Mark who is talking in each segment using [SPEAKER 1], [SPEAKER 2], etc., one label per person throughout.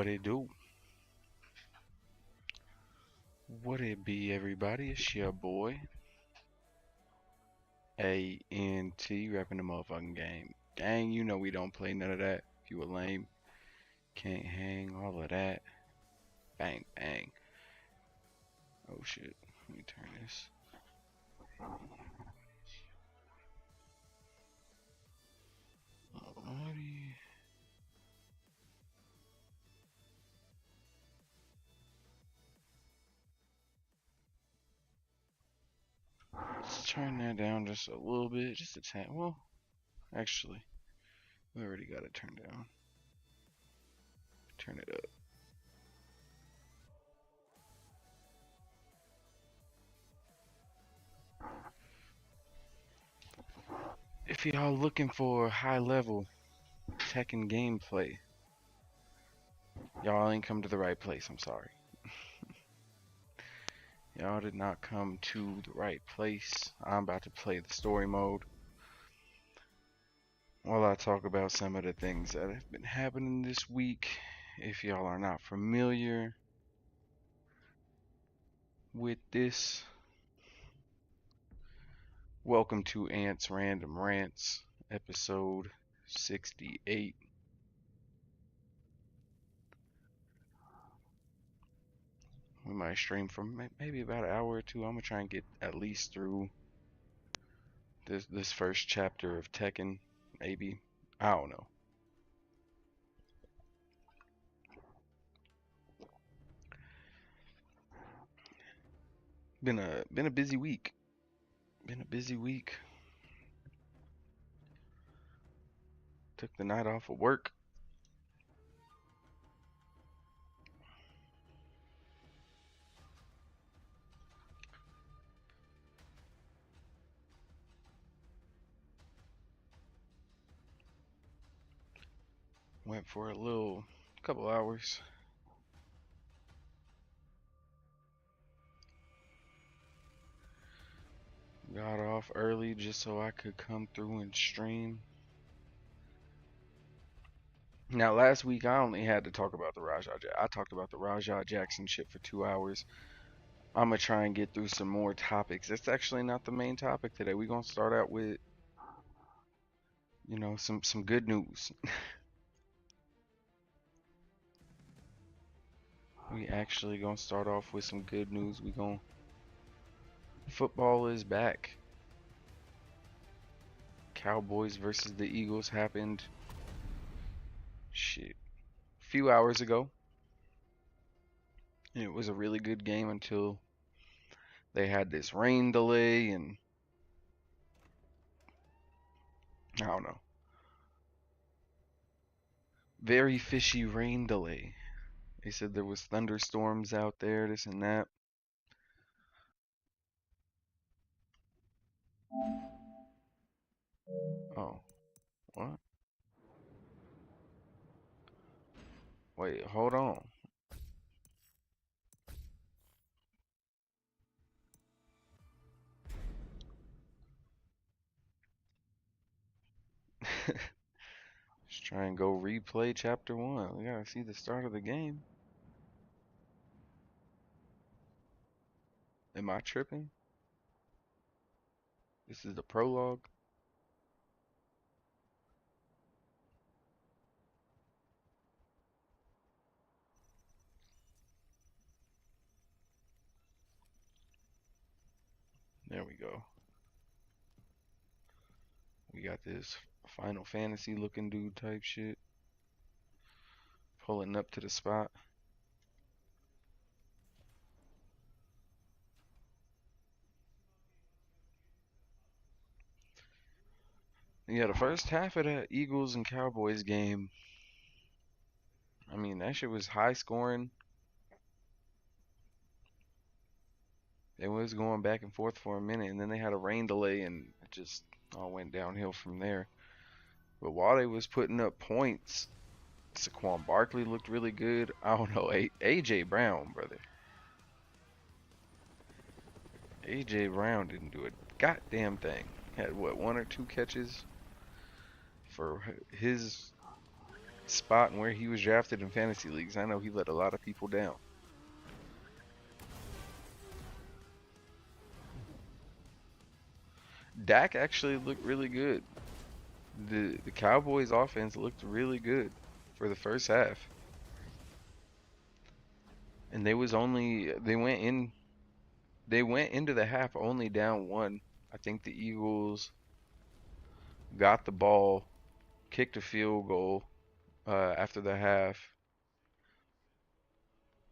[SPEAKER 1] What it do? What it be, everybody? It's your boy, A-N-T, rapping the motherfucking game. Gang, you know we don't play none of that. If you a lame, can't hang, all of that. Bang, bang. Oh shit, let me turn this. Alrighty. Let's turn that down just a little bit, just a tad. Well, actually, we already got it turned down. Turn it up. If y'all looking for high level Tekken gameplay, y'all ain't come to the right place. I'm sorry. Y'all did not come to the right place. I'm about to play the story mode while I talk about some of the things that have been happening this week. If y'all are not familiar with this, welcome to Ants Random Rants, episode 68. We might stream for maybe about an hour or two. I'm gonna try and get at least through this first chapter of Tekken. Maybe, I don't know. Been a busy week. Been a busy week. Took the night off of work. Went for a little couple hours. Got off early just so I could come through and stream. Now last week I only had to talk about the I talked about the Rajah Jackson shit for 2 hours. I'm gonna try and get through some more topics. That's actually not the main topic today. We're gonna start out with, some good news. We actually gonna start off with some good news. Football is back. Cowboys versus the Eagles happened a few hours ago. And it was a really good game until they had this rain delay and I don't know. Very fishy rain delay. They said there was thunderstorms out there, this and that. Oh, what? Wait, hold on. Just try and go replay chapter 1. We gotta see the start of the game. Am I tripping? This is the prologue. There we go. We got this Final Fantasy looking dude type shit. Pulling up to the spot. Yeah, the first half of that Eagles and Cowboys game, I mean, that shit was high scoring. It was going back and forth for a minute, and then they had a rain delay, and it just all went downhill from there. But while they was putting up points, Saquon Barkley looked really good. I don't know, AJ Brown, brother. AJ Brown didn't do a goddamn thing. Had what, one or two catches for his spot and where he was drafted in fantasy leagues. I know he let a lot of people down. Dak actually looked really good. The Cowboys offense looked really good for the first half. And they went into the half only down one. I think the Eagles got the ball, kicked a field goal after the half.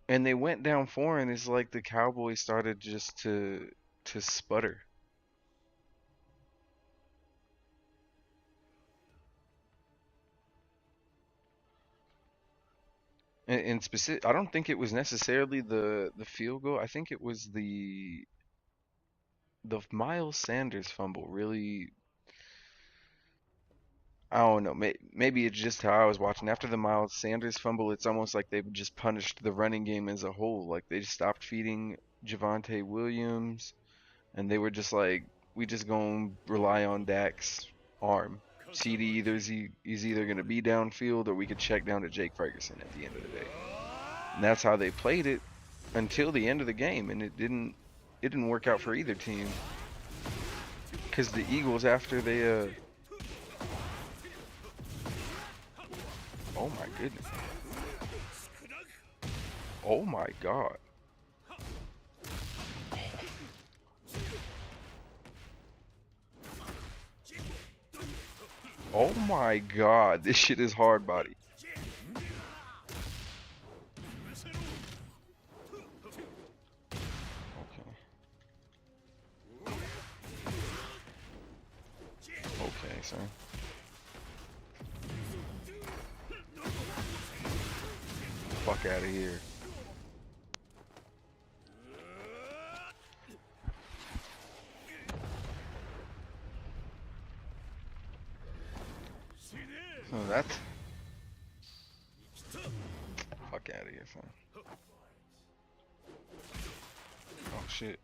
[SPEAKER 1] And they went down four, and it's like the Cowboys started just to sputter. And specific, I don't think it was necessarily the field goal. I think it was the Miles Sanders fumble. Really, I don't know. Maybe it's just how I was watching. After the Miles Sanders fumble, it's almost like they just punished the running game as a whole. Like they just stopped feeding Javonte Williams, and they were just like, we just gonna rely on Dak's arm. CD he's either gonna be downfield or we could check down to Jake Ferguson at the end of the day. And that's how they played it until the end of the game, and it didn't work out for either team. Cause the Eagles, after they oh my goodness. Oh my god. Oh my god, this shit is hard body. Okay, son. Fuck out of here. So that's fuck out of here, son. Oh shit.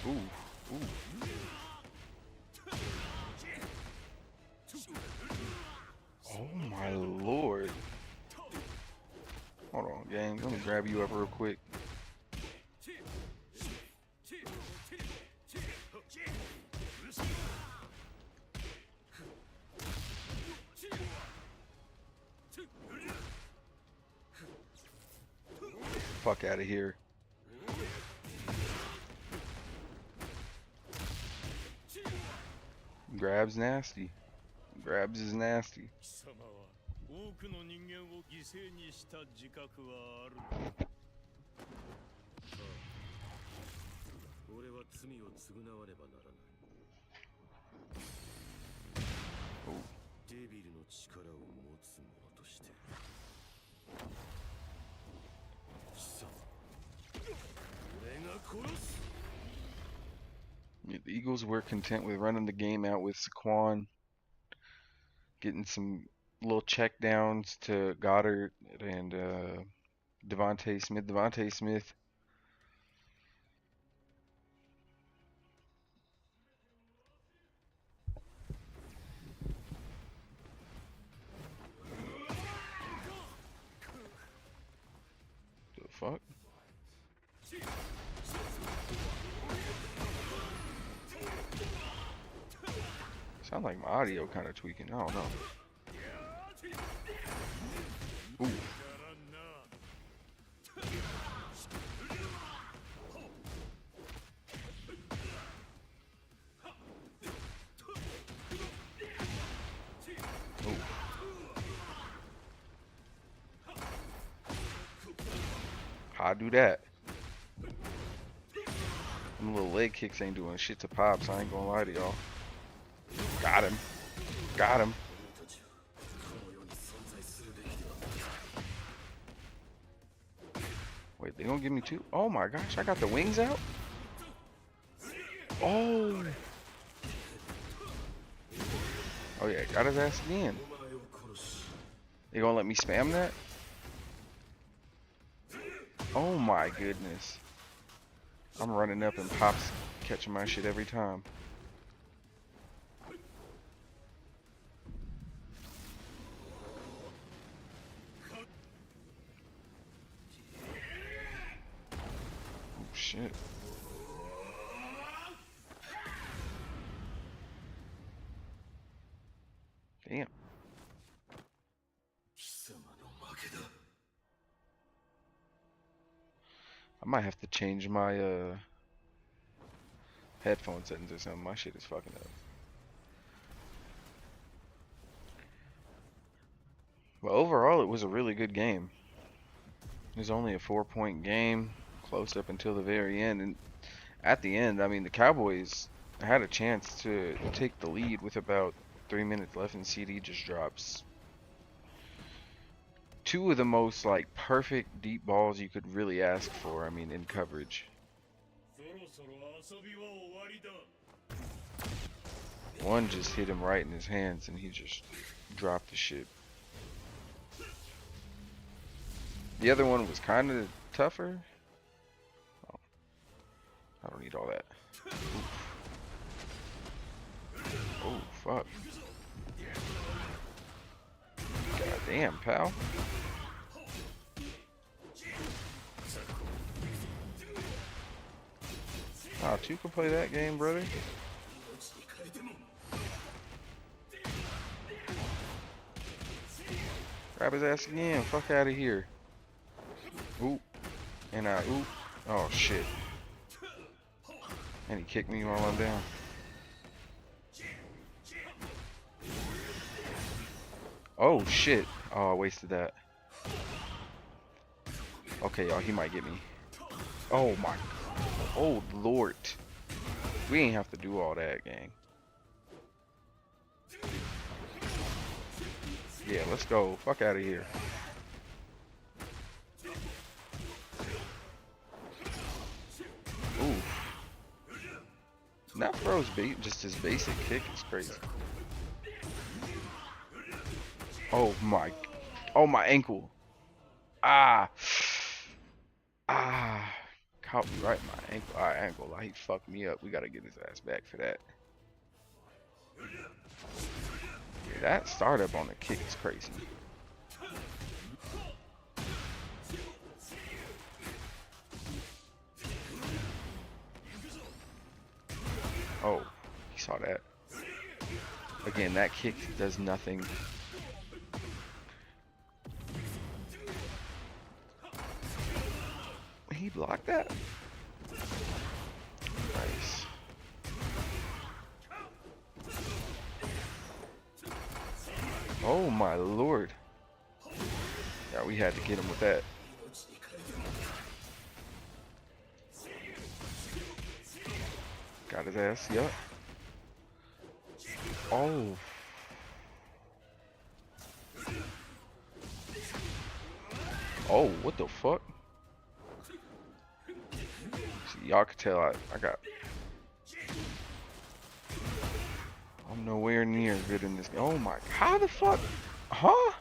[SPEAKER 1] Ooh, ooh. Oh my lord. Hold on, gang. Let me grab you up real quick. Fuck out of here. Grabs nasty. Grabs is nasty. Yeah, the Eagles were content with running the game out with Saquon, getting some little check downs to Goddard and Devontae Smith. Devontae Smith. The fuck? Sound like my audio kind of tweaking. I don't know. Ooh. Ooh. How I do that? Them little leg kicks ain't doing shit to Pops. I ain't gonna lie to y'all. Got him. Got him. Wait, they gonna give me two? Oh my gosh, I got the wings out? Oh. Oh yeah, got his ass again. They gonna let me spam that? Oh my goodness. I'm running up and Pop's catching my shit every time. Oh shit. Damn. I might have to change my headphone settings or something. My shit is fucking up. But overall, it was a really good game. It was only a 4-point game, close up until the very end. And at the end, I mean, the Cowboys had a chance to take the lead with about 3 minutes left, and CD just drops two of the most like perfect deep balls you could really ask for. I mean, in coverage. One just hit him right in his hands, and he just dropped the shit. The other one was kind of tougher. Oh, I don't need all that. Oh, fuck. God damn, pal. Ah, two can play that game, brother. Grab his ass again. Fuck out of here. Oop. And I oop. Oh, shit. And he kicked me while I'm down. Oh, shit. Oh, I wasted that. Okay, y'all, he might get me. Oh, my. Oh, Lord. We ain't have to do all that, gang. Yeah, let's go. Fuck out of here. Ooh. That throws bait, just his basic kick is crazy. Oh my ankle. Ah. Ah. Caught me right in my ankle. Alright, ankle. He fucked me up. We gotta get his ass back for that. Yeah, that startup on the kick is crazy. Oh, he saw that. Again, that kick does nothing. He blocked that? Nice. Oh my lord. Yeah, we had to get him with that. Got his ass, yup. Oh. Oh, what the fuck? See, y'all can tell I got... I'm nowhere near good in this game. Oh my... How the fuck? Huh?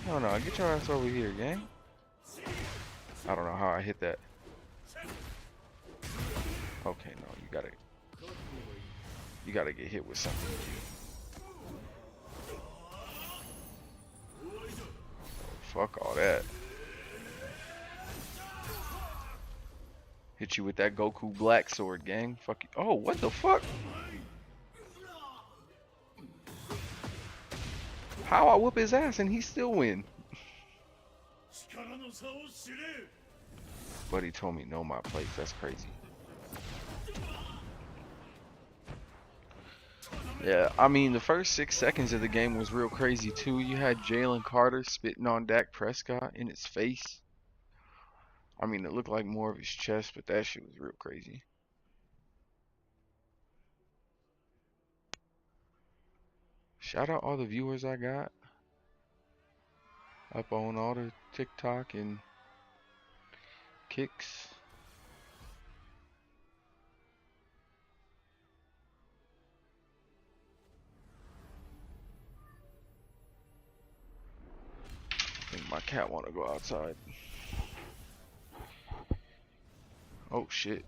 [SPEAKER 1] No, no, get your ass over here, gang. I don't know how I hit that. Okay, no, you gotta get hit with something. Fuck all that. Hit you with that Goku Black Sword, gang. Fuck you. Oh, what the fuck? How I whoop his ass and he still win? Buddy told me know my place. That's crazy. Yeah, I mean, the first 6 seconds of the game was real crazy, too. You had Jalen Carter spitting on Dak Prescott in his face. I mean, it looked like more of his chest, but that shit was real crazy. Shout out all the viewers I got up on all the TikTok and kicks. I think my cat want to go outside. Oh shit.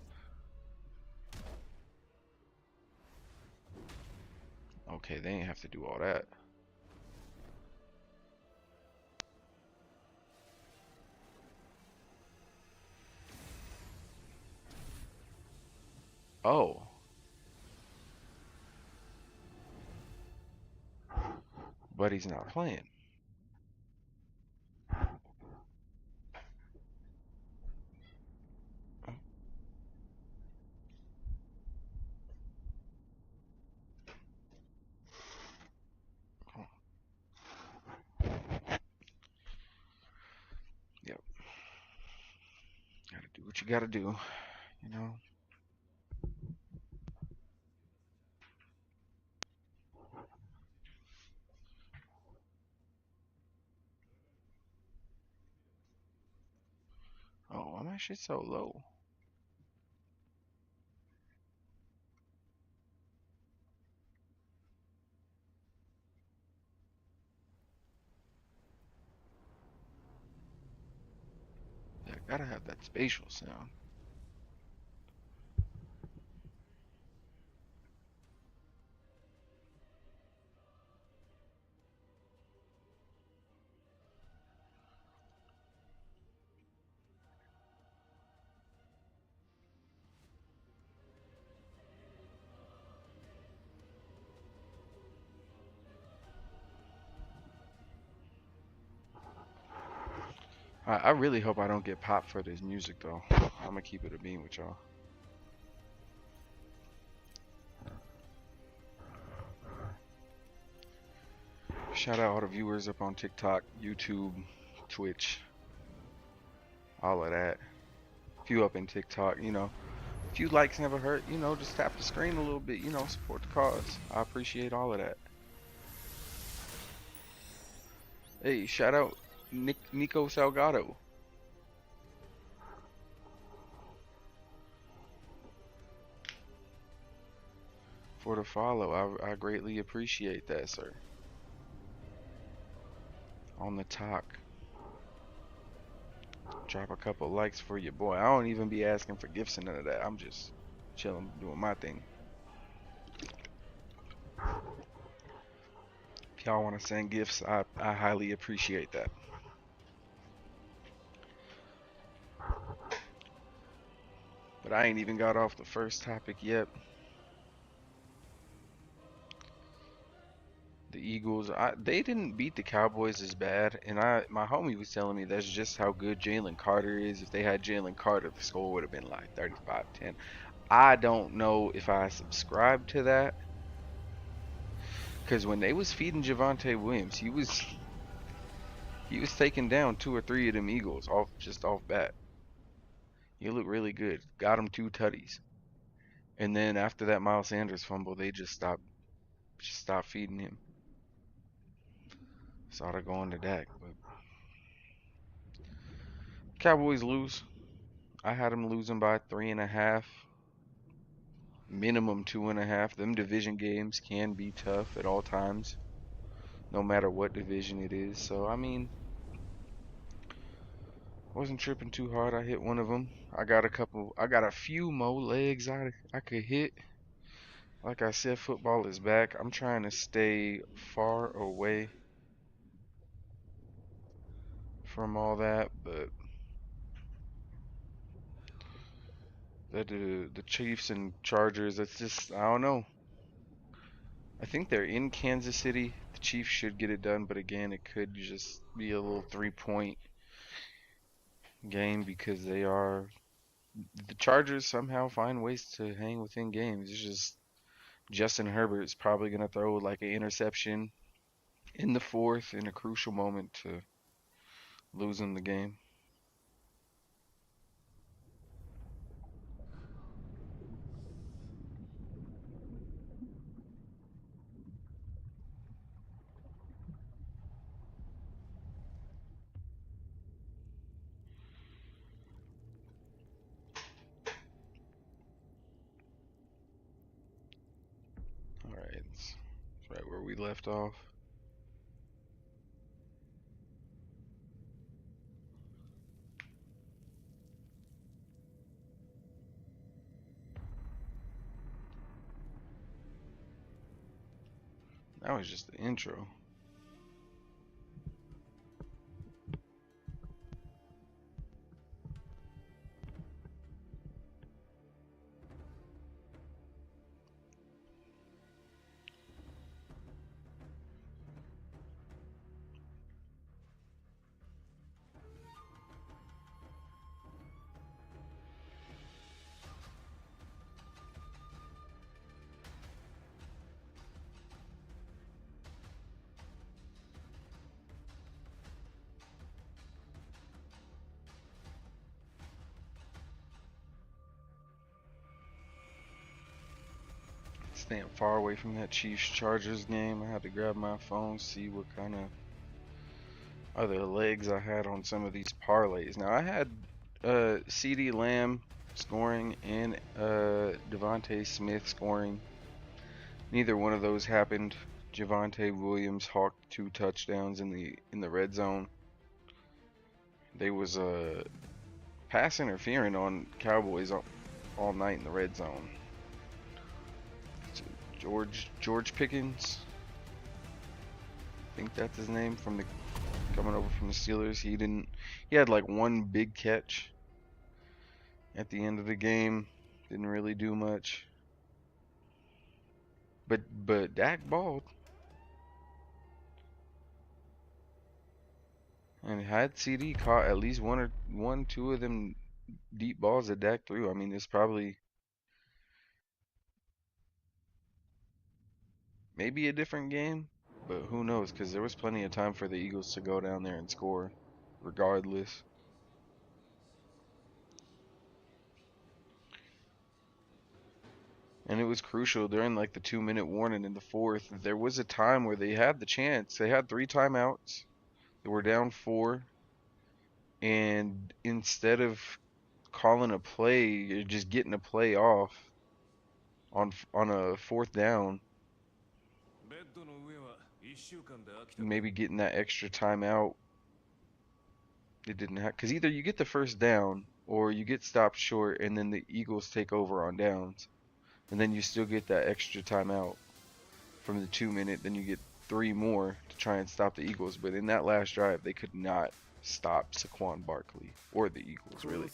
[SPEAKER 1] Okay, they ain't have to do all that. Oh. But he's not playing. Yep. Gotta do what you gotta do, you know? Oh, why my shit so low? Yeah, I gotta have that spatial sound. I really hope I don't get popped for this music though. I'm gonna keep it a beam with y'all. Shout out all the viewers up on TikTok, YouTube, Twitch, all of that. If you up in TikTok, you know, a few likes never hurt, you know, just tap the screen a little bit, you know, support the cause. I appreciate all of that. Hey, shout out Nico Salgado for the follow. I greatly appreciate that, sir. On the talk. Drop a couple likes for your boy. I don't even be asking for gifts and none of that. I'm just chilling, doing my thing. If y'all want to send gifts, I highly appreciate that. But I ain't even got off the first topic yet. The Eagles, they didn't beat the Cowboys as bad, and my homie was telling me that's just how good Jalen Carter is. If they had Jalen Carter, the score would have been like 35-10. I don't know if I subscribe to that, because when they was feeding Javonte Williams, he was taking down two or three of them Eagles off bat. He looked really good. Got him two tutties, and then after that Miles Sanders fumble, they just stopped feeding him. Started going to Dak, but Cowboys lose. I had them losing by 3.5, minimum 2.5. Them division games can be tough at all times, no matter what division it is. So I mean, wasn't tripping too hard. I hit one of them. I got a few more legs I could hit. Like I said, football is back. I'm trying to stay far away from all that, but the Chiefs and Chargers, that's just I don't know. I think they're in Kansas City. The Chiefs should get it done, but again, it could just be a little 3-point game because the Chargers somehow find ways to hang within games. It's just Justin Herbert's probably gonna throw like an interception in the fourth in a crucial moment to lose them the game. All right, it's right where we left off. That was just the intro. Staying far away from that Chiefs Chargers game. I had to grab my phone, see what kind of other legs I had on some of these parlays. Now I had CD Lamb scoring and Devontae Smith scoring. Neither one of those happened. Javonte Williams hawked 2 touchdowns in the red zone. They was pass interfering on Cowboys all night in the red zone. George Pickens, I think that's his name, coming over from the Steelers. He had like one big catch at the end of the game. Didn't really do much. But Dak balled. And had CD caught at least two of them deep balls that Dak threw, I mean, it's probably maybe a different game, but who knows? Because there was plenty of time for the Eagles to go down there and score, regardless. And it was crucial during like the 2-minute warning in the fourth. There was a time where they had the chance. They had 3 timeouts. They were down 4, and instead of calling a play or just getting a play off on a 4th down, maybe getting that extra timeout, it didn't happen. Because either you get the first down or you get stopped short, and then the Eagles take over on downs, and then you still get that extra timeout from the 2-minute. Then you get 3 more to try and stop the Eagles. But in that last drive, they could not stop Saquon Barkley or the Eagles, really.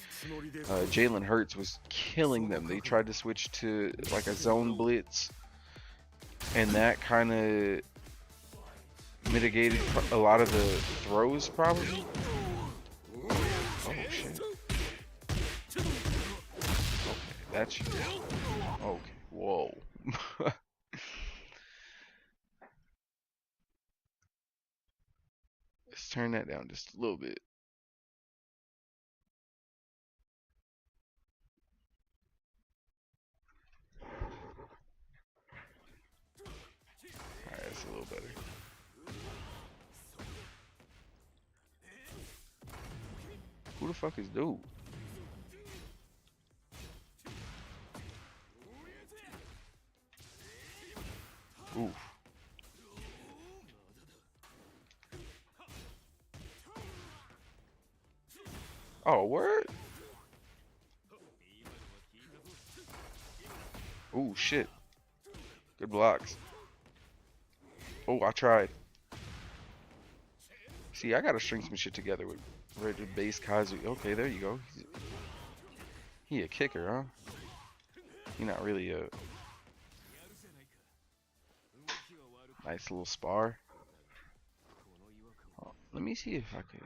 [SPEAKER 1] Jalen Hurts was killing them. They tried to switch to like a zone blitz, and that kind of mitigated a lot of the throws, probably. Oh shit. Okay, that's you. Okay, whoa. Let's turn that down just a little bit. Alright, that's a little better. Who the fuck is dude? Oof. Oh, word? Ooh, shit. Good blocks. Oh, I tried. See, I gotta string some shit together with Red Base Kazu. Okay, there you go. He a kicker, huh? He not really a nice little spar. Oh, let me see if I could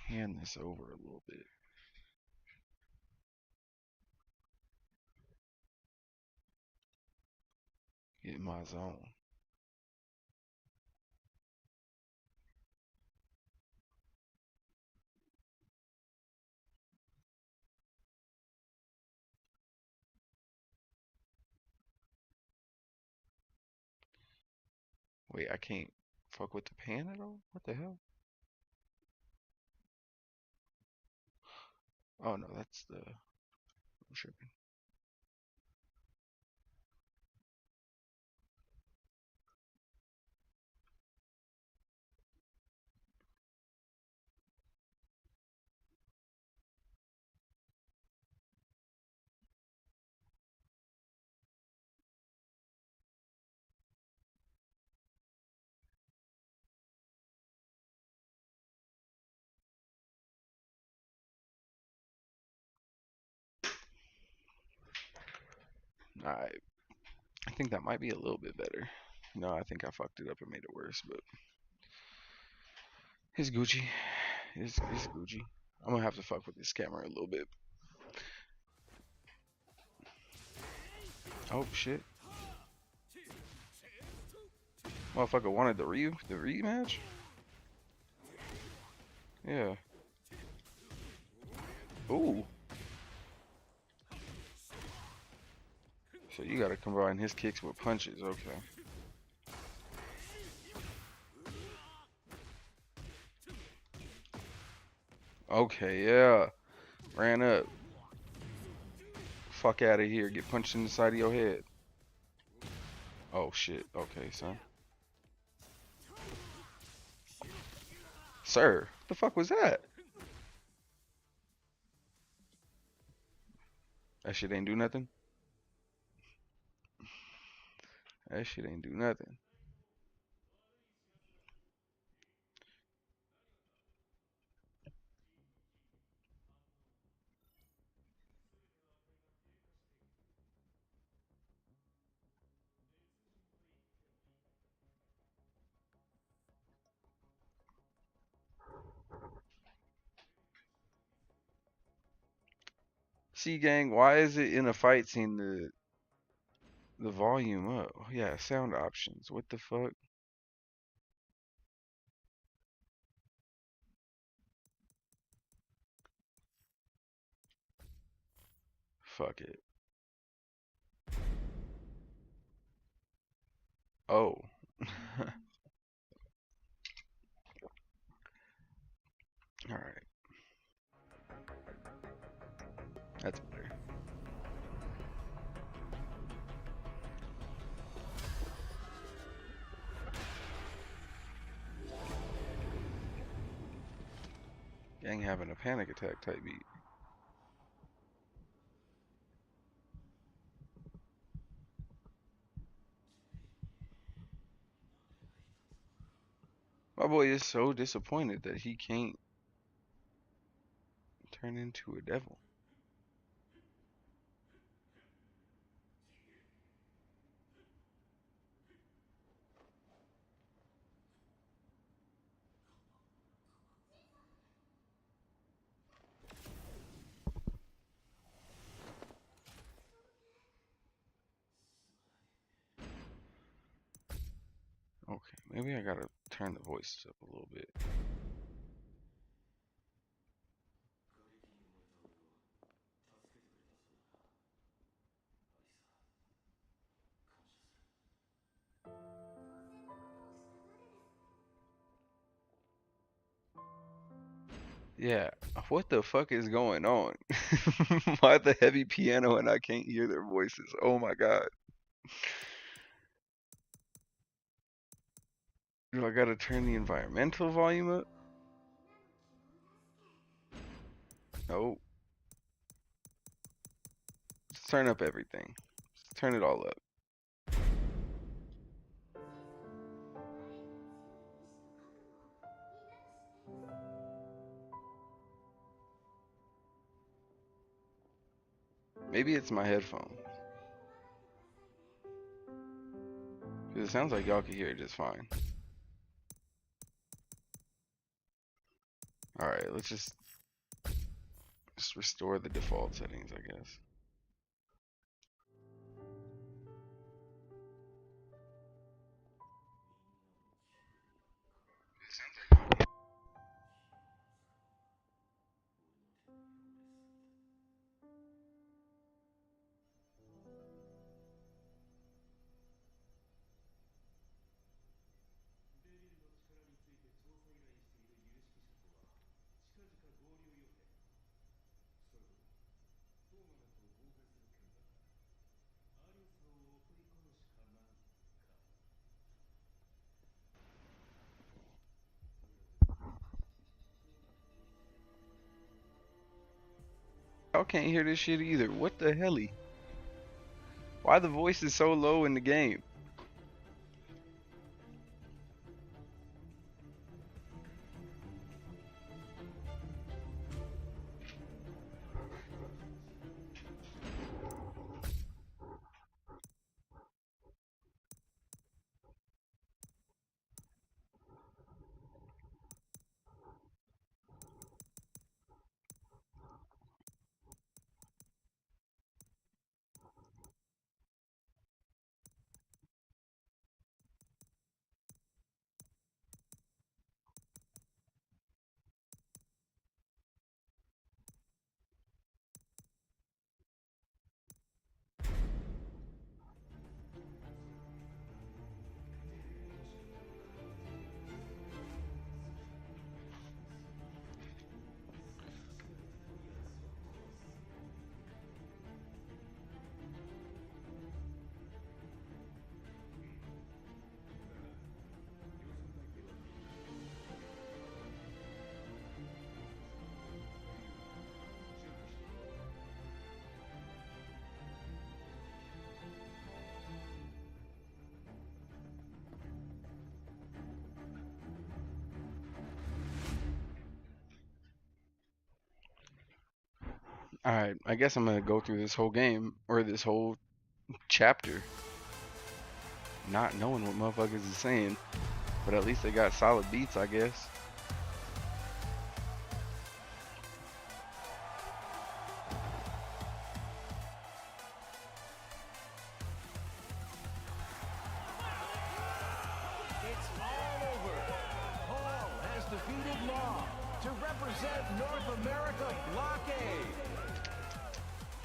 [SPEAKER 1] pan this over a little bit. Get in my zone. Wait, I can't fuck with the pan at all? What the hell? Oh no, that's the... I'm tripping. Alright. I think that might be a little bit better. No, I think I fucked it up and made it worse, but it's Gucci. It's Gucci. I'm gonna have to fuck with this camera a little bit. Oh shit. Motherfucker wanted the rematch? Yeah. Ooh. So you gotta combine his kicks with punches, okay. Okay, yeah. Ran up. Fuck out of here. Get punched in the side of your head. Oh shit. Okay, son. Sir, what the fuck was that? That shit ain't do nothing. That shit ain't do nothing. See, gang, why is it in a fight scene the volume up? Oh, yeah, sound options. What the fuck? Fuck it. Oh. Alright. That's better. Gang having a panic attack type beat. My boy is so disappointed that he can't turn into a devil. Okay, maybe I gotta turn the voices up a little bit. Yeah, what the fuck is going on? Why the heavy piano and I can't hear their voices? Oh my god. Do I gotta turn the environmental volume up? No. Let's turn up everything. Let's turn it all up. Maybe it's my headphones. Because it sounds like y'all can hear it just fine. Alright, let's just restore the default settings, I guess. Y'all can't hear this shit either. What the helly? Why the voice is so low in the game? Alright, I guess I'm gonna go through this whole game, or this whole chapter, not knowing what motherfuckers is saying. But at least they got solid beats, I guess.
[SPEAKER 2] It's all over. Paul has defeated Law to represent North America Block A.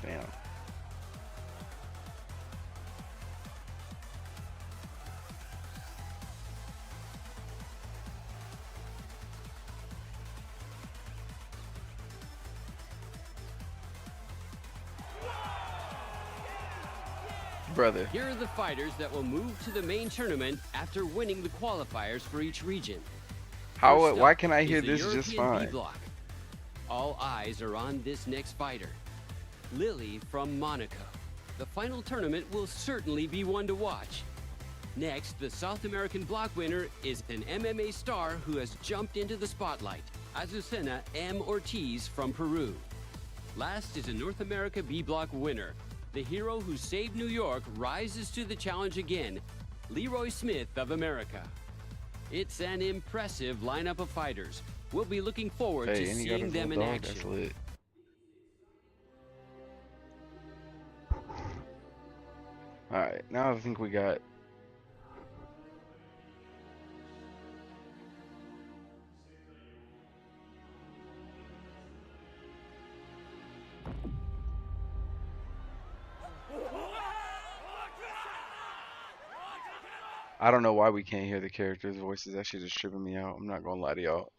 [SPEAKER 1] Damn. Brother.
[SPEAKER 3] Here are the fighters that will move to the main tournament after winning the qualifiers for each region.
[SPEAKER 1] How? Why
[SPEAKER 3] First
[SPEAKER 1] can
[SPEAKER 3] up
[SPEAKER 1] I hear
[SPEAKER 3] is the
[SPEAKER 1] this just
[SPEAKER 3] European B
[SPEAKER 1] fine?
[SPEAKER 3] block. All eyes are on this next fighter, Lily from Monaco. The final tournament will certainly be one to watch. Next, the South American block winner is an MMA star who has jumped into the spotlight, Azucena M. Ortiz from Peru. Last is a North America B block winner. The hero who saved New York rises to the challenge again, Leroy Smith of America. It's an impressive lineup of fighters. We'll be looking forward to
[SPEAKER 1] And he got
[SPEAKER 3] seeing
[SPEAKER 1] his
[SPEAKER 3] them in
[SPEAKER 1] little dog. That's
[SPEAKER 3] action.
[SPEAKER 1] lit. Alright, now I think we got. I don't know why we can't hear the characters' voices. That shit is tripping me out. I'm not gonna lie to y'all.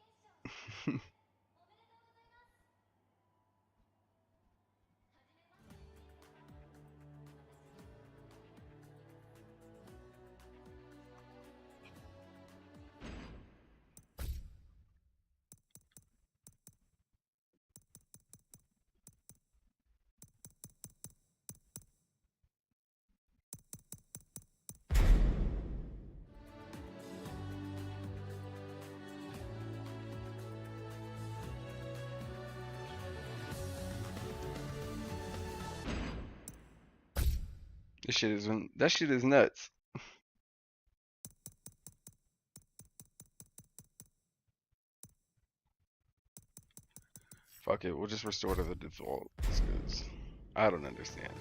[SPEAKER 1] That shit is nuts. Fuck it, we'll just restore to the default. Because I don't understand.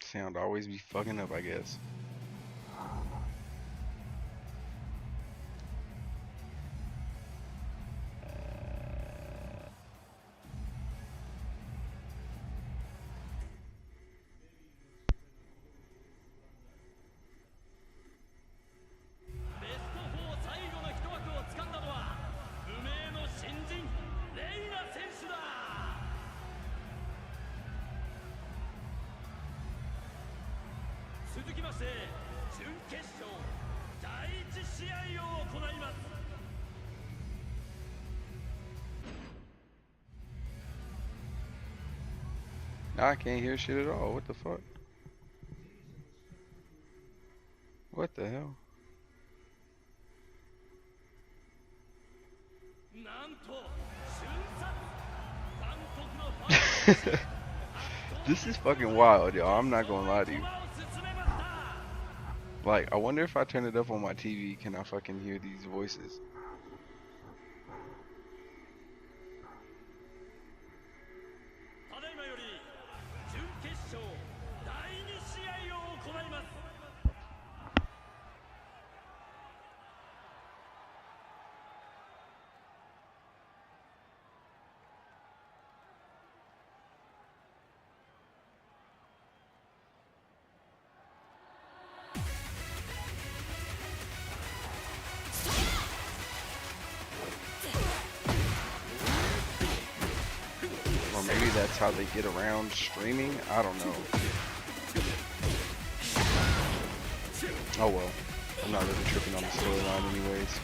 [SPEAKER 1] Sound always be fucking up, I guess. Now I can't hear shit at all. What the fuck? What the hell? This is fucking wild, y'all. I'm not gonna lie to you. Like, I wonder if I turn it up on my TV, can I fucking hear these voices? Or maybe that's how they get around streaming? I don't know. Oh well. I'm not really tripping on the storyline anyways.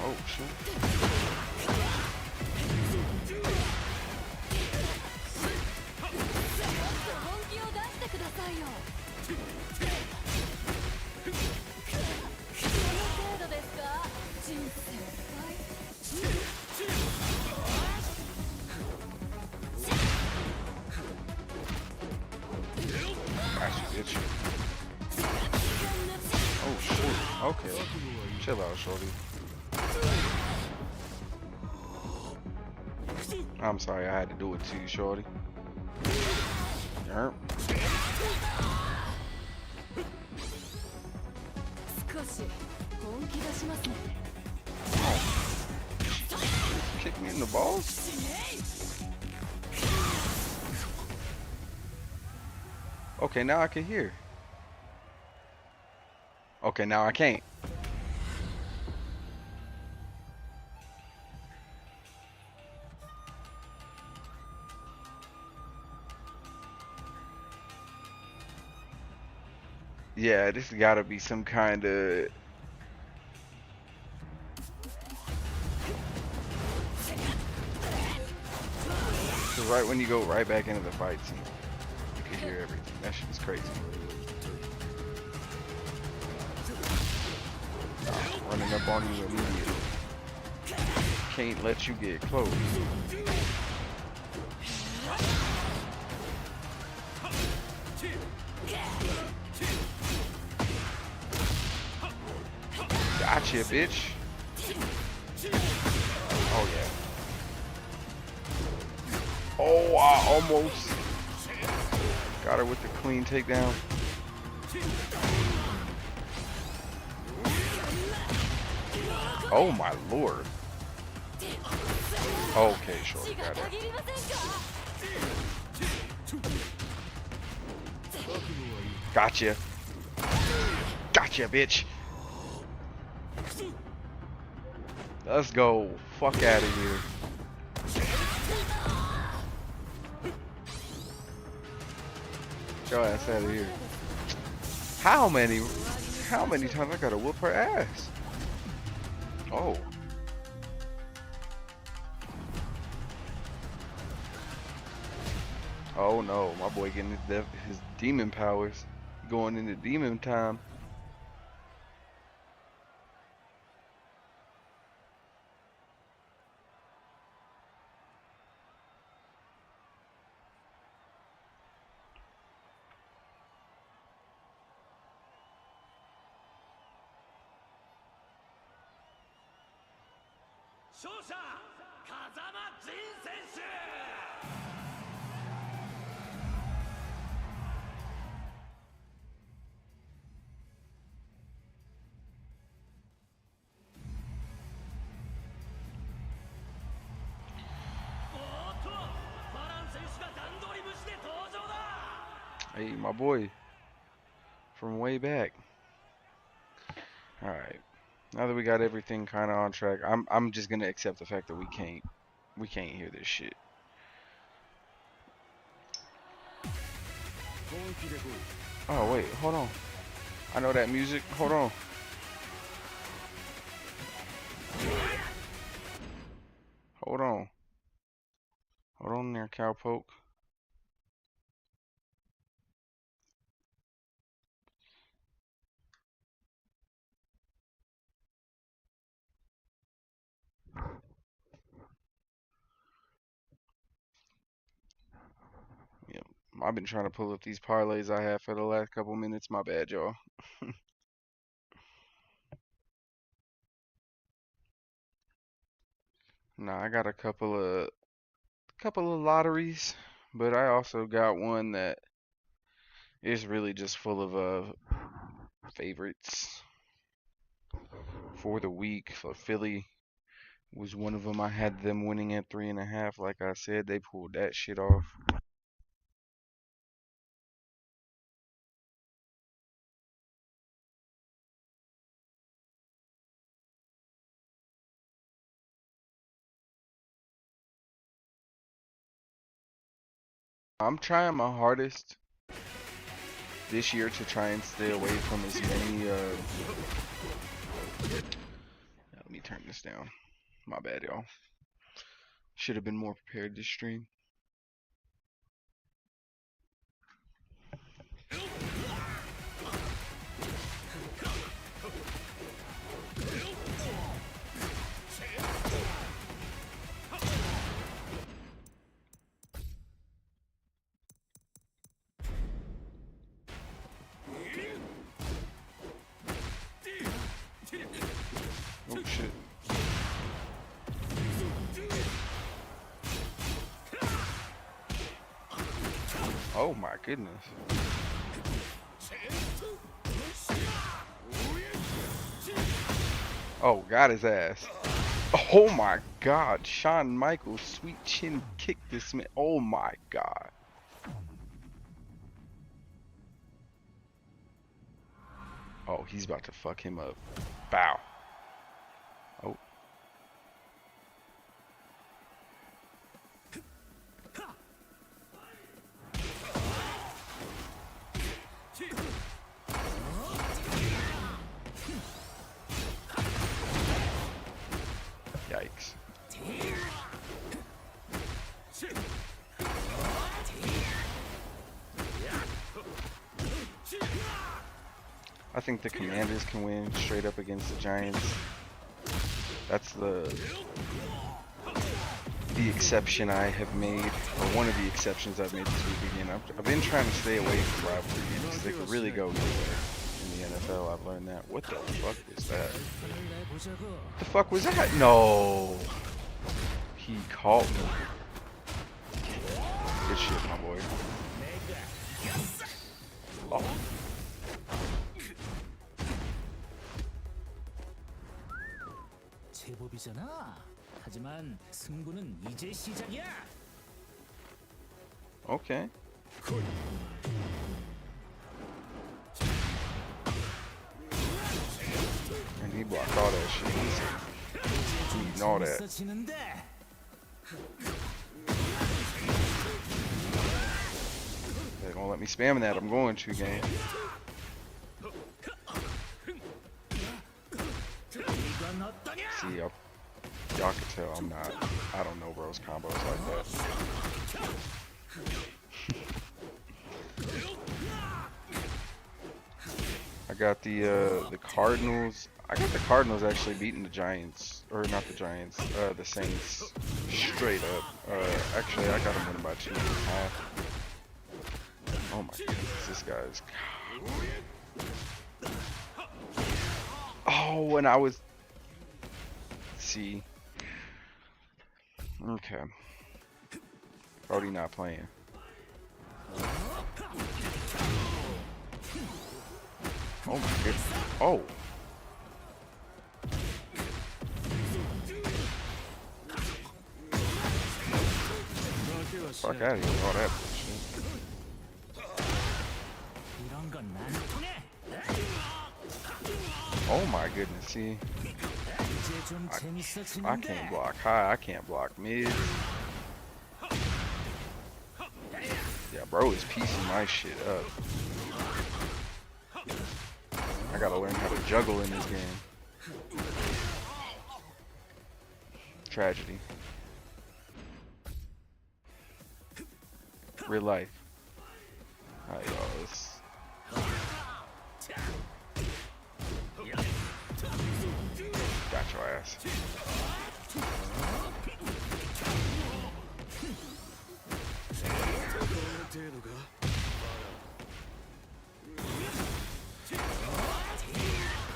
[SPEAKER 1] Oh shit. Chill out, shorty. I'm sorry I had to do it to you, shorty. Yerp. Kick me in the balls? Okay, now I can hear. Okay, now I can't. Yeah, this gotta be some kind of... Cause right when you go right back into the fight scene, you can hear everything. That shit is crazy. Running up on you immediately. Can't let you get close. Gotcha, bitch. Oh, yeah. Oh, I almost got her with the clean takedown. Oh, my lord. Okay, shorty, got it. Gotcha. Gotcha, bitch. Let's go. Fuck out of here. Get your ass out of here. How many times I gotta whoop her ass? Oh. Oh no, my boy getting his demon powers. Going into demon time. Hey, my boy from way back. All right. Now that we got everything kind of on track, I'm just gonna accept the fact that we can't hear this shit. Oh wait, hold on. I know that music. Hold on. Hold on. Hold on there, cowpoke. Yep. I've been trying to pull up these parlays I have for the last couple minutes. My bad, y'all. Nah, I got a couple of lotteries, but I also got one that is really just full of favorites for the week. So Philly was one of them. I had them winning at 3.5. Like I said, they pulled that shit off. I'm trying my hardest this year to try and stay away from as many. Let me turn this down. My bad, y'all. Should have been more prepared this stream. Oh shit. Oh my goodness. Oh, got his ass. Oh my god. Shawn Michaels sweet chin kick this man. Oh my god. Oh, he's about to fuck him up. Bow. Oh. Yikes. I think the Commanders can win straight up against the Giants. That's the exception I have made, or one of the exceptions I've made this week again. I've been trying to stay away from rivalry games because they could really go nowhere in the NFL. I've learned that. What the fuck was that? What the fuck was that? No. He caught me. Good shit, my boy. Oh.
[SPEAKER 2] 제법이잖아. 하지만 승부는 이제 시작이야.
[SPEAKER 1] Okay. And he blocked all that shit. He's eating all that. They're gonna let me spam that. I'm going to, game. See, y'all can tell I don't know bros combos like that. I got the Cardinals. I got the Cardinals actually beating the Giants, or not the Giants, the Saints, straight up. Actually, I got them winning by 2.5. Oh my goodness, this guy's. Oh, and I was. See. Okay. Brody not playing. Oh my goodness. Oh. Fuck out of here, all that bullshit. Oh my goodness, see. I can't block high, I can't block mid. Yeah, bro is piecing my shit up. I gotta learn how to juggle in this game. Tragedy. Real life. Alright, y'all, let's... Got your ass.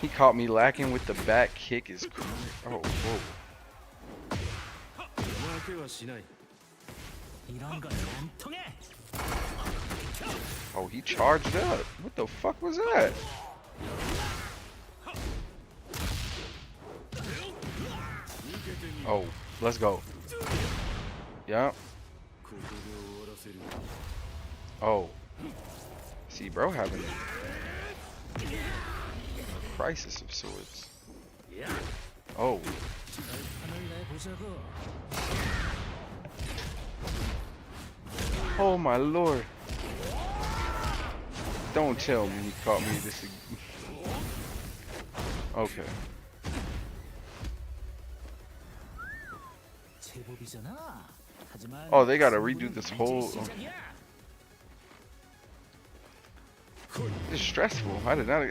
[SPEAKER 1] He caught me lacking with the back kick is crazy. Oh, whoa. Oh, he charged up. What the fuck was that? Oh, let's go. Yeah. Oh. See, bro having a crisis of sorts. Oh. Oh my lord. Don't tell me he caught me this. Okay. Oh, they gotta redo this whole. It's stressful. I did not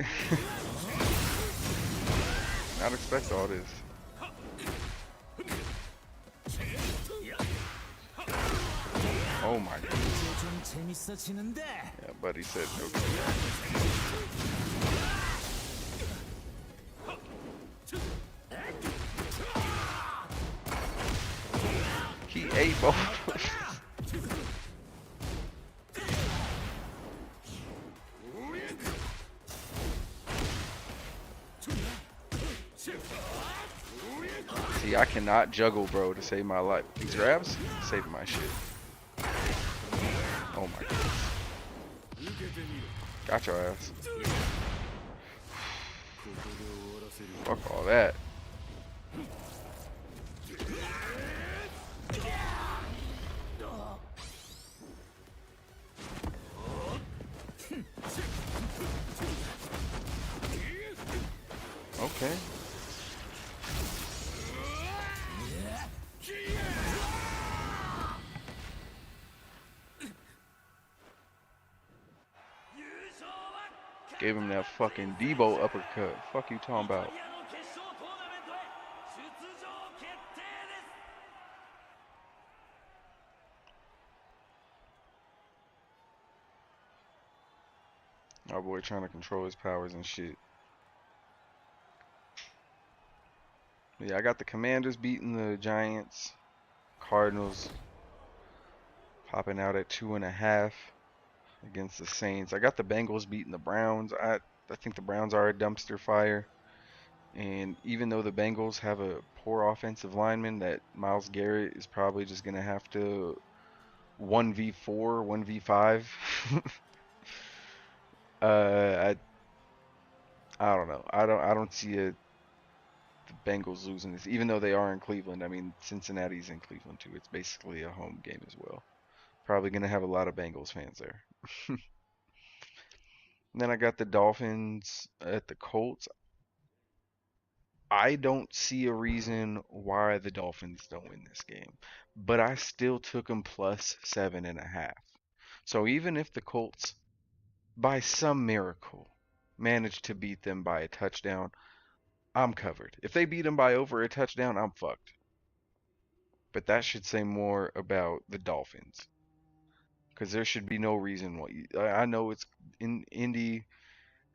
[SPEAKER 1] not expect all this. Oh my goodness. Yeah, buddy said okay. He ate both of us. See, I cannot juggle, bro, to save my life. These grabs, saving my shit. Oh my goodness. Got your ass. Fuck all that. Okay. Gave him that fucking Debo uppercut. Fuck you talking about? Our boy trying to control his powers and shit. Yeah, I got the Commanders beating the Giants. Cardinals popping out at 2.5 against the Saints. I got the Bengals beating the Browns. I think the Browns are a dumpster fire. And even though the Bengals have a poor offensive lineman, that Myles Garrett is probably just gonna have to 1v4, 1v5. I don't know. I don't see the Bengals losing this, even though they are in Cleveland. I mean, Cincinnati's in Cleveland too. It's basically a home game as well. Probably gonna have a lot of Bengals fans there. And then I got the Dolphins at the Colts. I don't see a reason why the Dolphins don't win this game, but I still took them plus 7.5. So even if the Colts, by some miracle, manage to beat them by a touchdown, I'm covered. If they beat them by over a touchdown, I'm fucked. But that should say more about the Dolphins, because there should be no reason why. I know it's in Indy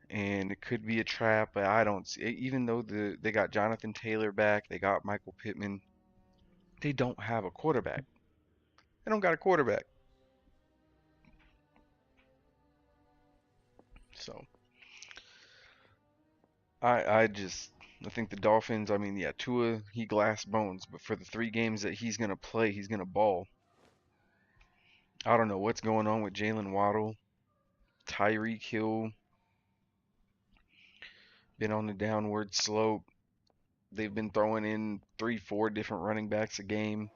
[SPEAKER 1] and it could be a trap, but I don't see. Even though they got Jonathan Taylor back, they got Michael Pittman, they don't have a quarterback. They don't got a quarterback. So I think the Dolphins. I mean, yeah, Tua he glass bones, but for the 3 games that he's gonna play, he's gonna ball. I don't know what's going on with Jalen Waddle, Tyreek Hill, been on the downward slope. They've been throwing in 3, 4 different running backs a game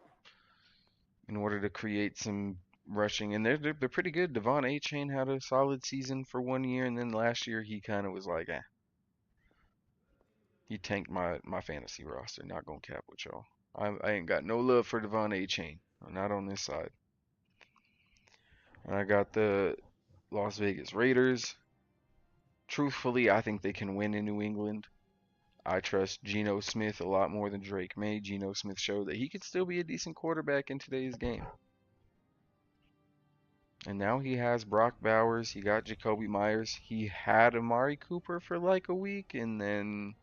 [SPEAKER 1] in order to create some rushing, and they're pretty good. Devon Achane had a solid season for 1 year, and then last year he kind of was like, he tanked my fantasy roster. Not gonna cap with y'all. I ain't got no love for Devon Achane, not on this side. And I got the Las Vegas Raiders. Truthfully, I think they can win in New England. I trust Geno Smith a lot more than Drake May. Geno Smith showed that he could still be a decent quarterback in today's game. And now he has Brock Bowers. He got Jacoby Myers. He had Amari Cooper for like a week, and then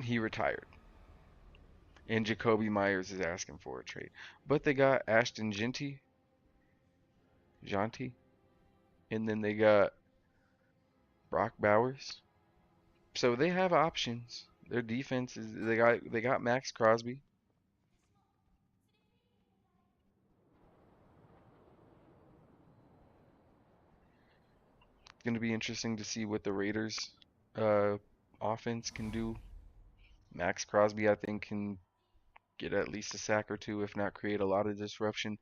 [SPEAKER 1] he retired. And Jacoby Myers is asking for a trade. But they got Ashton Janti, and then they got Brock Bowers. So they have options. Their defense is they got Max Crosby. It's gonna be interesting to see what the Raiders uh offense can do. Max Crosby I think can get at least a sack or two, if not create a lot of disruption.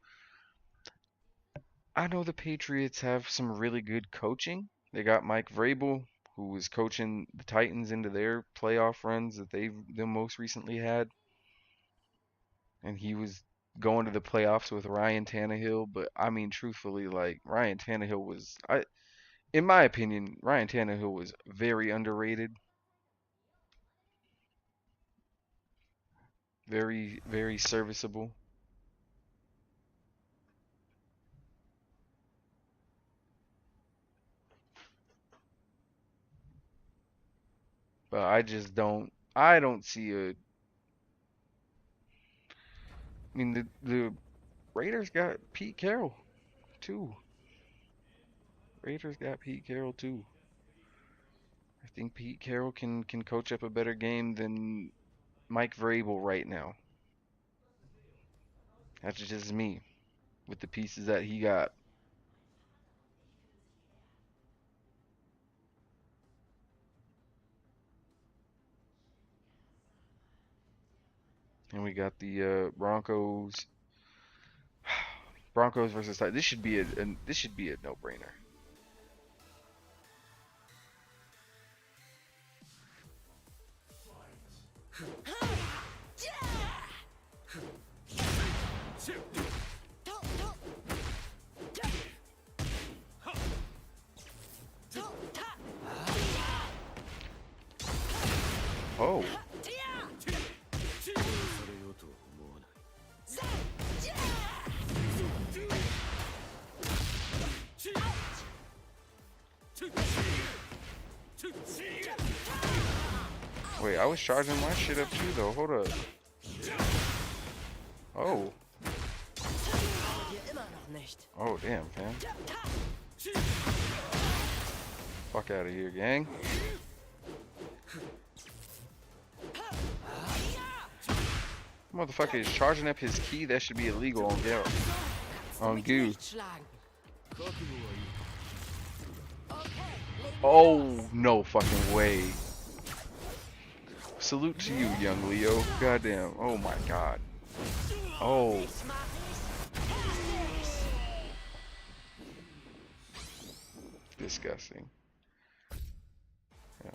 [SPEAKER 1] I know the Patriots have some really good coaching. They got Mike Vrabel, who was coaching the Titans into their playoff runs that they've the most recently had, and he was going to the playoffs with Ryan Tannehill. But I mean, truthfully, like Ryan Tannehill was, in my opinion, Ryan Tannehill was very underrated, very very serviceable. But I just don't. I don't see a I mean, the Raiders got Pete Carroll too. Raiders got Pete Carroll too. I think Pete Carroll can coach up a better game than Mike Vrabel right now. That's just me with the pieces that he got. And we got the Broncos. Broncos versus Titans. This should be a no-brainer. Oh, wait, I was charging my shit up too though. Hold up. Oh. Oh, damn, fam. Fuck out of here, gang. Motherfucker is charging up his key. That should be illegal on Gil. On Goo. Oh, no fucking way. Salute to you, young Leo. Goddamn. Oh my god. Oh. Disgusting. Yeah.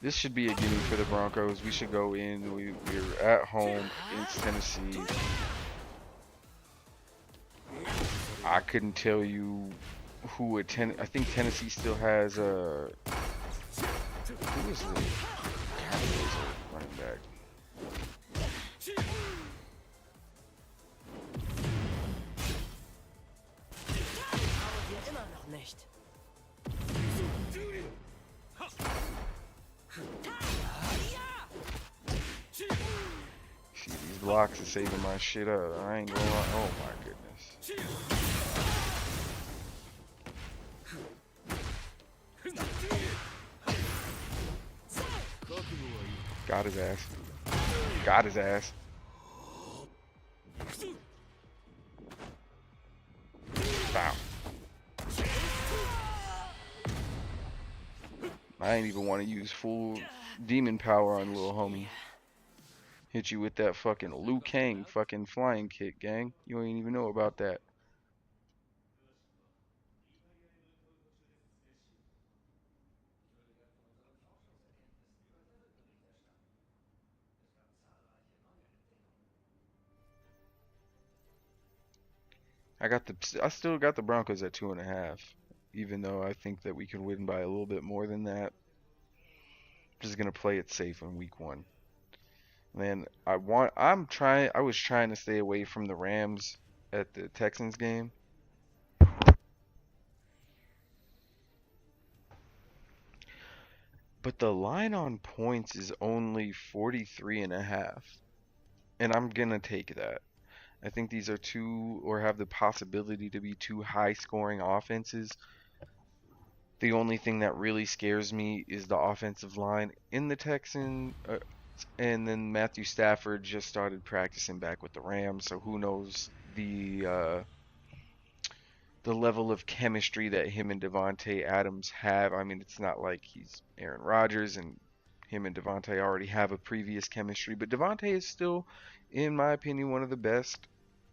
[SPEAKER 1] This should be a gimme for the Broncos. We should go in. We're at home against Tennessee. I couldn't tell you who I think Tennessee still has who is the Cowboys running back? See, these blocks are saving my shit up. I ain't gonna lie. Oh my goodness. Got his ass. Got his ass. Wow. I ain't even want to use full demon power on little homie. Hit you with that fucking Liu Kang fucking flying kick, gang. You ain't even know about that. I still got the Broncos at 2.5, even though I think that we could win by a little bit more than that. Just gonna play it safe in week 1. Man, I was trying to stay away from the Rams at the Texans game. But the line on points is only 43.5. And I'm gonna take that. I think these are have the possibility to be two high scoring offenses. The only thing that really scares me is the offensive line in the Texans. And then Matthew Stafford just started practicing back with the Rams, so who knows the level of chemistry that him and Devontae Adams have. I mean, it's not like he's Aaron Rodgers and him and Devontae already have a previous chemistry, but Devontae is still, in my opinion, one of the best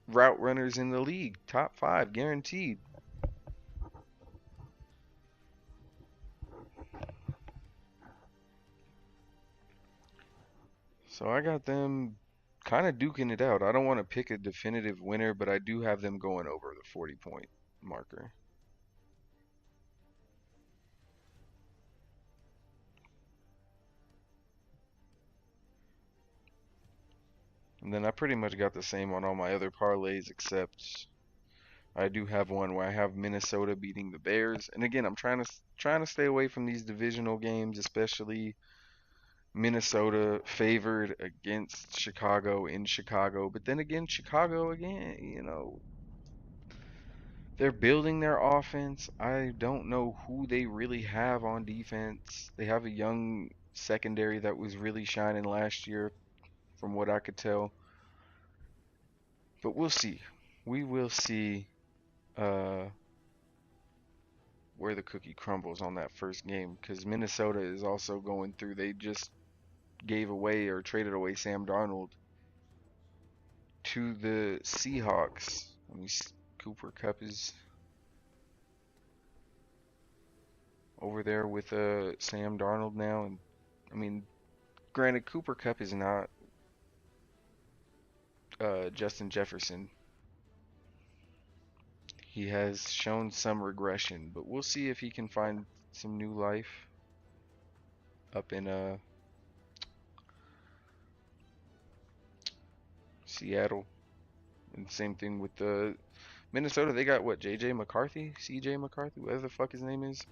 [SPEAKER 1] route runners in the league. Top 5, guaranteed. So I got them kind of duking it out. I don't want to pick a definitive winner, but I do have them going over the 40-point marker. And then I pretty much got the same on all my other parlays, except I do have one where I have Minnesota beating the Bears. And again, I'm trying to stay away from these divisional games, especially Minnesota favored against Chicago in Chicago, but then again, Chicago again, they're building their offense. I don't know who they really have on defense. They have a young secondary that was really shining last year, from what I could tell. But we'll see. We will see uh, where the cookie crumbles on that first game, because Minnesota is also going through. They just gave away or traded away Sam Darnold to the Seahawks. Cooper Kupp is over there with Sam Darnold now, and I mean, granted, Cooper Kupp is not Justin Jefferson. He has shown some regression, but we'll see if he can find some new life up in Seattle. And same thing with Minnesota. They got what, JJ McCarthy, CJ McCarthy, whatever the fuck his name is.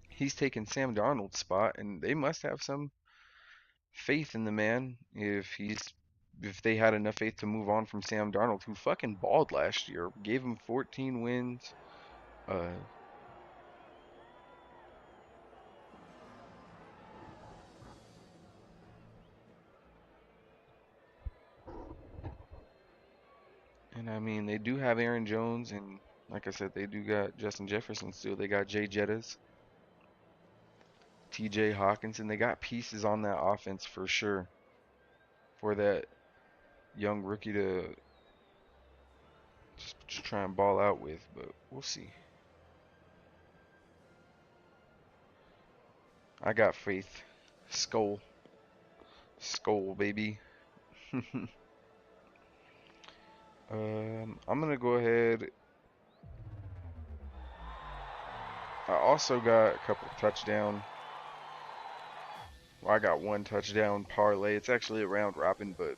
[SPEAKER 1] He's taken Sam Darnold's spot, and they must have some faith in the man if they had enough faith to move on from Sam Darnold, who fucking balled last year, gave him 14 wins. And I mean, they do have Aaron Jones, and like I said, they do got Justin Jefferson still. They got Jay Jettas, TJ Hawkinson. They got pieces on that offense for sure for that young rookie to just try and ball out with, but we'll see. I got faith. Skull, baby. I'm gonna go ahead. I also got a couple touchdown. Well, I got one touchdown parlay. It's actually a round robin, but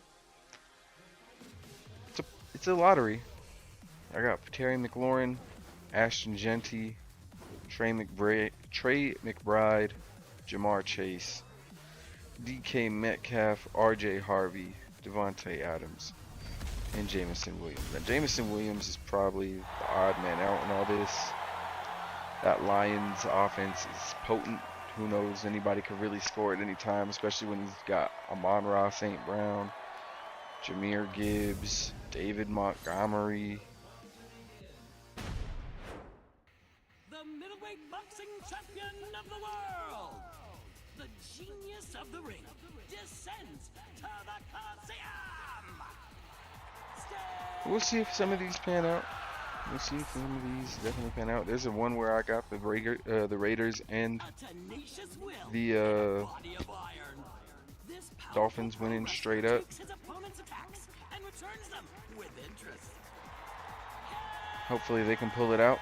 [SPEAKER 1] it's a lottery. I got Terry McLaurin, Ashton Genty, Trey McBride, Jamar Chase, DK Metcalf, RJ Harvey, Devontae Adams, and Jameson Williams. Now, Jameson Williams is probably the odd man out in all this. That Lions offense is potent. Who knows? Anybody could really score at any time, especially when he's got Amon-Ra St. Brown, Jahmyr Gibbs, David Montgomery.
[SPEAKER 2] The middleweight boxing champion of the world, the genius of the ring, descends to the Coliseum.
[SPEAKER 1] We'll see if some of these pan out. We'll see if some of these definitely pan out. There's a one where I got the Raiders and the Dolphins winning straight up. Hopefully they can pull it out.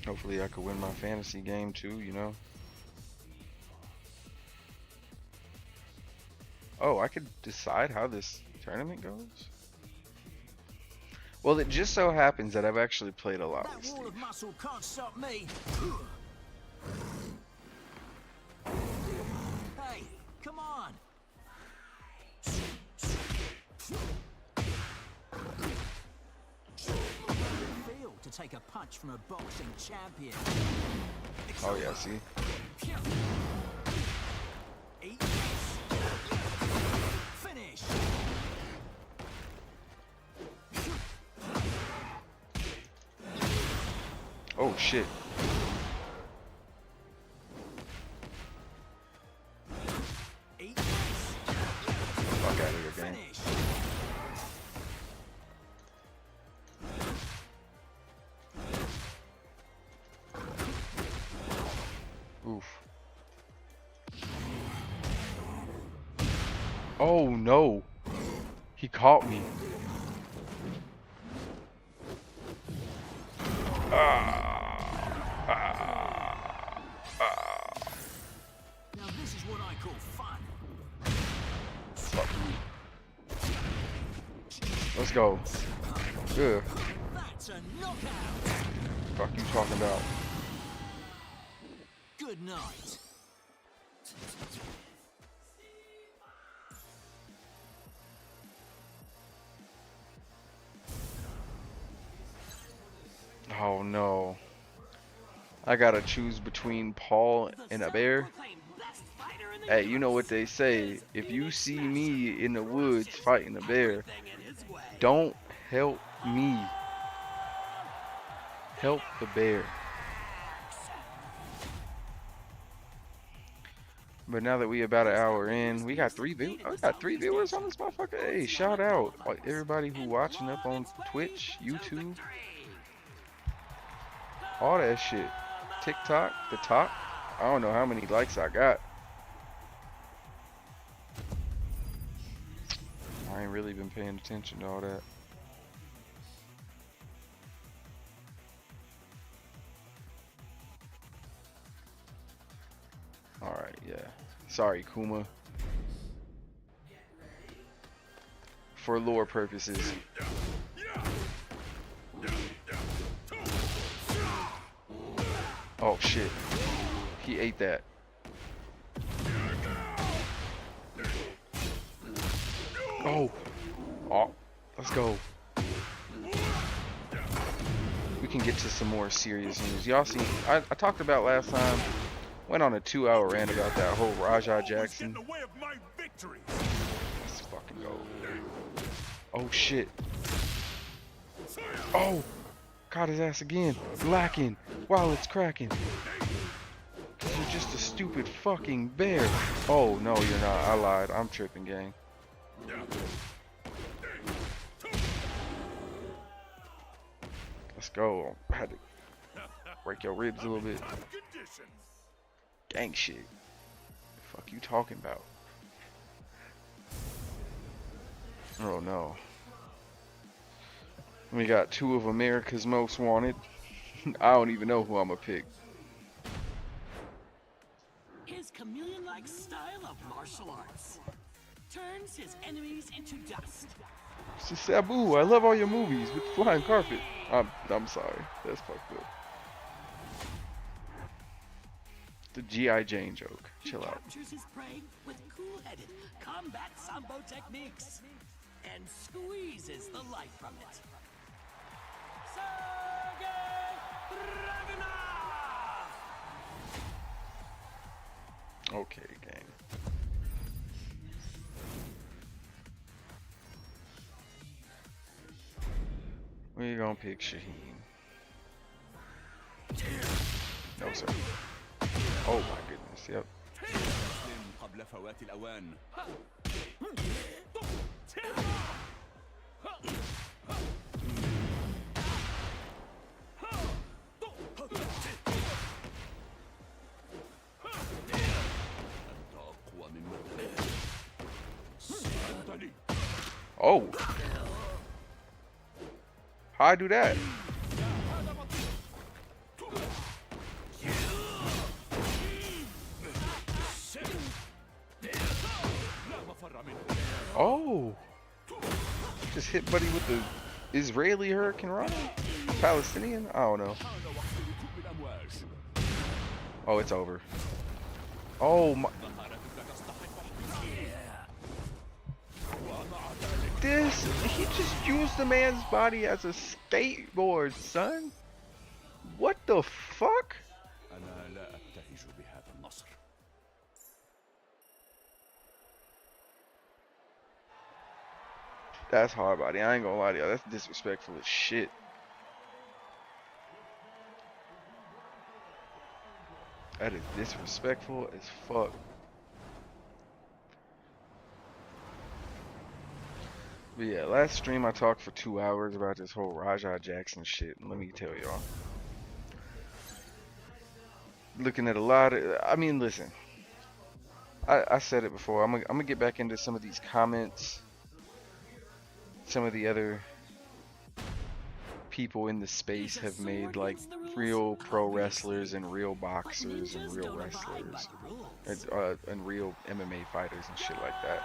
[SPEAKER 1] Hopefully I could win my fantasy game too, you know. Oh, I could decide how this tournament goes? Well, it just so happens that I've actually played a lot with Steve.
[SPEAKER 2] That wall of muscle can't stop me. Hey, come on. Feel to take a punch from a boxing champion.
[SPEAKER 1] Oh yeah, see?
[SPEAKER 2] Eat. Finish.
[SPEAKER 1] Oh shit.
[SPEAKER 2] Eat.
[SPEAKER 1] Fuck out of here, gang.
[SPEAKER 2] Finish.
[SPEAKER 1] Oof. Oh no. He caught me.
[SPEAKER 2] Now this is what I call fun.
[SPEAKER 1] Fuck you. Let's go. Good.
[SPEAKER 2] That's a knockout.
[SPEAKER 1] Fuck you talking about?
[SPEAKER 2] Good night.
[SPEAKER 1] Oh no. I gotta choose between Paul and a bear. Hey, you know what they say. If you see me in the woods fighting a bear, don't help me. Help the bear. But now that we about an hour in, we got three viewers on this motherfucker. Hey, shout out everybody who watching up on Twitch, YouTube, all that shit. TikTok, the top. I don't know how many likes I got. I ain't really been paying attention to all that. Alright, yeah. Sorry, Kuma. For lore purposes. Oh shit. He ate that. Oh. Oh. Let's go. We can get to some more serious news. Y'all seen, I talked about last time, went on a 2-hour rant about that whole Rajah Jackson. Let's fucking go. Oh shit. Oh. Caught his ass again. Lacking while it's cracking. You're just a stupid fucking bear. Oh no, you're not. I lied. I'm tripping, gang. Let's go. I had to break your ribs a little bit. Gang shit. The fuck you talking about? Oh no. We got two of America's Most Wanted. I don't even know who I'm gonna pick.
[SPEAKER 2] His chameleon-like style of martial arts turns his enemies into dust.
[SPEAKER 1] Sabu, I love all your movies with flying carpet. I'm sorry. That's fucked up. The G.I. Jane joke. Chill out.
[SPEAKER 2] He captures his prey with cool-headed combat sambo techniques and squeezes the life from it.
[SPEAKER 1] Okay, gang. We're gonna pick Shaheen. No, sir. Oh my goodness, yep. Oh! How'd I do that? Oh! Just hit buddy with the Israeli Hurricane Rana? Palestinian? I don't know. Oh, it's over. Oh my. He just used the man's body as a skateboard, son. What the fuck? That's hard body. I ain't gonna lie to y'all. That's disrespectful as shit. That is disrespectful as fuck. But yeah, last stream I talked for 2 hours about this whole Rajah Jackson shit. And let me tell y'all. Looking at a lot of, I mean, listen. I said it before. I'm gonna get back into some of these comments. Some of the other people in the space have made like real pro wrestlers and real boxers and real wrestlers and real MMA fighters and shit like that.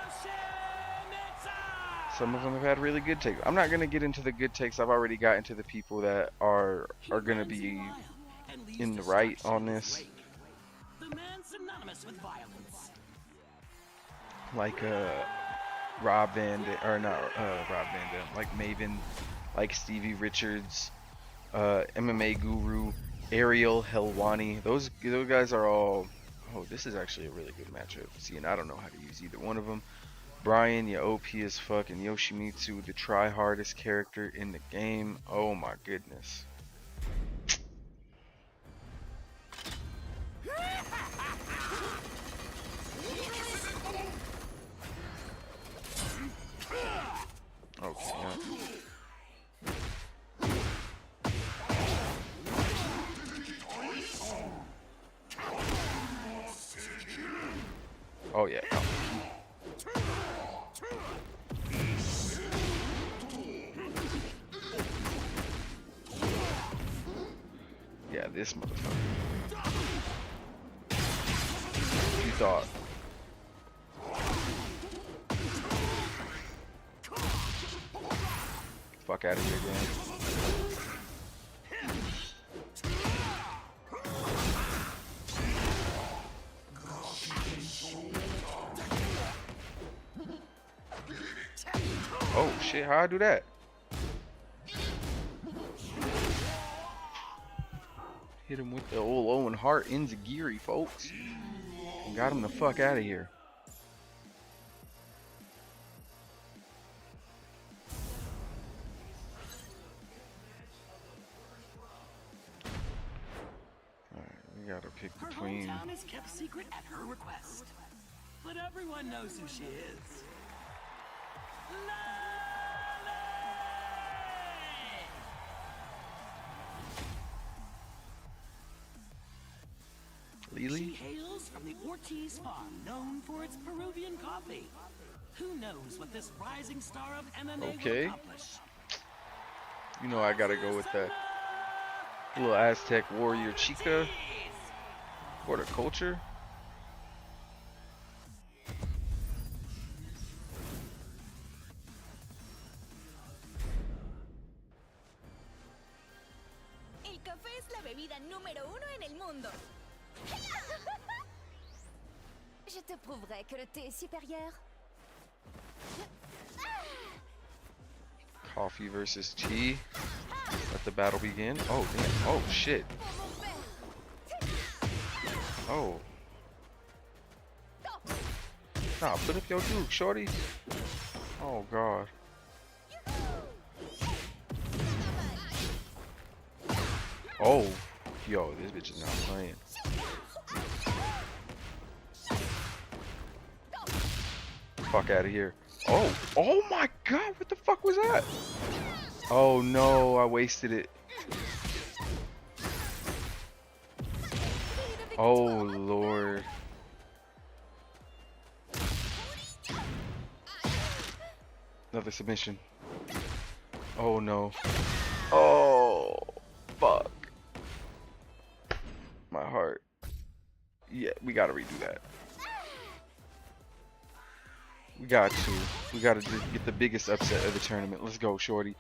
[SPEAKER 1] Some of them have had really good takes. I'm not gonna get into the good takes. I've already got into the people that are
[SPEAKER 2] He
[SPEAKER 1] gonna
[SPEAKER 2] runs
[SPEAKER 1] be
[SPEAKER 2] wild and leaves
[SPEAKER 1] in the right
[SPEAKER 2] destruction
[SPEAKER 1] on
[SPEAKER 2] in his
[SPEAKER 1] this.
[SPEAKER 2] wake. The man synonymous with violence.
[SPEAKER 1] Like Rob Van Dam, or not Rob Van Dam, like Maven, like Stevie Richards, MMA Guru, Ariel Helwani. Those guys are all. Oh, this is actually a really good matchup. See, and I don't know how to use either one of them. Brian, you OP as fuck, and Yoshimitsu, the try hardest character in the game. Oh my goodness. Okay. Oh yeah. Yeah, this motherfucker. You thought. Fuck out of here, Dan. Oh shit, how I do that? Hit him with the old Owen Hart Enziguri, folks. And got him the fuck out of here. Alright, we gotta pick
[SPEAKER 2] Her
[SPEAKER 1] between.
[SPEAKER 2] hometown is kept secret at her request. But everyone knows who she is. She
[SPEAKER 1] Lily?
[SPEAKER 2] hails from the Ortiz farm, known for its Peruvian coffee. Who knows what this rising star of MMA
[SPEAKER 1] Okay.
[SPEAKER 2] will accomplish?
[SPEAKER 1] You know I gotta go with that little Aztec warrior chica for the culture.
[SPEAKER 4] El café es la bebida número 1 en el mundo. Je te prouverai que le thé est supérieur.
[SPEAKER 1] Coffee versus tea. Let the battle begin. Oh damn. Oh shit. Oh. Nah, put up your duke, shorty. Oh god. Oh. Yo, this bitch is not playing. Fuck out of here. Oh. Oh my god, what the fuck was that? Oh no, I wasted it. Oh lord. Another submission. Oh no. Oh fuck. My heart. Yeah, we gotta redo that. We got to. We gotta just get the biggest upset of the tournament. Let's go, shorty.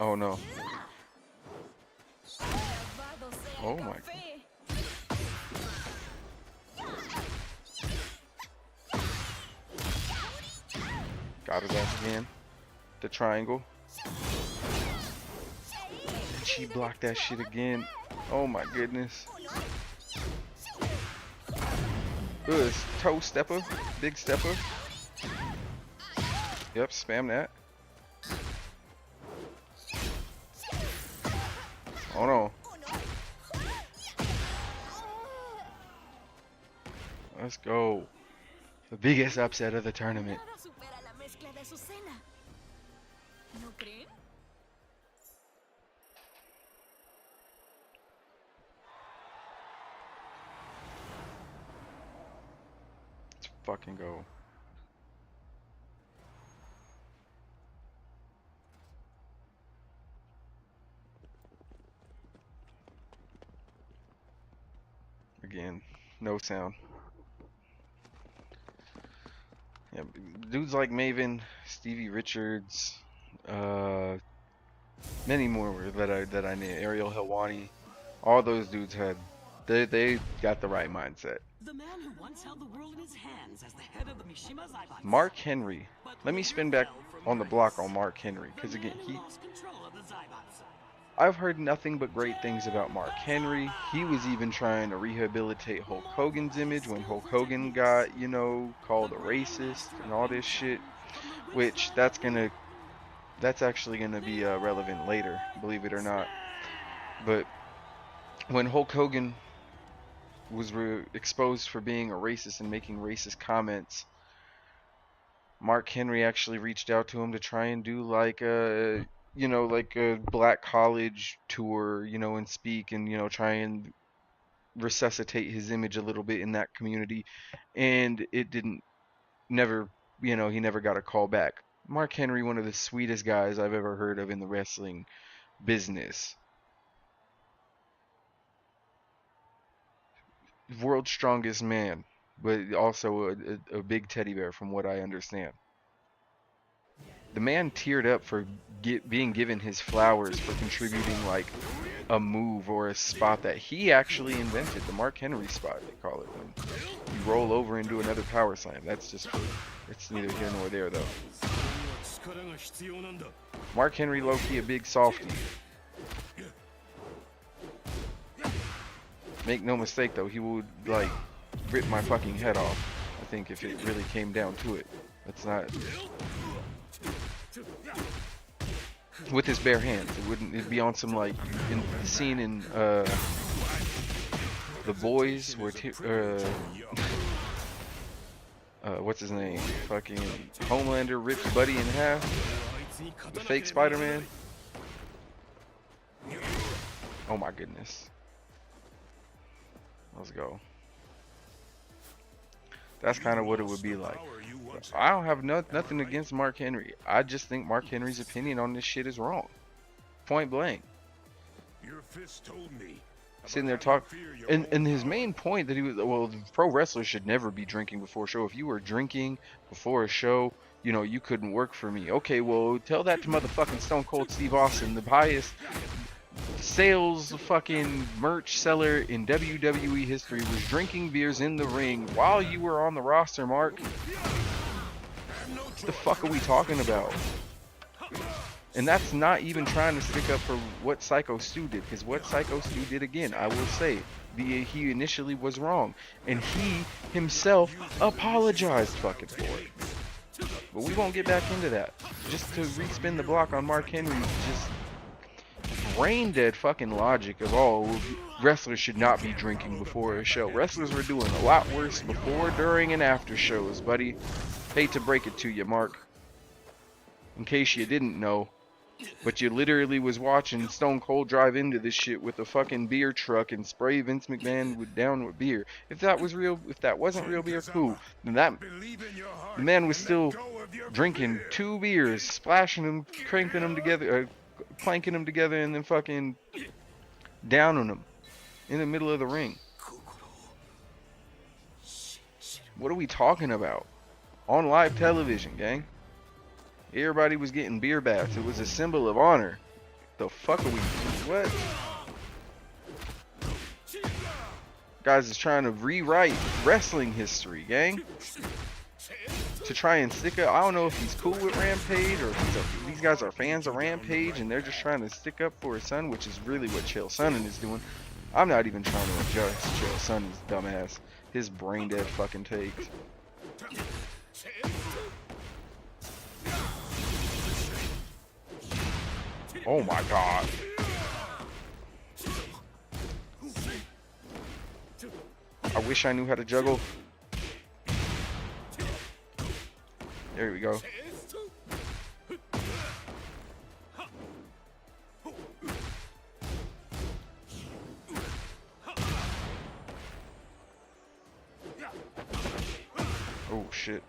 [SPEAKER 1] Oh no. Oh my. Got his ass again. The triangle. And she blocked that shit again. Oh my goodness. Good. Toe stepper. Big stepper. Yep, spam that. Oh no. Let's go. The biggest upset of the tournament.
[SPEAKER 4] Nada supera la mezcla de Azucena. ¿No creen?
[SPEAKER 1] Let's fucking go. Again, no sound. Yeah, dudes like Maven, Stevie Richards, uh, many more that I knew. Ariel Helwani, all those dudes they got the right mindset.
[SPEAKER 2] The man who once held the world in his hands as the head of the Mishima Zaibatsu.
[SPEAKER 1] Mark Henry.
[SPEAKER 2] But
[SPEAKER 1] Let me
[SPEAKER 2] later
[SPEAKER 1] spin back
[SPEAKER 2] fell from
[SPEAKER 1] on the block
[SPEAKER 2] grace.
[SPEAKER 1] on Mark Henry,
[SPEAKER 2] The
[SPEAKER 1] because
[SPEAKER 2] man
[SPEAKER 1] again,
[SPEAKER 2] who lost control of the Zaibatsu.
[SPEAKER 1] I've heard nothing but great things about Mark Henry. He was even trying to rehabilitate Hulk Hogan's image when Hulk Hogan got, called a racist and all this shit, which that's actually gonna be relevant later, believe it or not. But when Hulk Hogan was exposed for being a racist and making racist comments, Mark Henry actually reached out to him to try and do like a black college tour, and speak and, try and resuscitate his image a little bit in that community. And it didn't, never, he never got a call back. Mark Henry, one of the sweetest guys I've ever heard of in the wrestling business. World's strongest man, but also a big teddy bear from what I understand. The man teared up for being given his flowers for contributing like a move or a spot that he actually invented. The Mark Henry spot, they call it, when you roll over and do another power slam. That's just it's neither here nor there though. Mark Henry low-key a big softie. Make no mistake though, he would like rip my fucking head off, I think, if it really came down to it. That's not with his bare hands. It'd be on some like in the scene in The Boys where what's his name? Fucking Homelander rips Buddy in half. The fake Spider-Man. Oh my goodness. Let's go. That's kind of what it would be like. I don't have nothing against Mark Henry. I just think Mark Henry's opinion on this shit is wrong. Point blank.
[SPEAKER 5] Your fist told me.
[SPEAKER 1] Sitting there talking, and his main point that he was, well, pro wrestlers should never be drinking before a show. If you were drinking before a show, you couldn't work for me. Okay, well, tell that to motherfucking Stone Cold Steve Austin, the highest sales fucking merch seller in WWE history, was drinking beers in the ring while you were on the roster, Mark. What the fuck are we talking about? And that's not even trying to stick up for what Psycho Stu did, because what Psycho Stu did, again, I will say, he initially was wrong, and he himself apologized fucking for it. But we won't get back into that. Just to respin the block on Mark Henry, just brain dead fucking logic of all wrestlers should not be drinking before a show. Wrestlers were doing a lot worse before, during, and after shows, buddy. Hate to break it to you, Mark. In case you didn't know, but you literally was watching Stone Cold drive into this shit with a fucking beer truck and spray Vince McMahon down with beer. If that was real, if that wasn't real beer, cool. Then the man was still drinking 2 beers, splashing them, cranking them together, clanking them together, and then fucking downing them in the middle of the ring. What are we talking about? On live television, gang. Everybody was getting beer baths. It was a symbol of honor. The fuck are we? What? Guys is trying to rewrite wrestling history, gang. To try and stick up. I don't know if he's cool with Rampage or if these guys are fans of Rampage and they're just trying to stick up for his son, which is really what Chael Sonnen is doing. I'm not even trying to adjust Chael Sonnen's dumbass. His brain dead fucking takes. Oh my god. I wish I knew how to juggle. There we go. Oh shit.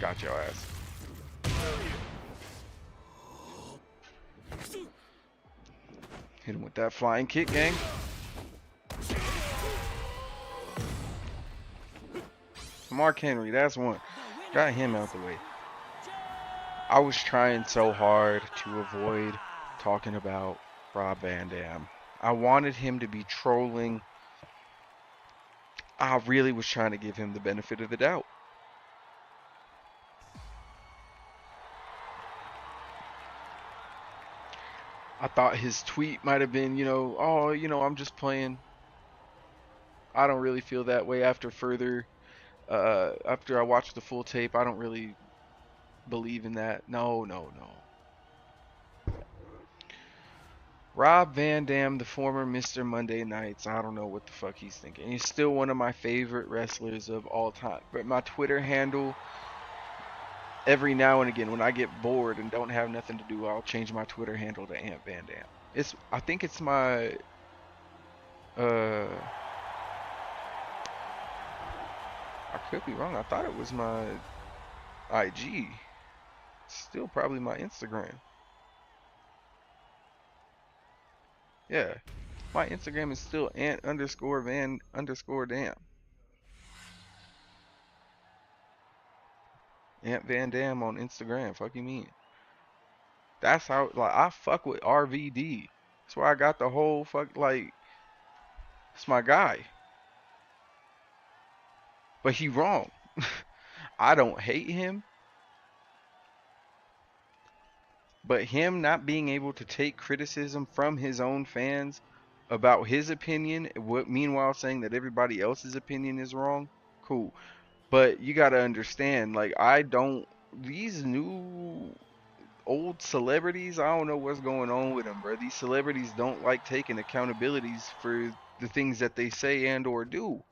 [SPEAKER 1] Got your ass. Hit him with that flying kick, gang. Mark Henry, that's one.
[SPEAKER 2] The winner
[SPEAKER 1] Got him
[SPEAKER 2] is
[SPEAKER 1] out the way. I was trying so hard to avoid talking about Rob Van Dam. I wanted him to be trolling. I really was trying to give him the benefit of the doubt. I thought his tweet might have been, oh, I'm just playing. I don't really feel that way after I watched the full tape. I don't really believe in that. No, no, no. Rob Van Dam, the former Mr. Monday Nights, I don't know what the fuck he's thinking. He's still one of my favorite wrestlers of all time. But my Twitter handle, every now and again, when I get bored and don't have nothing to do, I'll change my Twitter handle to Ant Van Dam. I think it's my, I could be wrong. I thought it was my IG. Still probably my Instagram. Yeah. My Instagram is still Ant_Van_Dam. Ant Van Dam on Instagram. Fuck you mean? That's how, like, I fuck with RVD. That's why I got the whole it's my guy. But he wrong. I don't hate him. But him not being able to take criticism from his own fans about his opinion, meanwhile saying that everybody else's opinion is wrong, cool. But you gotta understand, like, these new old celebrities, I don't know what's going on with them, bro. These celebrities don't like taking accountabilities for the things that they say and or do.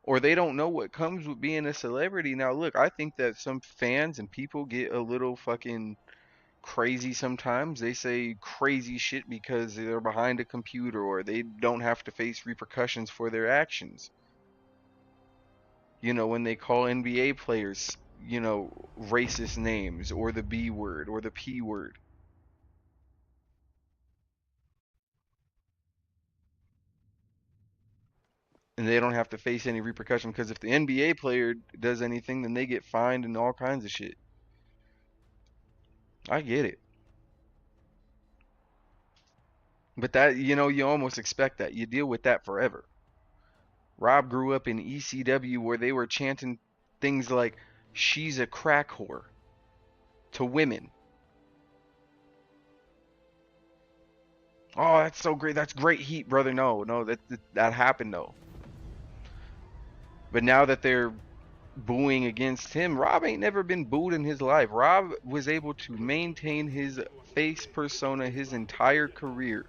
[SPEAKER 1] Or they don't know what comes with being a celebrity. Now, look, I think that some fans and people get a little fucking crazy sometimes. They say crazy shit because they're behind a computer or they don't have to face repercussions for their actions. When they call NBA players, racist names or the B word or the P word. And they don't have to face any repercussion because if the NBA player does anything, then they get fined and all kinds of shit. I get it. But that, you almost expect that. You deal with that forever. Rob grew up in ECW where they were chanting things like, she's a crack whore to women. Oh, that's so great. That's great heat, brother. No, that happened though. But now that they're booing against him, Rob ain't never been booed in his life. Rob was able to maintain his face persona his entire career.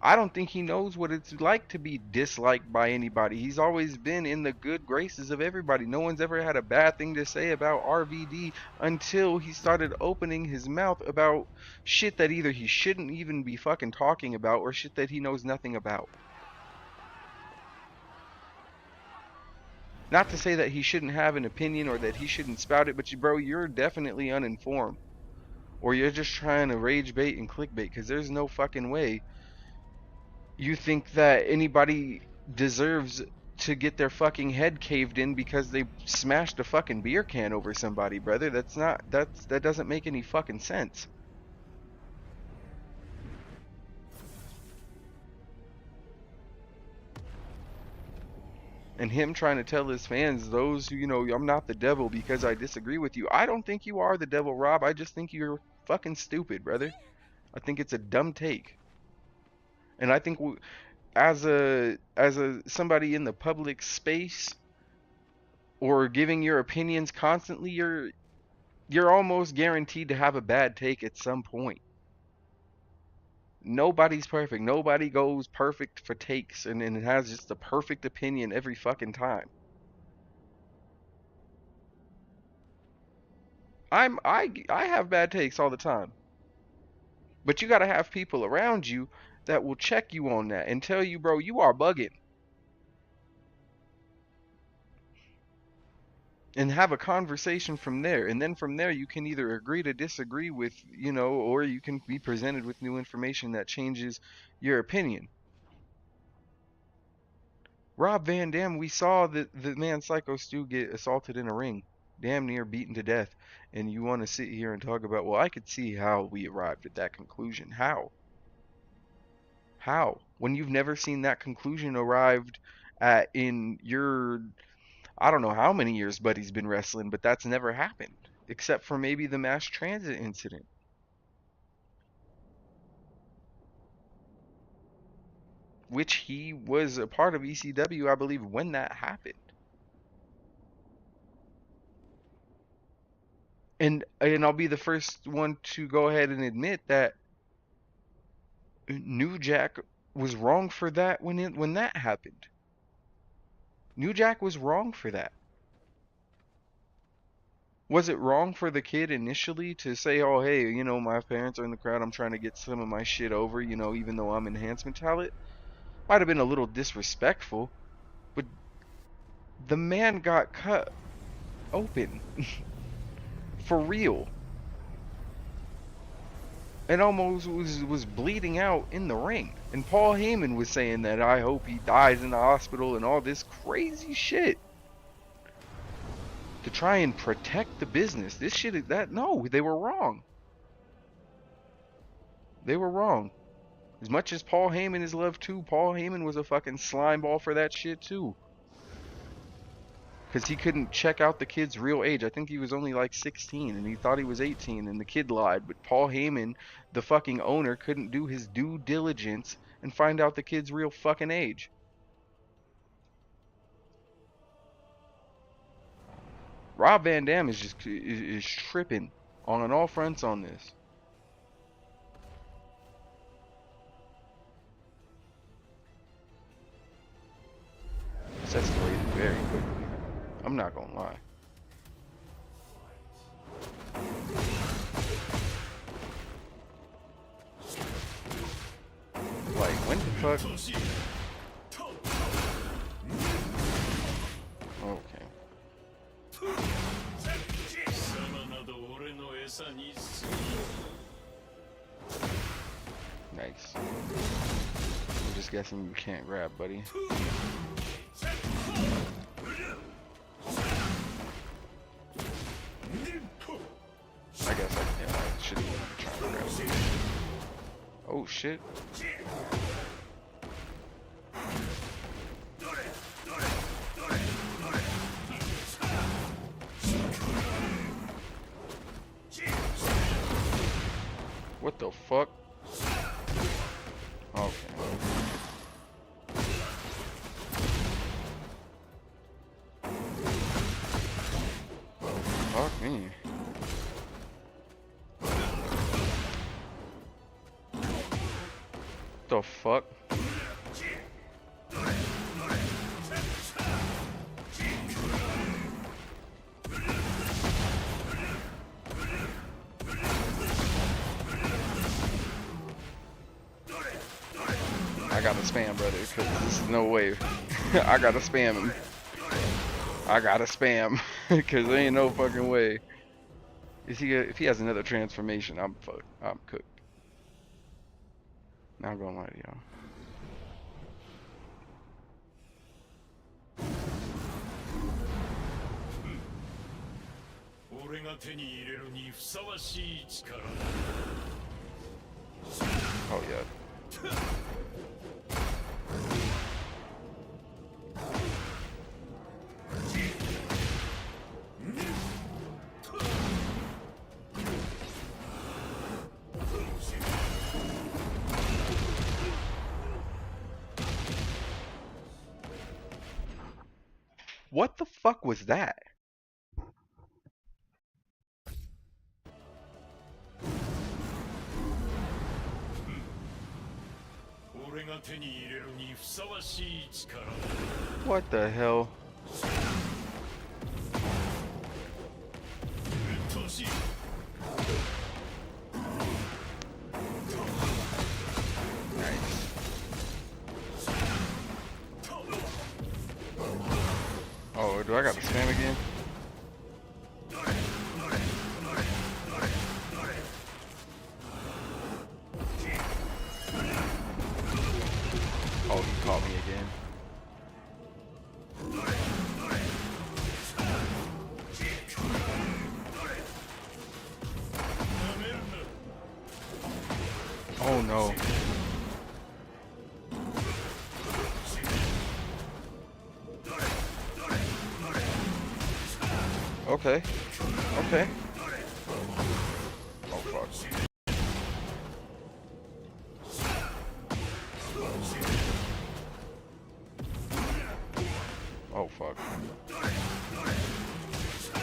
[SPEAKER 1] I don't think he knows what it's like to be disliked by anybody. He's always been in the good graces of everybody. No one's ever had a bad thing to say about RVD until he started opening his mouth about shit that either he shouldn't even be fucking talking about or shit that he knows nothing about. Not to say that he shouldn't have an opinion or that he shouldn't spout it, but bro, you're definitely uninformed. Or you're just trying to rage bait and clickbait because there's no fucking way you think that anybody deserves to get their fucking head caved in because they smashed a fucking beer can over somebody, brother. That doesn't make any fucking sense. And him trying to tell his fans, those who, I'm not the devil because I disagree with you. I don't think you are the devil, Rob. I just think you're fucking stupid, brother. I think it's a dumb take. And I think as a somebody in the public space or giving your opinions constantly, you're almost guaranteed to have a bad take at some point. Nobody's perfect. Nobody goes perfect for takes and has just the perfect opinion every fucking time. I have bad takes all the time. But you got to have people around you that will check you on that and tell you, bro, you are bugging. And have a conversation from there. And then from there, you can either agree to disagree with, or you can be presented with new information that changes your opinion. Rob Van Dam, we saw the man Psycho Stu get assaulted in a ring, damn near beaten to death, and you want to sit here and talk about, well, I could see how we arrived at that conclusion. How? How? When you've never seen that conclusion arrived at in your, I don't know how many years Buddy's been wrestling, but that's never happened, except for maybe the mass transit incident, which he was a part of ECW, I believe, when that happened. And I'll be the first one to go ahead and admit that New Jack was wrong for that when that happened. New Jack was wrong for that. Was it wrong for the kid initially to say, "Oh, hey, you know, my parents are in the crowd. I'm trying to get some of my shit over, you know, even though I'm enhancement talent"? Might have been a little disrespectful, but the man got cut open for real. And almost was bleeding out in the ring. And Paul Heyman was saying that I hope he dies in the hospital and all this crazy shit to try and protect the business. This shit, that, no, they were wrong. They were wrong. As much as Paul Heyman is loved too, Paul Heyman was a fucking slime ball for that shit too. Because he couldn't check out the kid's real age. I think he was only like 16 and he thought he was 18 and the kid lied. But Paul Heyman, the fucking owner, couldn't do his due diligence and find out the kid's real fucking age. Rob Van Dam is just is tripping on all fronts on this. It's escalated very quickly. I'm not gonna lie. Like, when the fuck? Okay. Nice. I'm just guessing you can't grab, buddy. I guess I shouldn't even try to grab it. Oh shit. What the fuck? Okay. Fuck me. The fuck? I gotta spam, brother, because this is no way. I gotta spam him. I gotta spam, because there ain't no fucking way. If he has another transformation, I'm cooked. Not gonna lie to y'all. Oh yeah. What the fuck was that? What the hell? Nice. Oh, do I got to spam again? Oh, he caught me again. no. Okay. Okay. Oh fuck. Oh fuck.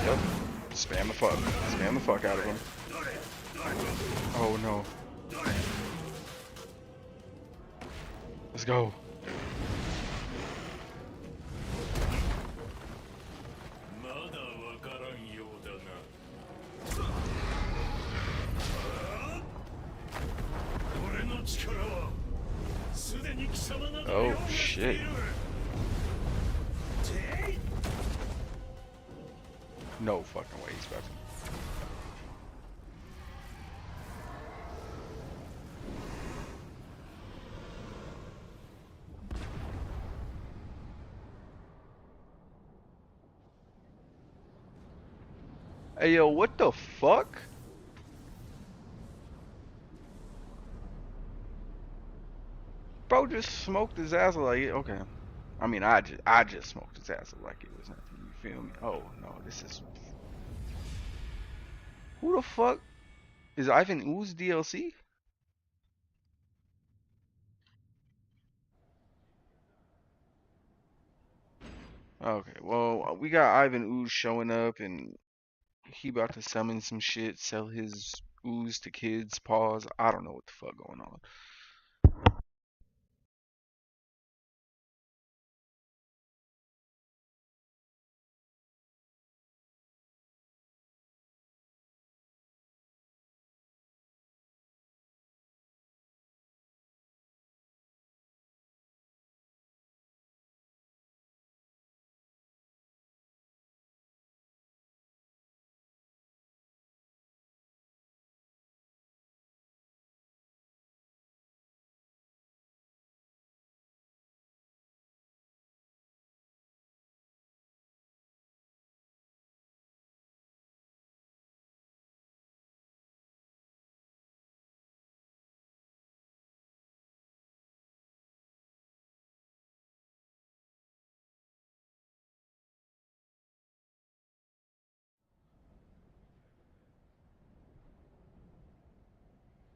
[SPEAKER 1] Yep. Spam the fuck. Spam the fuck out of him. Oh no. Let's go. Oh shit. No fucking way he's about to. Hey yo, what the fuck? Bro just smoked his ass like okay. I mean I just smoked his ass like it was nothing, you feel me? Oh no, this is who the fuck is Ivan Ooze DLC? Okay, well we got Ivan Ooze showing up and he about to summon some shit, sell his ooze to kids, pause. I don't know what the fuck going on.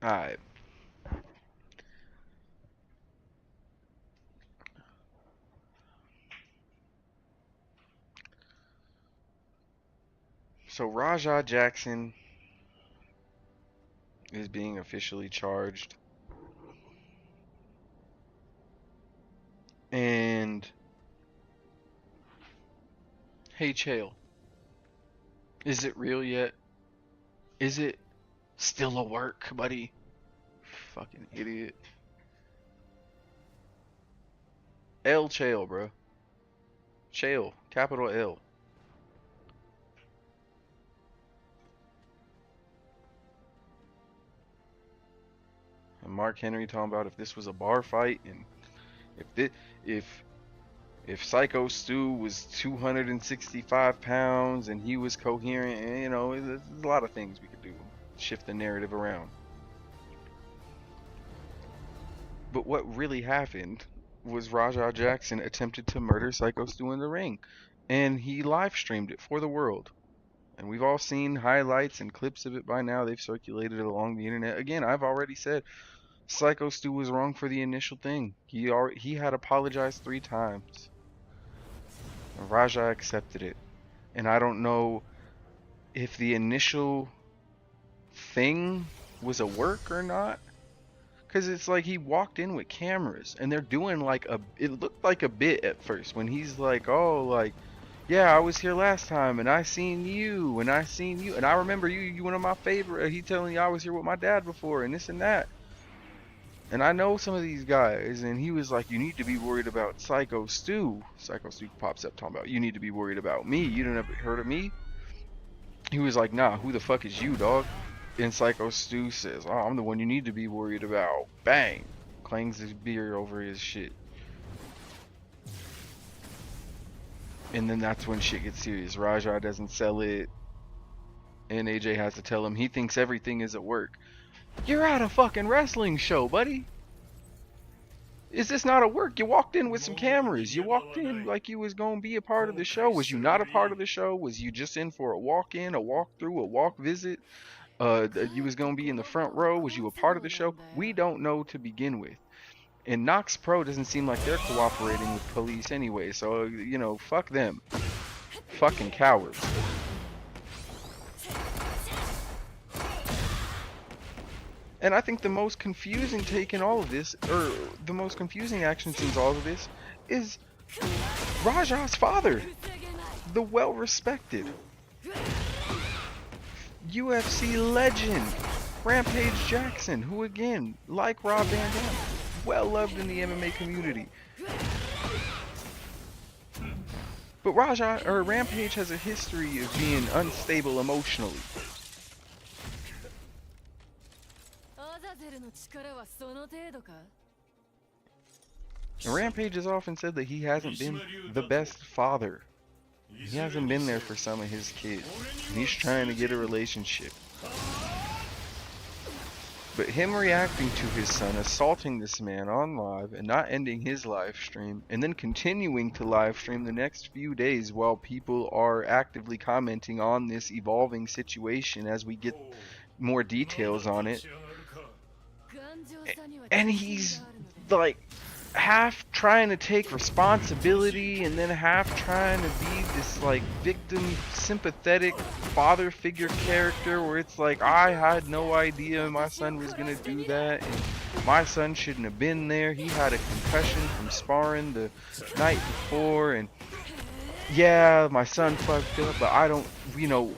[SPEAKER 1] Alright. So Rajah Jackson is being officially charged. And hey Chael, is it real yet? Is it still a work, buddy? Fucking idiot. L Chael, bro. Chael, capital L. And Mark Henry talking about if this was a bar fight and if if Psycho Stu was 265 pounds and he was coherent, and, you know, there's a lot of things we could do. Shift the narrative around. But what really happened was Rajah Jackson attempted to murder Psycho Stu in the ring. And he live streamed it for the world. And we've all seen highlights and clips of it by now. They've circulated along the internet. Again, I've already said Psycho Stu was wrong for the initial thing. He had apologized 3 times. Raja accepted it. And I don't know if the initial thing was a work or not. Because it's like he walked in with cameras and they're doing like it looked like a bit at first when he's like, oh, like, yeah, I was here last time and I seen you and I seen you. And I remember you one of my favorite. He telling you I was here with my dad before and this and that. And I know some of these guys, and he was like, you need to be worried about Psycho Stu. Psycho Stu pops up talking about, you need to be worried about me. You didn't ever heard of me? He was like, nah, who the fuck is you, dog? And Psycho Stu says, oh, I'm the one you need to be worried about. Bang! Clangs his beer over his shit. And then that's when shit gets serious. Rajah doesn't sell it. And AJ has to tell him he thinks everything is at work. You're at a fucking wrestling show, buddy. Is this not a work? You walked in with some cameras. You walked in like you was gonna be a part of the show. Was you not a part of the show? Was you just in for a walk-in, a walk-through, a walk visit? You was gonna be in the front row. Was you a part of the show? We don't know to begin with. And Nox Pro doesn't seem like they're cooperating with police anyway. So you know, fuck them. Fucking cowards. And I think the most confusing take in all of this, or the most confusing action since all of this, is Raja's father, the well-respected UFC legend, Rampage Jackson, who again, like Rob Van Dam, well-loved in the MMA community. But Rampage has a history of being unstable emotionally. And Rampage has often said that he hasn't been the best father. He hasn't been there for some of his kids. And he's trying to get a relationship. But him reacting to his son, assaulting this man on live, and not ending his live stream, and then continuing to live stream the next few days while people are actively commenting on this evolving situation as we get more details on it. And he's like half trying to take responsibility and then half trying to be this like victim sympathetic father figure character where it's like, I had no idea my son was gonna do that, and my son shouldn't have been there. He had a concussion from sparring the night before, and yeah, my son fucked up, but I don't, you know,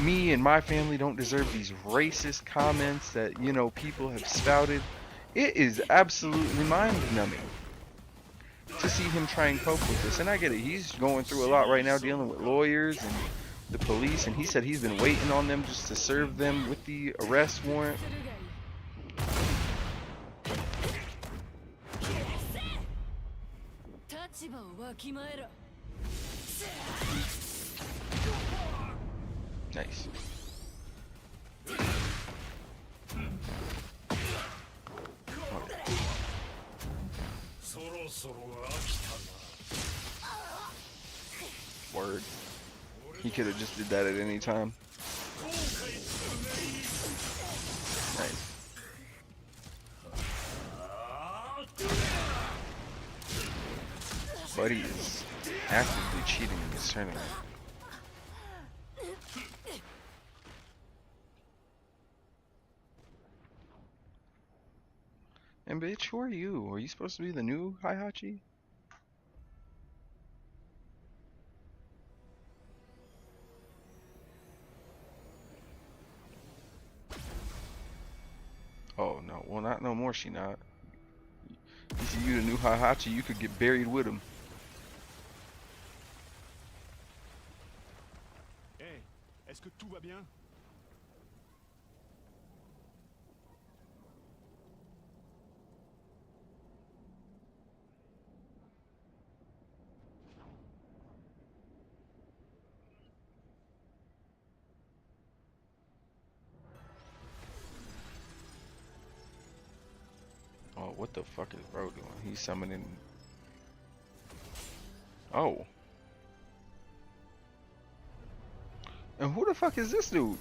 [SPEAKER 1] me and my family don't deserve these racist comments that, you know, people have spouted. It is absolutely mind-numbing to see him try and cope with this. And I get it, he's going through a lot right now dealing with lawyers and the police, and he said he's been waiting on them just to serve them with the arrest warrant. Nice. Word. He could have just did that at any time. Nice. Buddy is actively cheating in this tournament. And bitch, who are you? Are you supposed to be the new Heihachi? Oh no, well not no more, she not. If you the new Heihachi, you could get buried with him.
[SPEAKER 5] Hey, est-ce que tout va bien?
[SPEAKER 1] Oh, what the fuck is bro doing? He's summoning. Oh. And who the fuck is this dude?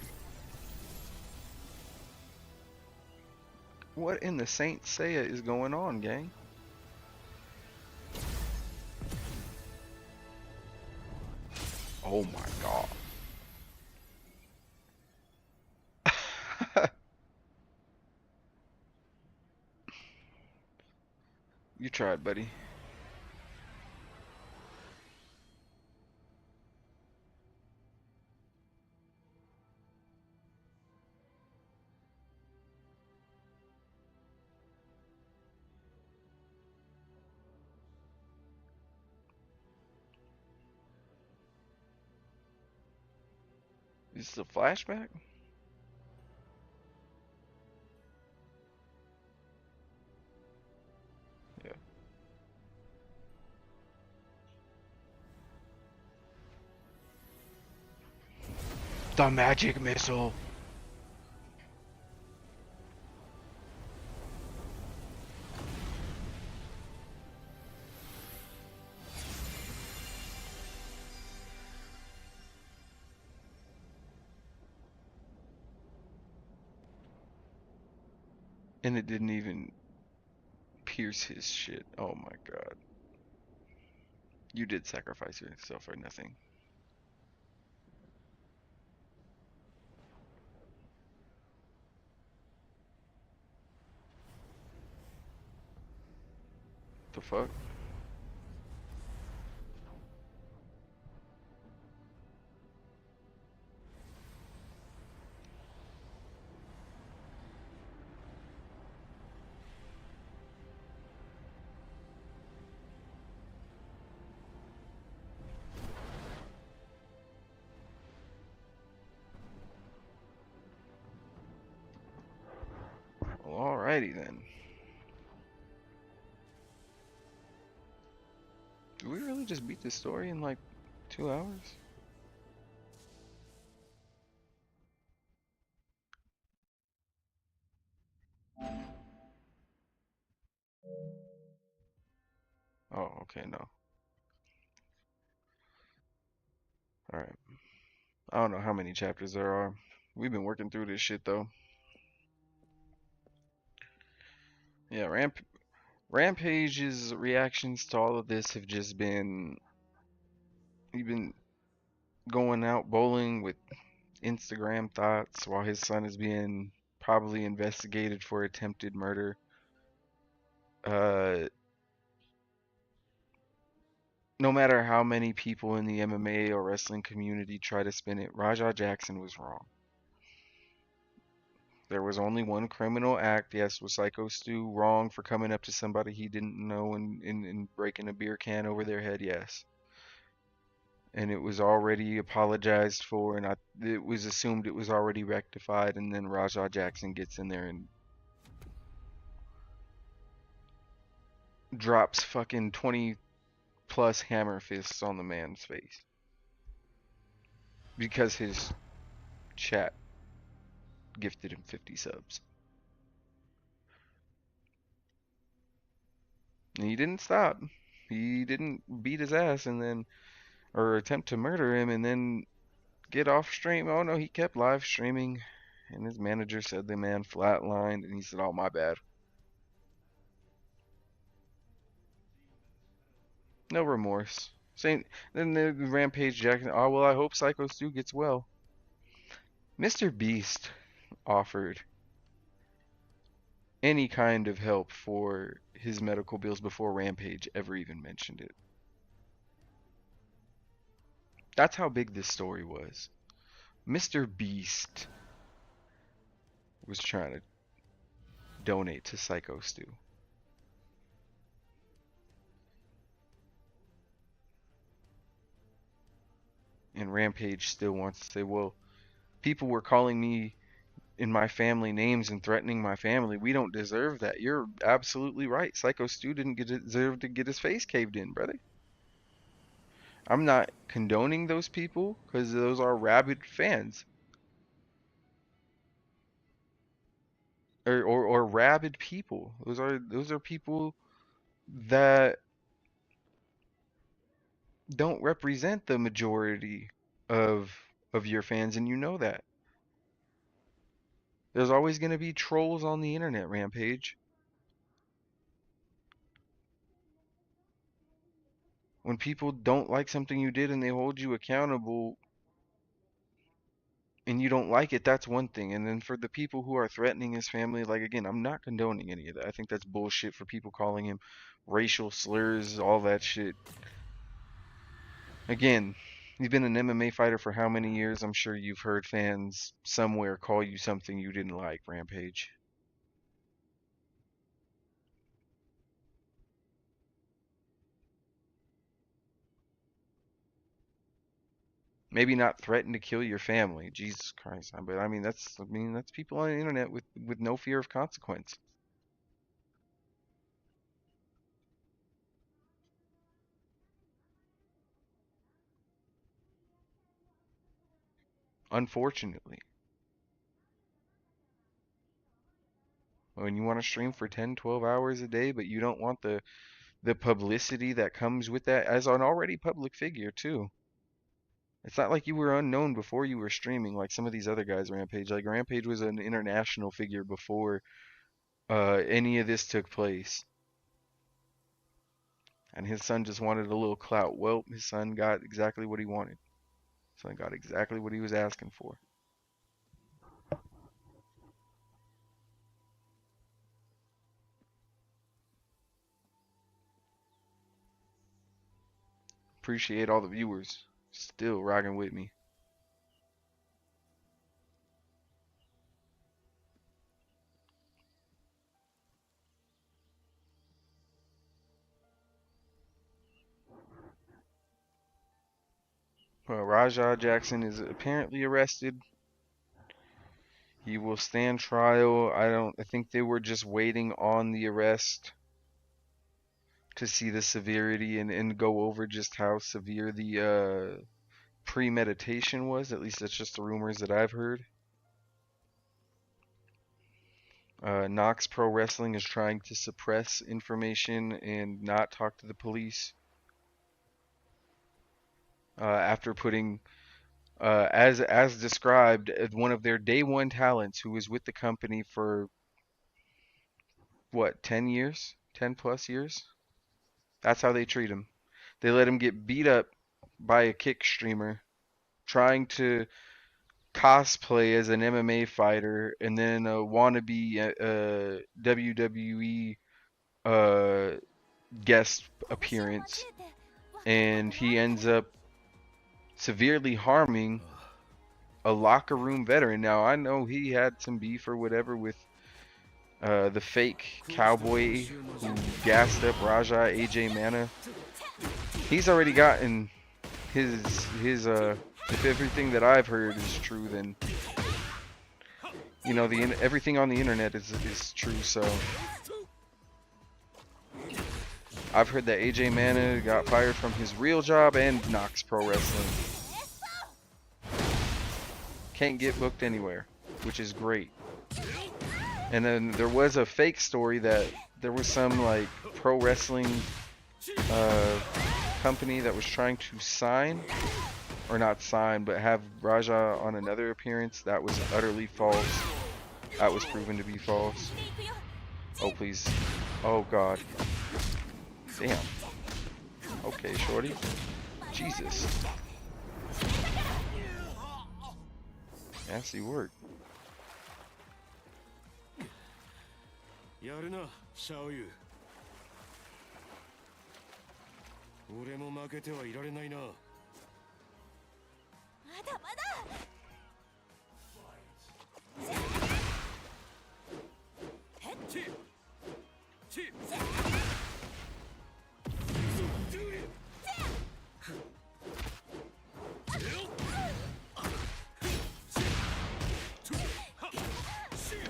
[SPEAKER 1] What in the Saint Seiya is going on, gang? Oh my god. You tried, buddy. Is this a flashback? Yeah. The magic missile. And it didn't even pierce his shit. Oh my god. You did sacrifice yourself for nothing. The fuck? Well, alrighty then. Did we really just beat this story in like 2 hours? Oh, okay, no. Alright. I don't know how many chapters there are. We've been working through this shit though. Yeah, Rampage's reactions to all of this have just been he's been going out bowling with Instagram thoughts while his son is being probably investigated for attempted murder. Uh, no matter how many people in the MMA or wrestling community try to spin it, Rajah Jackson was wrong. There was only one criminal act. Yes, was Psycho Stu wrong for coming up to somebody he didn't know and breaking a beer can over their head? Yes. And it was already apologized for, and it was assumed it was already rectified, and then Rajah Jackson gets in there and drops fucking 20 plus hammer fists on the man's face because his chat gifted him 50 subs. And he didn't stop. He didn't beat his ass and then, or attempt to murder him and then get off stream. Oh no, he kept live streaming. And his manager said the man flatlined, and he said, "Oh, my bad." No remorse. Saying then the Rampage Jackson. Oh well, I hope Psycho Stu gets well. Mr. Beast offered any kind of help for his medical bills before Rampage ever even mentioned it. That's how big this story was. Mr. Beast was trying to donate to Psycho Stu. And Rampage still wants to say, well, people were calling me in my family names and threatening my family. We don't deserve that. You're absolutely right. Psycho Stu didn't deserve to get his face caved in, brother. I'm not condoning those people because those are rabid fans. Or rabid people. Those are people that don't represent the majority of of your fans, and you know that. There's always going to be trolls on the internet, Rampage. When people don't like something you did and they hold you accountable and you don't like it, that's one thing. And then for the people who are threatening his family, like again, I'm not condoning any of that. I think that's bullshit for people calling him racial slurs, all that shit. Again, he's been an MMA fighter for how many years? I'm sure you've heard fans somewhere call you something you didn't like, Rampage. Maybe not threaten to kill your family. Jesus Christ. But I mean that's people on the internet with no fear of consequence. Unfortunately. When you want to stream for 10, 12 hours a day, but you don't want the publicity that comes with that as an already public figure too. It's not like you were unknown before you were streaming like some of these other guys Rampage. Like Rampage was an international figure before any of this took place. And his son just wanted a little clout. Well, his son got exactly what he wanted. His son got exactly what he was asking for. Appreciate all the viewers still rocking with me. Rajah Jackson is apparently arrested. He will stand trial. I think they were just waiting on the arrest to see the severity and go over just how severe the premeditation was. At least that's just the rumors that I've heard. Knox Pro Wrestling is trying to suppress information and not talk to the police. After putting, as described, one of their day one talents who was with the company for what, 10 years? 10 plus years? That's how they treat him. They let him get beat up by a kick streamer trying to cosplay as an MMA fighter and then a wannabe WWE guest appearance, and he ends up severely harming a locker room veteran. Now I know he had some beef or whatever with the fake cowboy who gassed up Raja AJ Mana. He's already gotten his if everything that I've heard is true, then you know everything on the internet is true. So I've heard that AJ Mana got fired from his real job and Knox Pro Wrestling. Can't get booked anywhere, which is great. And then there was a fake story that there was some like pro wrestling company that was trying to sign, or not sign, but have Raja on another appearance. That was utterly false. That was proven to be false. Oh please. Oh god. Damn. Okay, shorty. Jesus. Nasty work.
[SPEAKER 5] やるな、シャオユ。俺も負けてはいられないな。
[SPEAKER 4] まだまだ。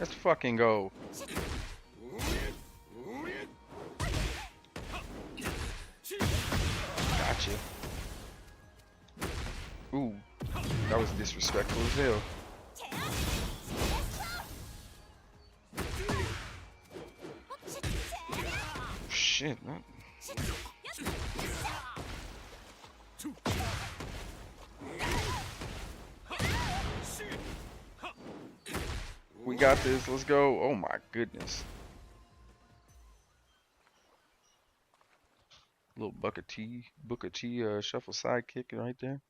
[SPEAKER 1] Let's fucking go. Gotcha. Ooh, that was disrespectful as hell. Shit, man. We got this. Let's go. Oh my goodness. Little Booker T shuffle sidekick right there.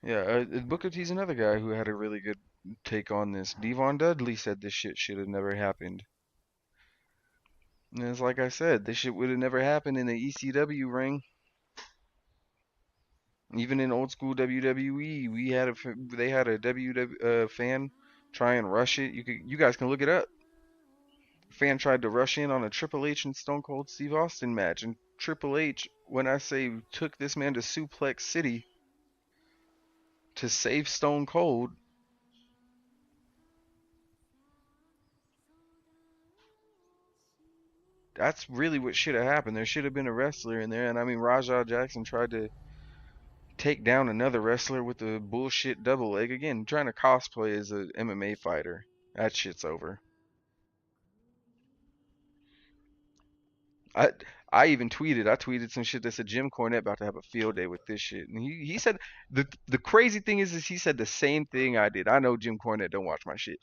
[SPEAKER 1] Yeah, Booker T's another guy who had a really good take on this. Devon Dudley said this shit should have never happened. And it's like I said, this shit would have never happened in the ECW ring. Even in old school WWE, they had a fan try and rush it. You guys can look it up. Fan tried to rush in on a Triple H and Stone Cold Steve Austin match, and Triple H, when I say took this man to Suplex City to save Stone Cold, that's really what should have happened. There should have been a wrestler in there, and I mean Rajah Jackson tried to take down another wrestler with a bullshit double leg. Again, trying to cosplay as an MMA fighter. That shit's over. I I even tweeted. I tweeted some shit that said Jim Cornette about to have a field day with this shit, and he said the crazy thing is he said the same thing I did. I know Jim Cornette don't watch my shit.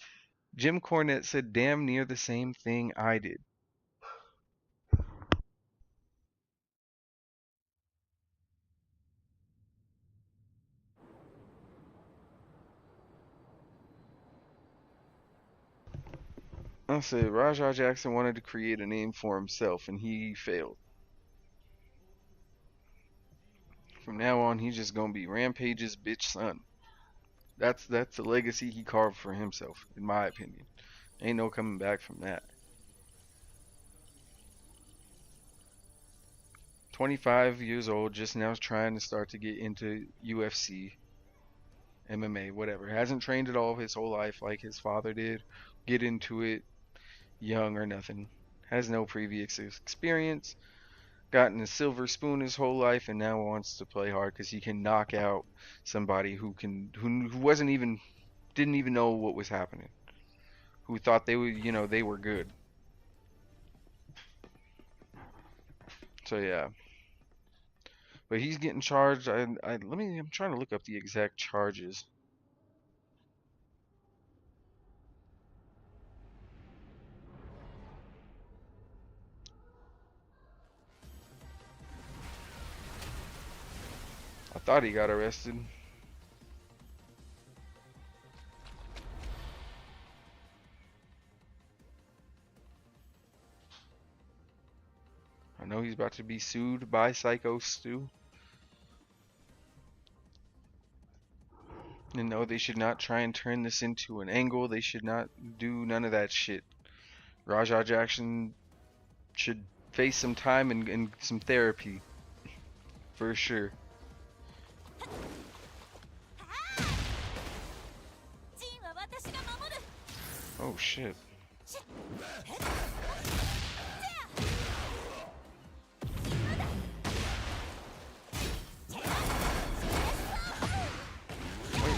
[SPEAKER 1] Jim Cornette said damn near the same thing I did. I said Rajah Jackson wanted to create a name for himself and he failed. From now on, he's just gonna be Rampage's bitch son. That's the legacy he carved for himself, in my opinion. Ain't no coming back from that. 25 years old, just now trying to start to get into UFC, MMA, whatever. Hasn't trained at all his whole life like his father did. Get into it young or nothing. Has no previous experience. Gotten a silver spoon his whole life and now wants to play hard because he can knock out somebody who wasn't even didn't even know what was happening. Who thought they were they were good. So yeah. But he's getting charged. I'm trying to look up the exact charges. I thought he got arrested. I know he's about to be sued by Psycho Stu. And no, they should not try and turn this into an angle. They should not do none of that shit. Rajah Jackson should face some time and some therapy. For sure. Oh shit. Wait,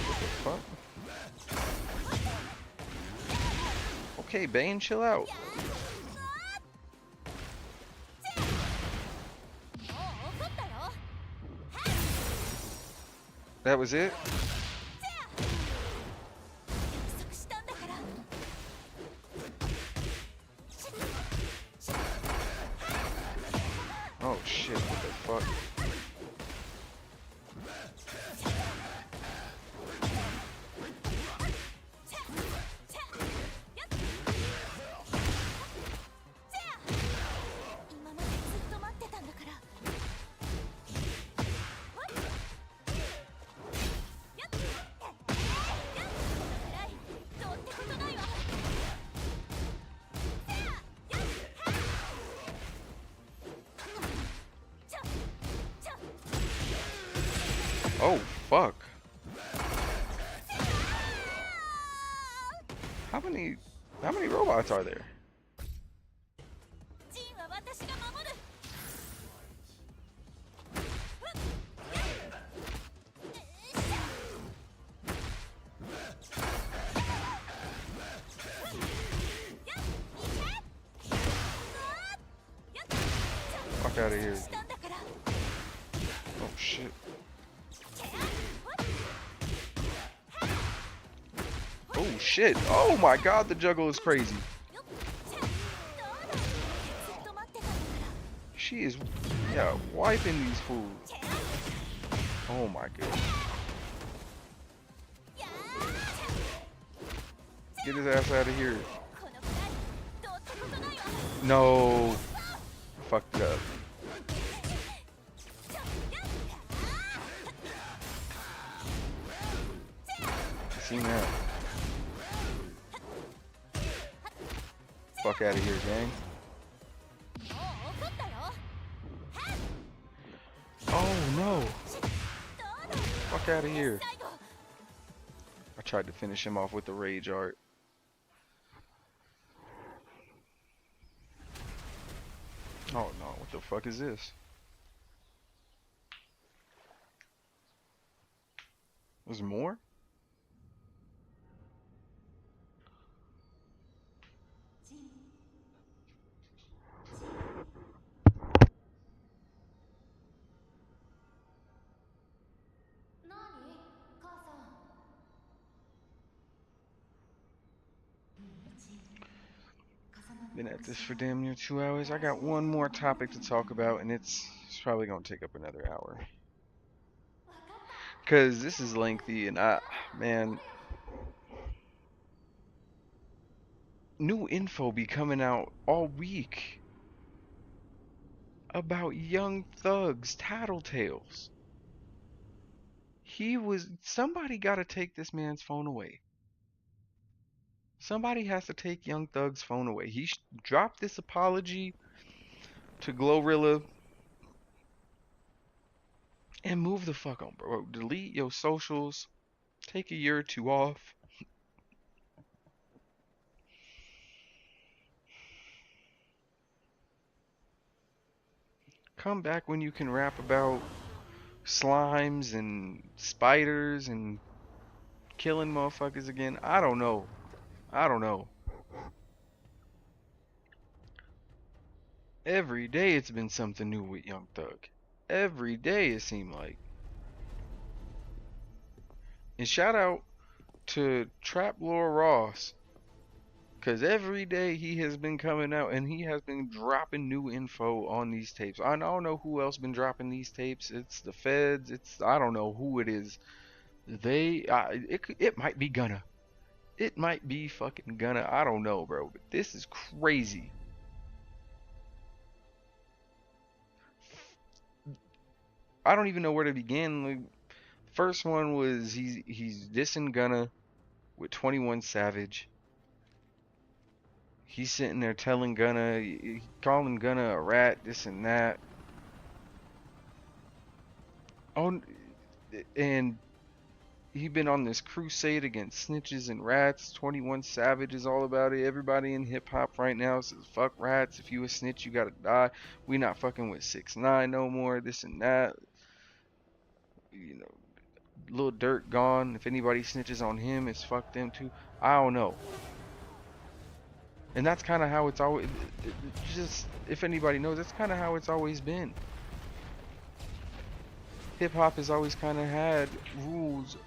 [SPEAKER 1] what the fuck? Okay, Bane, chill out. That was it? Oh shit, what the fuck? Oh fuck. How many robots are there? Fuck out of here. Oh shit. Oh shit. Oh my god, the juggle is crazy. She is, yeah, wiping these fools. Oh my god. Get his ass out of here. No. Fucked up. I seen that. Fuck out of here, gang. Oh no. Fuck out of here. I tried to finish him off with the rage art. Oh no, what the fuck is this? There's more? Been at this for damn near 2 hours. I got one more topic to talk about, and it's probably gonna take up another hour. Cause this is lengthy, and man, new info be coming out all week about Young Thug's TattleTales. Somebody gotta take this man's phone away. Somebody has to take Young Thug's phone away. He dropped this apology to Glorilla and move the fuck on, bro. Delete your socials. Take a year or two off. Come back when you can rap about slimes and spiders and killing motherfuckers again. I don't know. Every day it's been something new with Young Thug. Every day it seemed like. And shout out to Trap Lord Ross. Cause every day he has been coming out and he has been dropping new info on these tapes. I don't know who else been dropping these tapes. It's the feds. I don't know who it is. It might be Gunna. It might be fucking Gunna. I don't know, bro. But this is crazy. I don't even know where to begin. Like, first one was he's dissing Gunna with 21 Savage. He's sitting there telling Gunna, calling Gunna a rat, this and that. Oh, and he been on this crusade against snitches and rats. 21 Savage is all about it. Everybody in hip hop right now says fuck rats. If you a snitch, you gotta die. We not fucking with 6ix9ine no more. This and that. You know, Lil Durk gone. If anybody snitches on him, it's fuck them too. I don't know. And that's kind of how it's always. Just if anybody knows, that's kind of how it's always been. Hip hop has always kind of had rules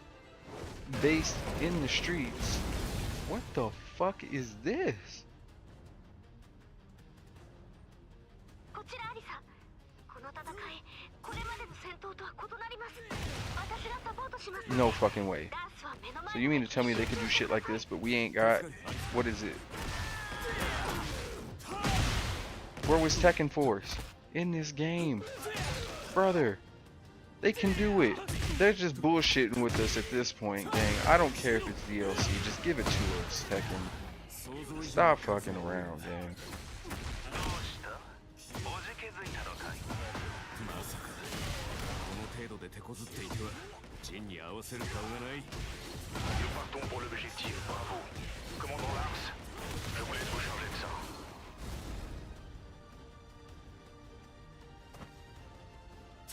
[SPEAKER 1] based in the streets. What the fuck is this? No fucking way. So you mean to tell me they could do shit like this, but we ain't got... What is it? Where was Tekken Force? In this game. Brother. They can do it. They're just bullshitting with us at this point, gang. I don't care if it's DLC. Just give it to us, Tekken. Stop fucking around, gang.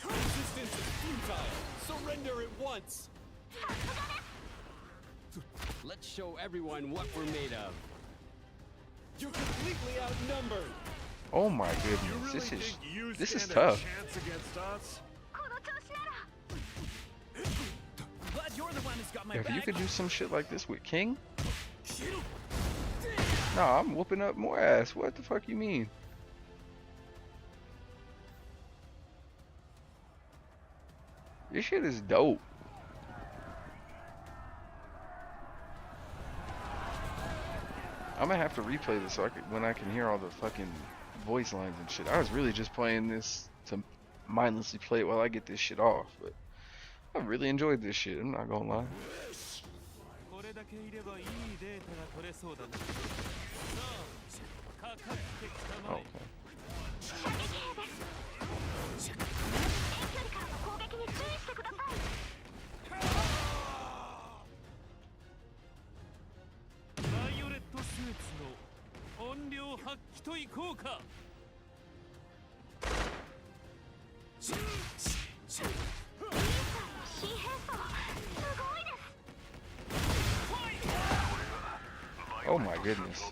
[SPEAKER 3] Resistance is futile. Surrender at once. Let's show everyone what we're made of. You're completely outnumbered.
[SPEAKER 1] Oh my goodness, this is tough. If you could do some shit like this with King, nah, I'm whooping up more ass. What the fuck you mean? This shit is dope. I'm gonna have to replay this so when I can hear all the fucking voice lines and shit. I was really just playing this to mindlessly play it while I get this shit off, but I really enjoyed this shit, I'm not gonna lie. Oh, okay. Oh my goodness.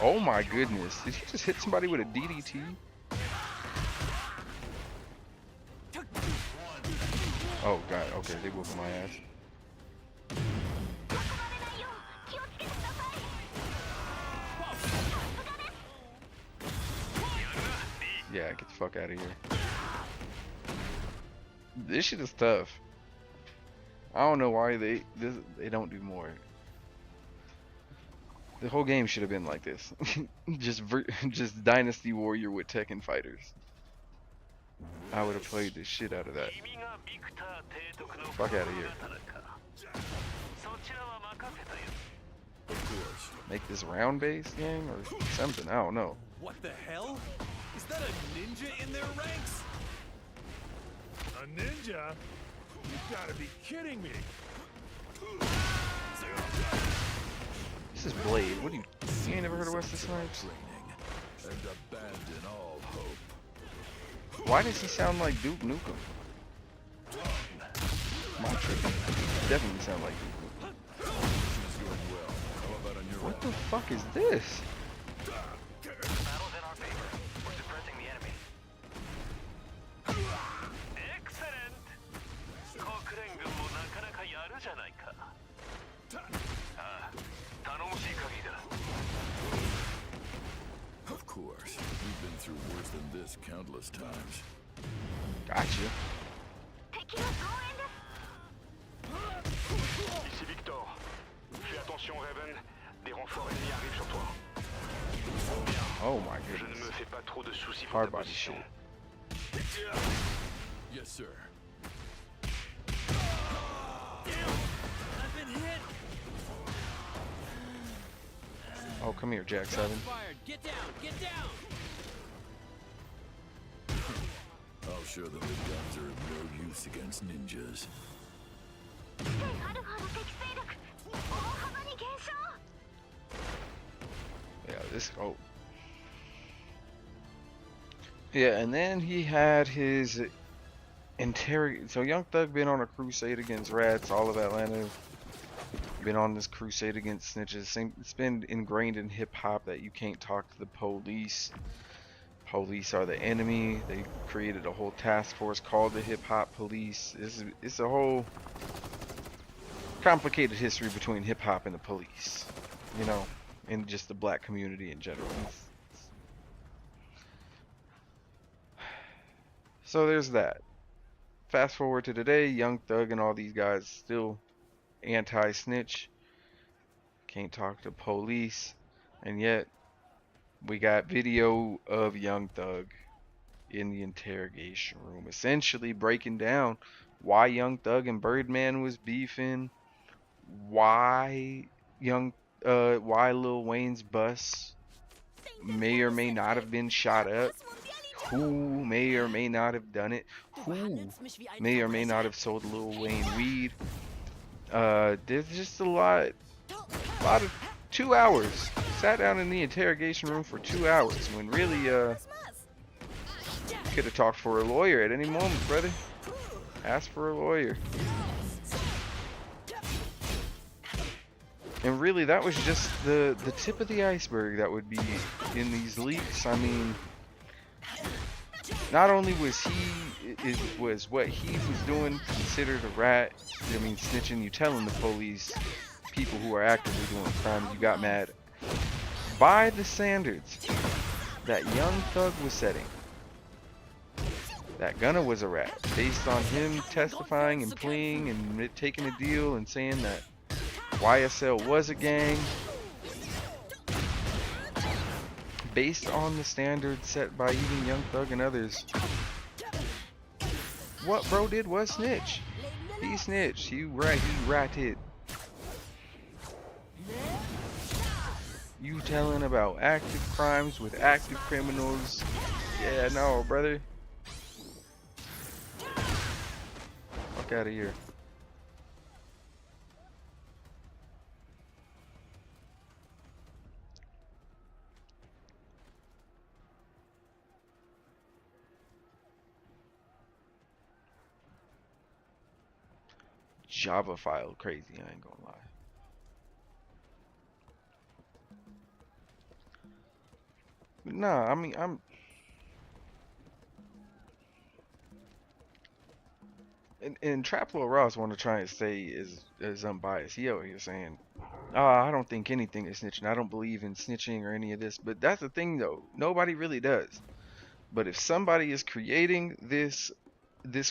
[SPEAKER 1] Oh my goodness. Did he just hit somebody with a DDT? Oh god, okay, they whooping my ass. Yeah, get the fuck out of here. This shit is tough. I don't know why they don't do more. The whole game should have been like this. Just Dynasty Warrior with Tekken fighters. I would have played the shit out of that. Fuck out of here.
[SPEAKER 5] Of course.
[SPEAKER 1] Make this round based game or something. I don't know.
[SPEAKER 6] What the hell? Is that a ninja in their ranks?
[SPEAKER 5] A ninja? You gotta be kidding me.
[SPEAKER 1] This is Blade. What do you ain't never heard of Wesley Snipes?
[SPEAKER 5] Training and abandon all hope.
[SPEAKER 1] Why does he sound like Duke Nukem? My trip. Definitely sound like Duke Nukem.
[SPEAKER 5] She's doing well. How about on your
[SPEAKER 1] What
[SPEAKER 5] own?
[SPEAKER 1] the fuck is this?
[SPEAKER 7] Battle's in our favor. We're suppressing the enemy. Excellent! 国連軍もなかなかやるじゃないか。ああ、頼もしい限りだ。
[SPEAKER 5] Of course. We've been through worse than this countless times.
[SPEAKER 1] Gotcha.
[SPEAKER 7] Ici Victor. Fais attention, Raven. Des renforts ennemis arrivent sur toi.
[SPEAKER 1] Oh my
[SPEAKER 7] Je ne
[SPEAKER 1] goodness.
[SPEAKER 7] me fais pas trop de soucis pour
[SPEAKER 1] Hard
[SPEAKER 7] ta
[SPEAKER 1] body
[SPEAKER 7] position.
[SPEAKER 1] shit.
[SPEAKER 5] Yes, sir.
[SPEAKER 6] I've been hit.
[SPEAKER 1] Oh, come here, Jack 7.
[SPEAKER 3] Fired. Get down. Get down.
[SPEAKER 5] I'll show them that guns are of no use against ninjas.
[SPEAKER 1] Yeah, this. Oh. Yeah, and then he had his So Young Thug been on a crusade against rats, all of Atlanta. Been on this crusade against snitches. It's been ingrained in hip hop that you can't talk to the police. Police are the enemy. They created a whole task force called the Hip Hop Police. It's a whole complicated history between hip hop and the police, you know, and just the black community in general. So there's that. Fast forward to today, Young Thug and all these guys still anti-snitch, can't talk to police, and yet we got video of Young Thug in the interrogation room, essentially breaking down why Young Thug and Birdman was beefing, why Lil Wayne's bus may or may not have been shot up, who may or may not have done it, who may or may not have sold Lil Wayne weed. There's just a lot of 2 hours. Sat down in the interrogation room for 2 hours when really could have talked for a lawyer at any moment, brother. Ask for a lawyer. And really, that was just the tip of the iceberg that would be in these leaks. I mean, not only was was what he was doing considered a rat. I mean, snitching. You telling the police, people who are actively doing crimes, you got mad. By the standards that Young Thug was setting, that Gunna was a rat, based on him testifying and pleading and taking a deal and saying that YSL was a gang, based on the standards set by even Young Thug and others. What bro did was snitch. He snitched. He ratted. You telling about active crimes with active criminals? Yeah, no, brother. Fuck out of here. Java file crazy, I ain't gonna lie. Nah, I mean, and Traplo Ross want to try and stay as unbiased. He over here saying, I don't think anything is snitching. I don't believe in snitching or any of this. But that's the thing, though. Nobody really does. But if somebody is creating this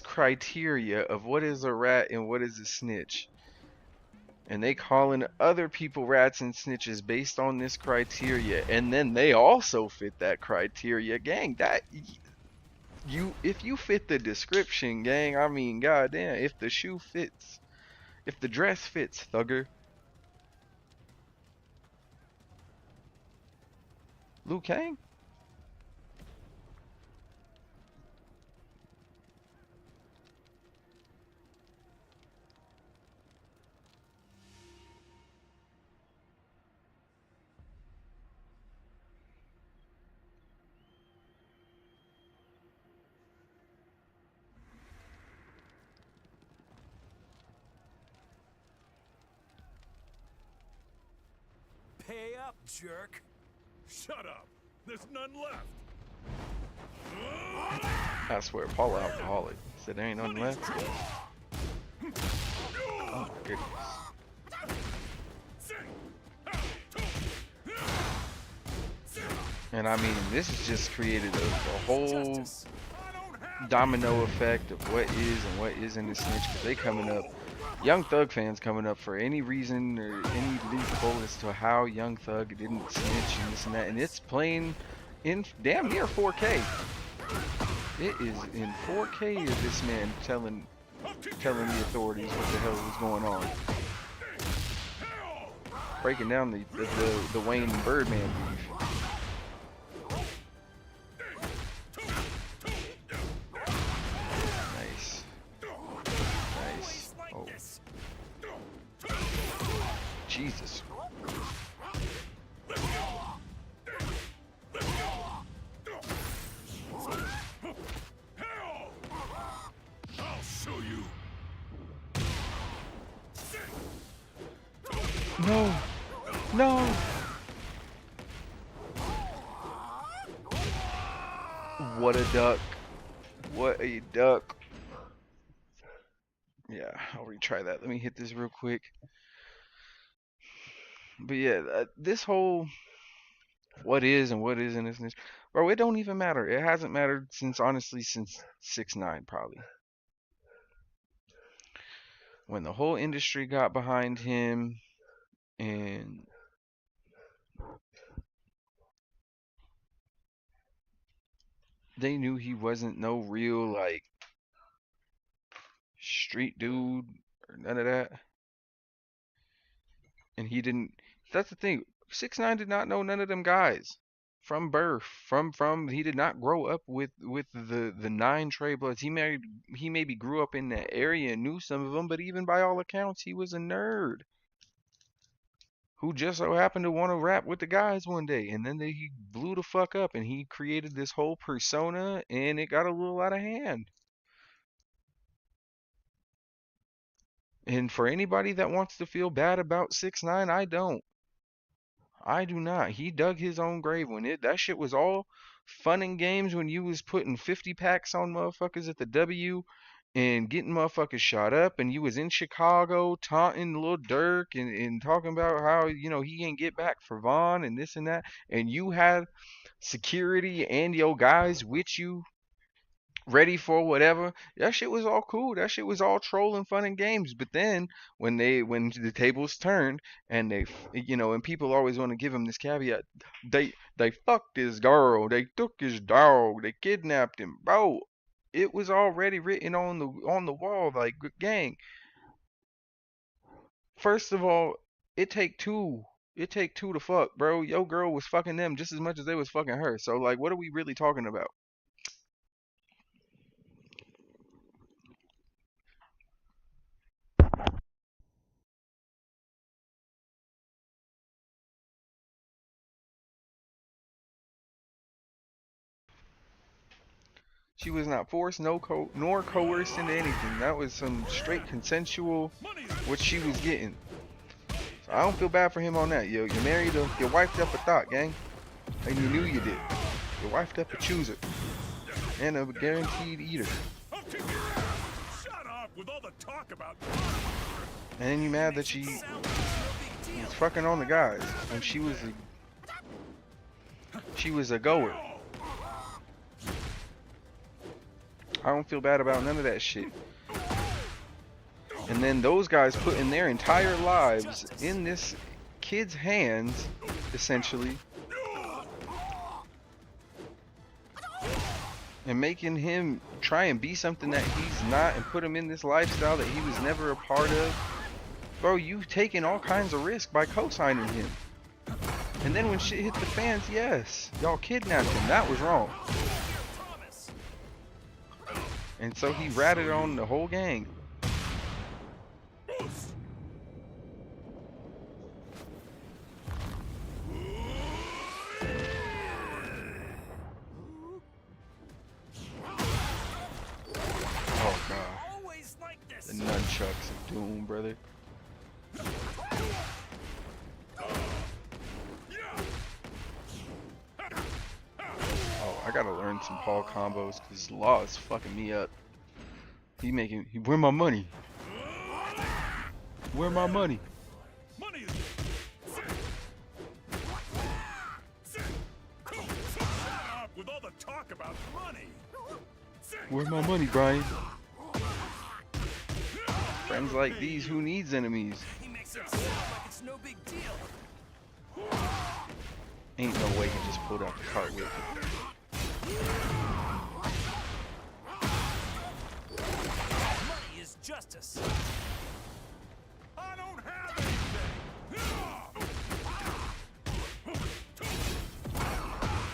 [SPEAKER 1] criteria of what is a rat and what is a snitch, and they calling other people rats and snitches based on this criteria, and then they also fit that criteria, gang, that if you fit the description, gang, I mean, goddamn, if the shoe fits, if the dress fits, thugger. Liu Kang?
[SPEAKER 6] Pay up, jerk.
[SPEAKER 5] Shut up. There's none left.
[SPEAKER 1] I swear, Paul alcoholic. Said there ain't nothing left. Oh my goodness. And I mean, this has just created a whole domino effect of what is and what isn't a snitch. Because they coming up, Young Thug fans coming up for any reason or any loophole as to how Young Thug didn't snitch and this and that. And it's playing in damn near 4K. It is in 4K of this man telling the authorities what the hell was going on. Breaking down the Wayne and Birdman beef. Nice. Nice. Oh. Jesus.
[SPEAKER 5] I'll show you.
[SPEAKER 1] No. No. What a duck. What a duck. Yeah, I'll retry that. Let me hit this real quick. But yeah, this whole what is and what isn't is this, bro, it don't even matter. It hasn't mattered since 6ix9ine probably. When the whole industry got behind him and they knew he wasn't no real like street dude or none of that. And he didn't, that's the thing. 6ix9ine did not know none of them guys from birth. From he did not grow up with the 9 Trey Bloods. He maybe grew up in that area and knew some of them, but even by all accounts he was a nerd who just so happened to want to rap with the guys one day, and then he blew the fuck up and he created this whole persona and it got a little out of hand. And for anybody that wants to feel bad about 6ix9ine, I don't. I do not. He dug his own grave when that shit was all fun and games when you was putting 50 packs on motherfuckers at the W and getting motherfuckers shot up, and you was in Chicago taunting Lil Durk and talking about how, you know, he ain't get back for Vaughn and this and that, and you had security and your guys with you ready for whatever. That shit was all cool. That shit was all troll and fun and games. But then when the tables turned and they, you know, and people always want to give him this caveat, they fucked his girl, they took his dog, they kidnapped him, bro. It was already written on the wall, like, gang. First of all, it take two. It take two to fuck, bro. Your girl was fucking them just as much as they was fucking her. So like, what are we really talking about? She was not forced, nor coerced into anything. That was some straight consensual, what she was getting. So I don't feel bad for him on that. You married your wife up a thought, gang. And you knew you did. Your wife up a chooser. And a guaranteed eater.
[SPEAKER 5] I'll kick your ass. Shut up with all the talk about.
[SPEAKER 1] And then you mad that she was fucking on the guys when she was a goer. I don't feel bad about none of that shit. And then those guys putting their entire lives in this kid's hands, essentially, and making him try and be something that he's not, and put him in this lifestyle that he was never a part of. Bro, you've taken all kinds of risk by co-signing him. And then when shit hit the fans, yes, y'all kidnapped him. That was wrong. And so he ratted on the whole gang. Oh god. The nunchucks of doom, brother. Oh, I gotta learn some Paul combos because Law is fucking me up. Where my money? Where my money?
[SPEAKER 5] Money is. Shut up with all the talk about money.
[SPEAKER 1] Where my money, Brian? Friends like these, who needs enemies?
[SPEAKER 6] He makes it sound like it's no big deal.
[SPEAKER 1] Ain't no way he just pulled out the cart with it.
[SPEAKER 6] Money is justice.
[SPEAKER 5] I don't have anything.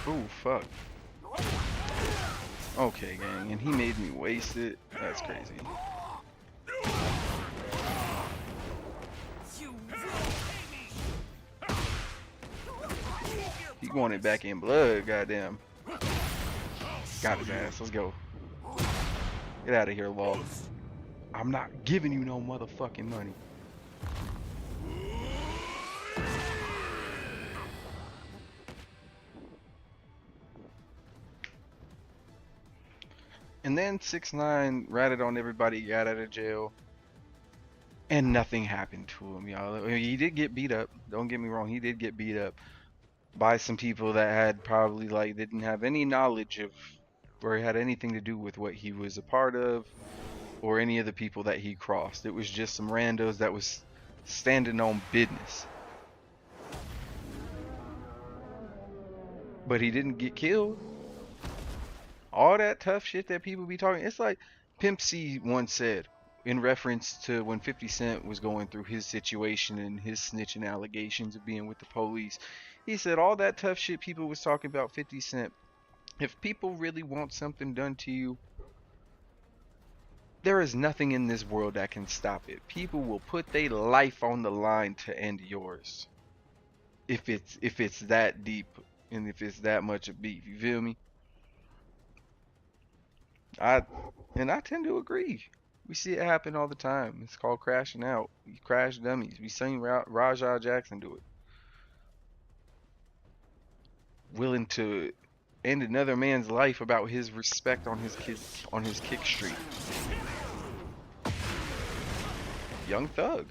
[SPEAKER 1] Ooh, fuck. Okay, gang, and he made me waste it. That's crazy.
[SPEAKER 6] You will pay me.
[SPEAKER 1] He wanted back in blood, goddamn. Got his ass. Let's go. Get out of here, Law. I'm not giving you no motherfucking money. And then 6ix9ine ratted on everybody, got out of jail, and nothing happened to him, y'all. I mean, he did get beat up. Don't get me wrong, he did get beat up by some people that had probably didn't have any knowledge of or had anything to do with what he was a part of or any of the people that he crossed. It was just some randos that was standing on business. But he didn't get killed. All that tough shit that people be talking, it's like Pimp C once said in reference to when 50 Cent was going through his situation and his snitching allegations of being with the police. He said all that tough shit people was talking about 50 Cent. If people really want something done to you, there is nothing in this world that can stop it. People will put their life on the line to end yours. If it's that deep and if it's that much of beef, you feel me? I tend to agree. We see it happen all the time. It's called crashing out. We crash dummies. We seen Rajah Jackson do it. Willing to end another man's life about his respect on his kick streak. Young Thug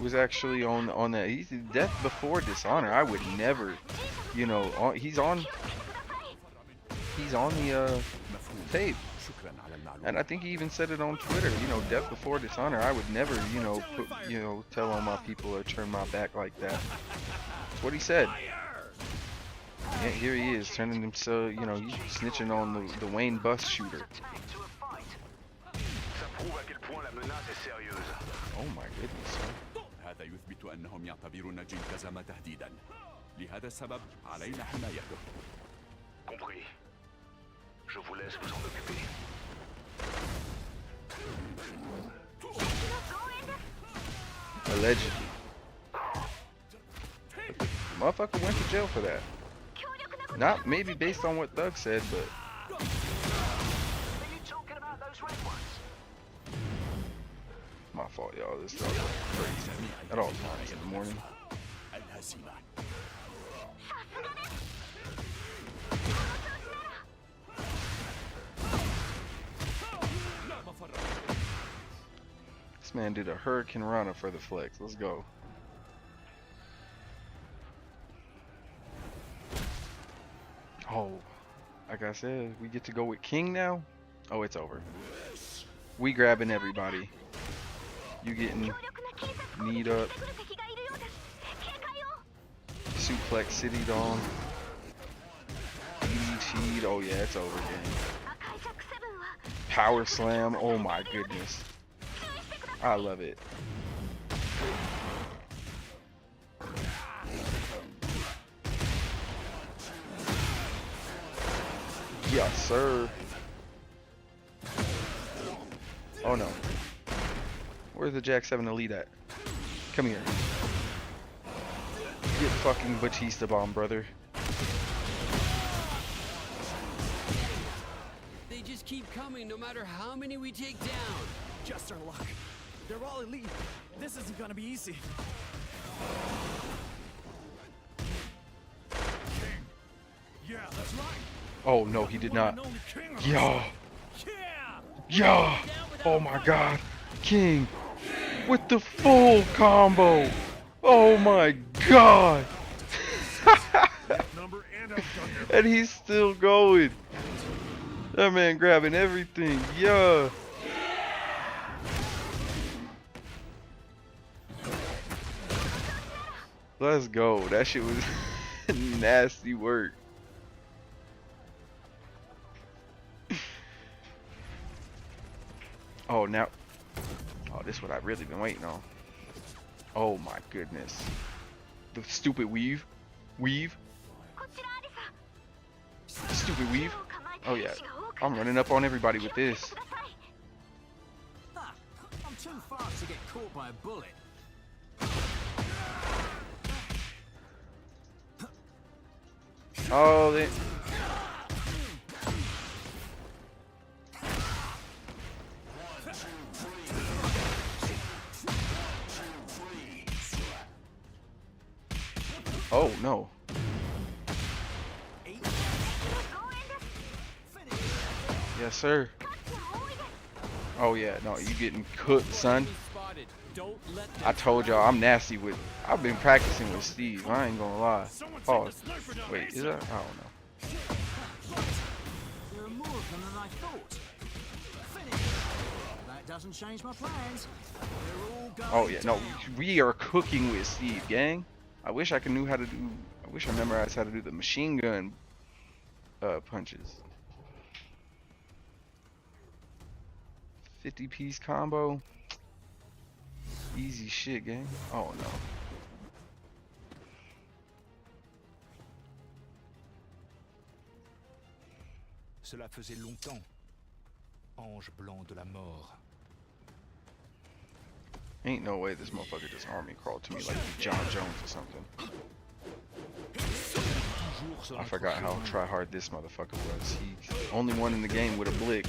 [SPEAKER 1] was actually on that. He's death before dishonor. I would never, you know, he's on the tape. And I think he even said it on Twitter, you know, death before dishonor. I would never, you know, tell on my people or turn my back like that. That's what he said. Yeah, here he is, turning himself, you know, he's snitching on the Wayne bus shooter. Oh my goodness, son.
[SPEAKER 8] هذا يثبت أنهم يعتبرون جنكزم تهديدا. لهذا السبب علينا حمايته.
[SPEAKER 7] Compris. Je vous laisse vous en occuper.
[SPEAKER 1] Allegedly. Motherfucker went to jail for that. Not maybe based on what Thug said, but
[SPEAKER 7] Are you talking about those red ones?
[SPEAKER 1] my fault, y'all. This dog's crazy at all times in the morning.
[SPEAKER 8] الهزيمة.
[SPEAKER 1] Man did a Hurricane Rana for the flex. Let's go. Oh, like I said, we get to go with King now? Oh, it's over. We grabbing everybody. You getting kneed up. Suplex City Dawn. Cheat. Oh yeah, it's over, gang. Power Slam. Oh my goodness. I love it. Yes, sir. Oh no. Where's the Jack 7 Elite at? Come here. Get fucking Batista bomb, brother.
[SPEAKER 3] They just keep coming no matter how many we take down.
[SPEAKER 6] Just our luck. They're all elite. This isn't gonna be easy.
[SPEAKER 5] Yeah, that's right.
[SPEAKER 1] Oh no, he did not.
[SPEAKER 5] One and only king of
[SPEAKER 1] Yo.
[SPEAKER 5] Yeah.
[SPEAKER 1] Yo. Oh my god. King. With the full combo. Oh my god.
[SPEAKER 5] Number and outdone their
[SPEAKER 1] And he's still going. That man grabbing everything. Yeah. Let's go. That shit was nasty work. Oh, now. Oh, this is what I've really been waiting on. Oh my goodness. The stupid weave. Weave. Stupid weave. Oh yeah. I'm running up on everybody with this.
[SPEAKER 6] Ah, I'm too fast to get caught by a bullet.
[SPEAKER 1] Oh, they. Oh no. Yes, sir. Oh yeah, no, you getting cooked, son. I told y'all I'm nasty with. I've been practicing with Steve. I ain't gonna lie. Oh, wait, is that? I don't know.
[SPEAKER 6] There are more of them than I thought. Finish. That doesn't change my plans. They're all going
[SPEAKER 1] Oh yeah, no,
[SPEAKER 6] down.
[SPEAKER 1] we are cooking with Steve, gang. I wish I knew how to do. I wish I memorized how to do the machine gun punches. 50-piece combo. Easy shit, gang. Oh no.
[SPEAKER 9] Cela faisait longtemps. Ange blanc de la mort.
[SPEAKER 1] Ain't no way this motherfucker just army crawled to me like he's John Jones or something. I forgot how try hard this motherfucker was. He's the only one in the game with a blick.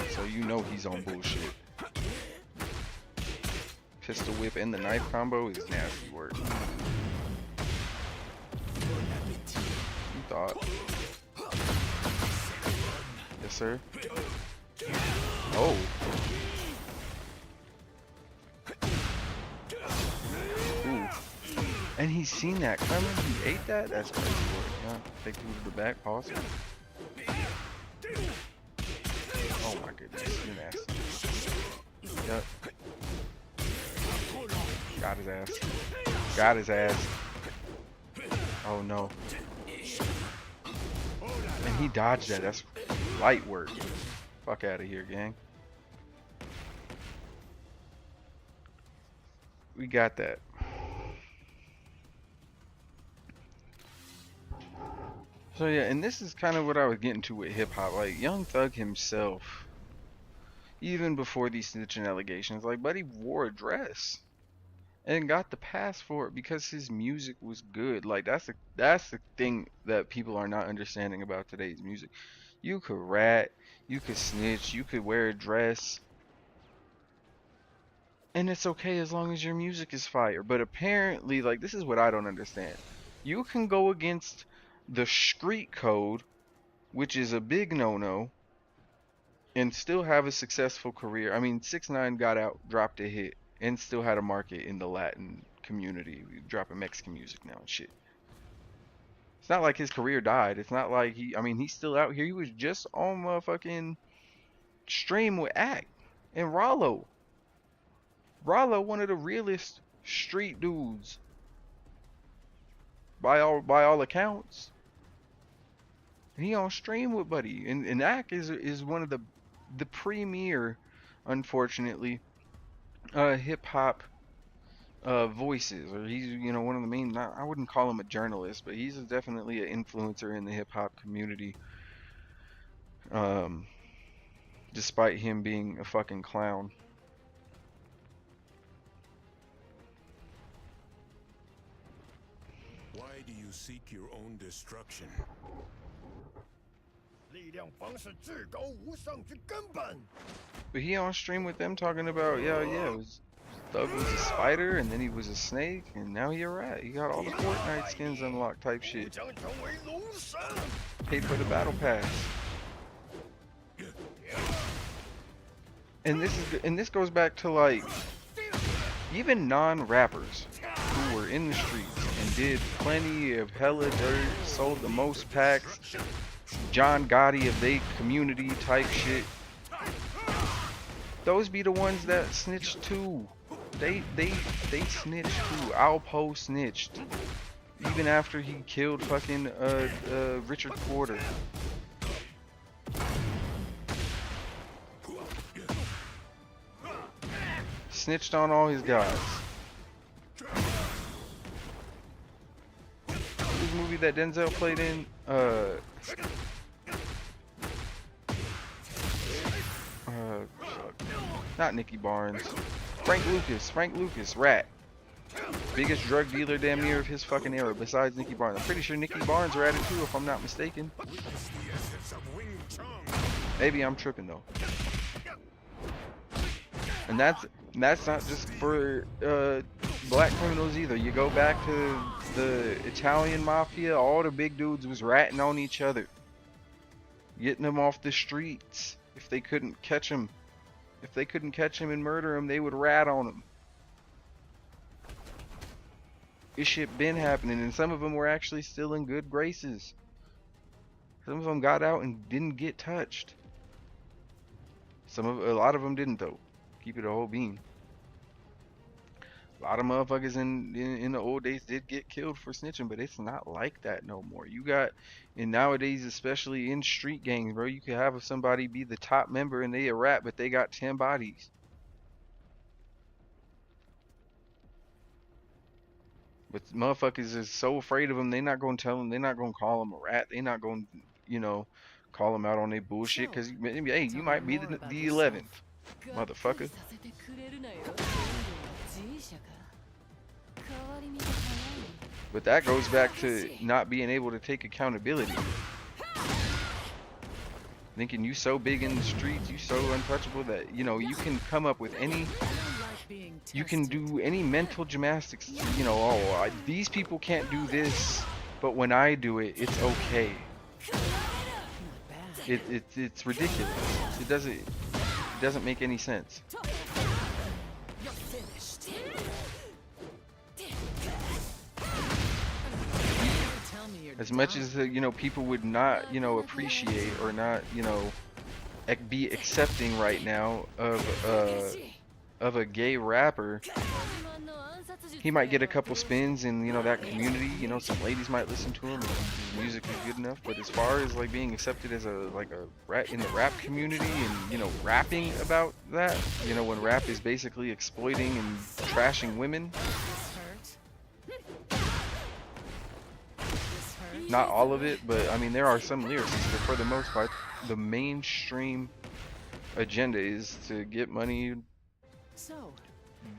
[SPEAKER 1] So you know he's on bullshit. Pistol whip and the knife combo is nasty work. You thought. Yes, sir. Oh. Ooh. And he's seen that coming. He ate that? That's crazy work. Yeah. Take two to the back. Pause. Oh my goodness. You're nasty. Yep. Got his ass. Got his ass. Oh no. And he dodged that. That's light work. Fuck out of here, gang. We got that. So yeah, and this is kind of what I was getting to with hip hop. Like Young Thug himself, even before these snitching allegations, like buddy wore a dress and got the pass for it because his music was good. Like that's the thing that people are not understanding about today's music. You could rat, you could snitch, you could wear a dress, and it's okay as long as your music is fire. But apparently, like, this is what I don't understand. You can go against the street code, which is a big no-no, and still have a successful career. I mean, 6ix9ine got out, dropped a hit, and still had a market in the Latin community, dropping Mexican music now and shit. It's not like his career died. It's not like I mean, he's still out here. He was just on motherfucking stream with Act and Rollo. Rollo, one of the realest street dudes by all accounts. He on stream with Buddy, and Ack is one of the premier, unfortunately, hip hop voices, or he's one of the main. I wouldn't call him a journalist, but he's definitely an influencer in the hip hop community. Despite him being a fucking clown.
[SPEAKER 5] Why do you seek your own destruction?
[SPEAKER 1] But he on stream with them talking about, yeah, it was Thug was a spider, and then he was a snake, and now he a rat. He got all the Fortnite skins unlocked type shit. Paid for the battle pass. And this goes back to, like, even non-rappers who were in the streets and did plenty of hella dirt, sold the most packs, John Gotti of they community type shit. Those be the ones that snitched too. They snitched too. Alpo snitched. Even after he killed fucking Richard Porter. Snitched on all his guys. This movie that Denzel played in, not Nicky Barnes. Frank Lucas, rat. Biggest drug dealer damn near of his fucking era besides Nicky Barnes. I'm pretty sure Nicky Barnes ratted too, if I'm not mistaken. Maybe I'm tripping though. And that's not just for black criminals either. You go back to the Italian mafia, all the big dudes was ratting on each other. Getting them off the streets. If they couldn't catch him and murder him, they would rat on him. This shit been happening, and some of them were actually still in good graces. Some of them got out and didn't get touched. A lot of them didn't though. Keep it a whole bean. A lot of motherfuckers in the old days did get killed for snitching, but it's not like that no more. You got, and nowadays, especially in street gangs, bro, you could have somebody be the top member and they a rat, but they got 10 bodies. But motherfuckers is so afraid of them, they not gonna tell them, they not gonna call them a rat, they not gonna, call them out on their bullshit, because, hey, you might be the 11th, motherfucker. But that goes back to not being able to take accountability. Thinking you so big in the streets, you so untouchable that, you can come up with any, you can do any mental gymnastics, these people can't do this, but when I do it, it's okay. It's ridiculous. It doesn't make any sense. As much as people would not appreciate or not be accepting right now of a gay rapper, he might get a couple spins in that community. Some ladies might listen to him if his music is good enough. But as far as like being accepted as a rat in the rap community and rapping about that, when rap is basically exploiting and trashing women. Not all of it, but I mean there are some lyrics, but for the most part, the mainstream agenda is to get money.
[SPEAKER 10] So,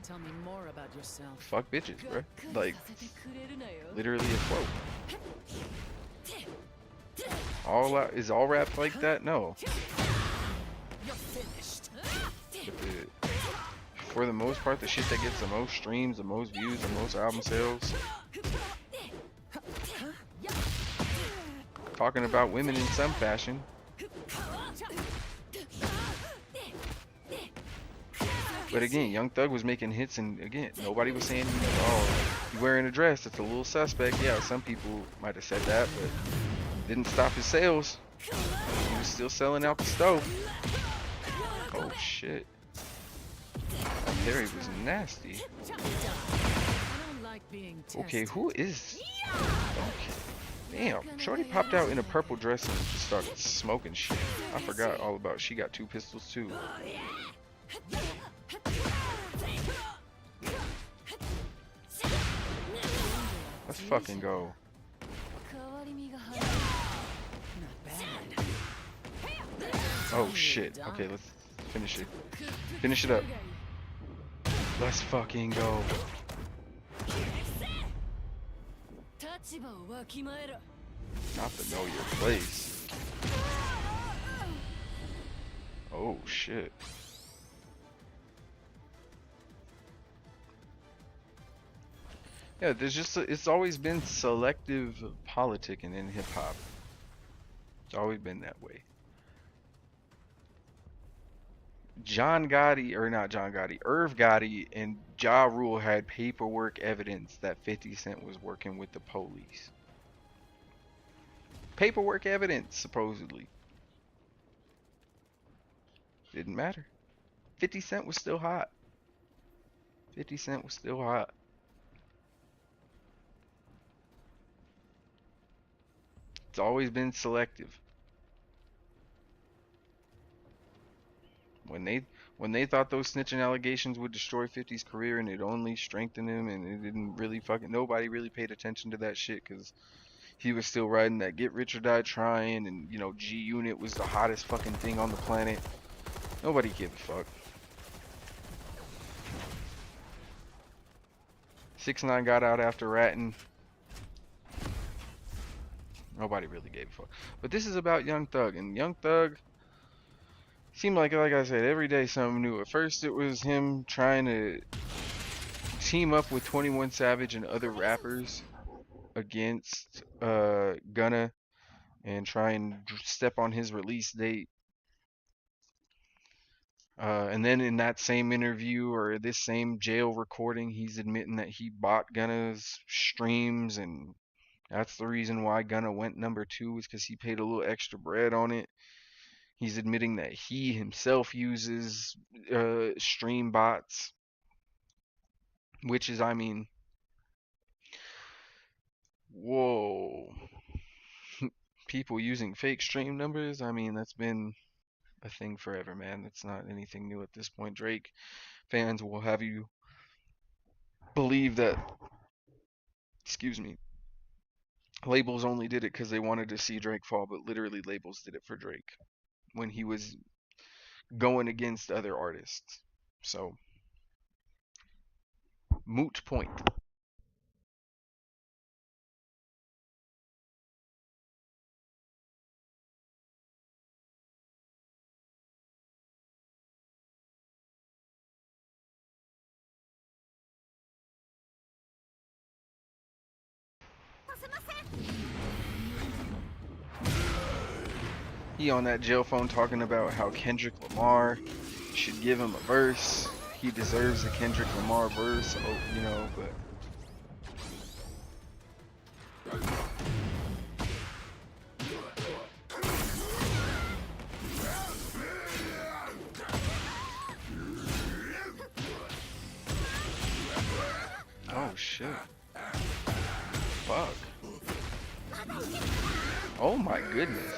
[SPEAKER 10] tell me more about yourself.
[SPEAKER 1] Fuck bitches, bro. Like, literally a quote. Is all rap like that? No. But for the most part, the shit that gets the most streams, the most views, the most album sales. Talking about women in some fashion. But again, Young Thug was making hits, and again, nobody was saying, oh, you wearing a dress, it's a little suspect. Yeah, some people might have said that, but didn't stop his sales. He was still selling out the stove. Oh shit. Harry was nasty.
[SPEAKER 10] I don't like being
[SPEAKER 1] Okay,
[SPEAKER 10] tested.
[SPEAKER 1] who is... Okay. Damn, Shorty popped out in a purple dress and just started smoking shit. I forgot all about she got 2 pistols too. Let's fucking go.
[SPEAKER 10] Not bad.
[SPEAKER 1] Oh shit. Okay, let's finish it. Finish it up. Let's fucking go. Not to know your place. Oh shit. Yeah, there's just it's always been selective politicking in hip hop. It's always been that way. John Gotti, or not John Gotti, Irv Gotti and Ja Rule had paperwork evidence that 50 Cent was working with the police. Paperwork evidence, supposedly. Didn't matter. 50 Cent was still hot. 50 Cent was still hot. It's always been selective. When they thought those snitching allegations would destroy 50's career and it only strengthened him, and it didn't really nobody really paid attention to that shit because he was still riding that Get Rich or Die Trying, and you know, G Unit was the hottest fucking thing on the planet. Nobody gave a fuck. 6ix9ine got out after ratting. Nobody really gave a fuck. But this is about Young Thug, and Young Thug seemed like I said, every day something new. At first it was him trying to team up with 21 Savage and other rappers against Gunna and try and step on his release date. And then in that same interview or this same jail recording, he's admitting that he bought Gunna's streams, and that's the reason why Gunna went #2 is because he paid a little extra bread on it. He's admitting that he himself uses stream bots, which is, I mean, whoa. People using fake stream numbers, I mean, that's been a thing forever, man. That's not anything new at this point. Drake fans will have you believe that, excuse me, labels only did it because they wanted to see Drake fall, but literally labels did it for Drake when he was going against other artists. So, moot point. He on that jail phone talking about how Kendrick Lamar should give him a verse. He deserves a Kendrick Lamar verse, you know, but oh shit. Fuck. Oh my goodness.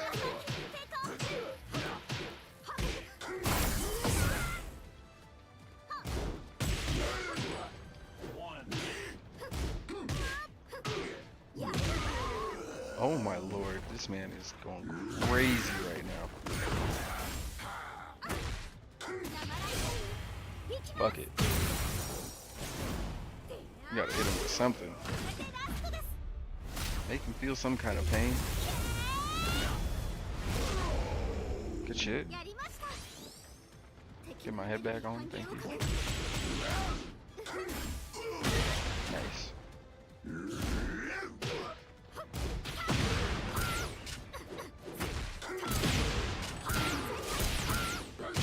[SPEAKER 1] Oh my lord, this man is going crazy right now. Fuck it. You gotta hit him with something. Make him feel some kind of pain. Good shit. Get my head back on, thank you. Nice.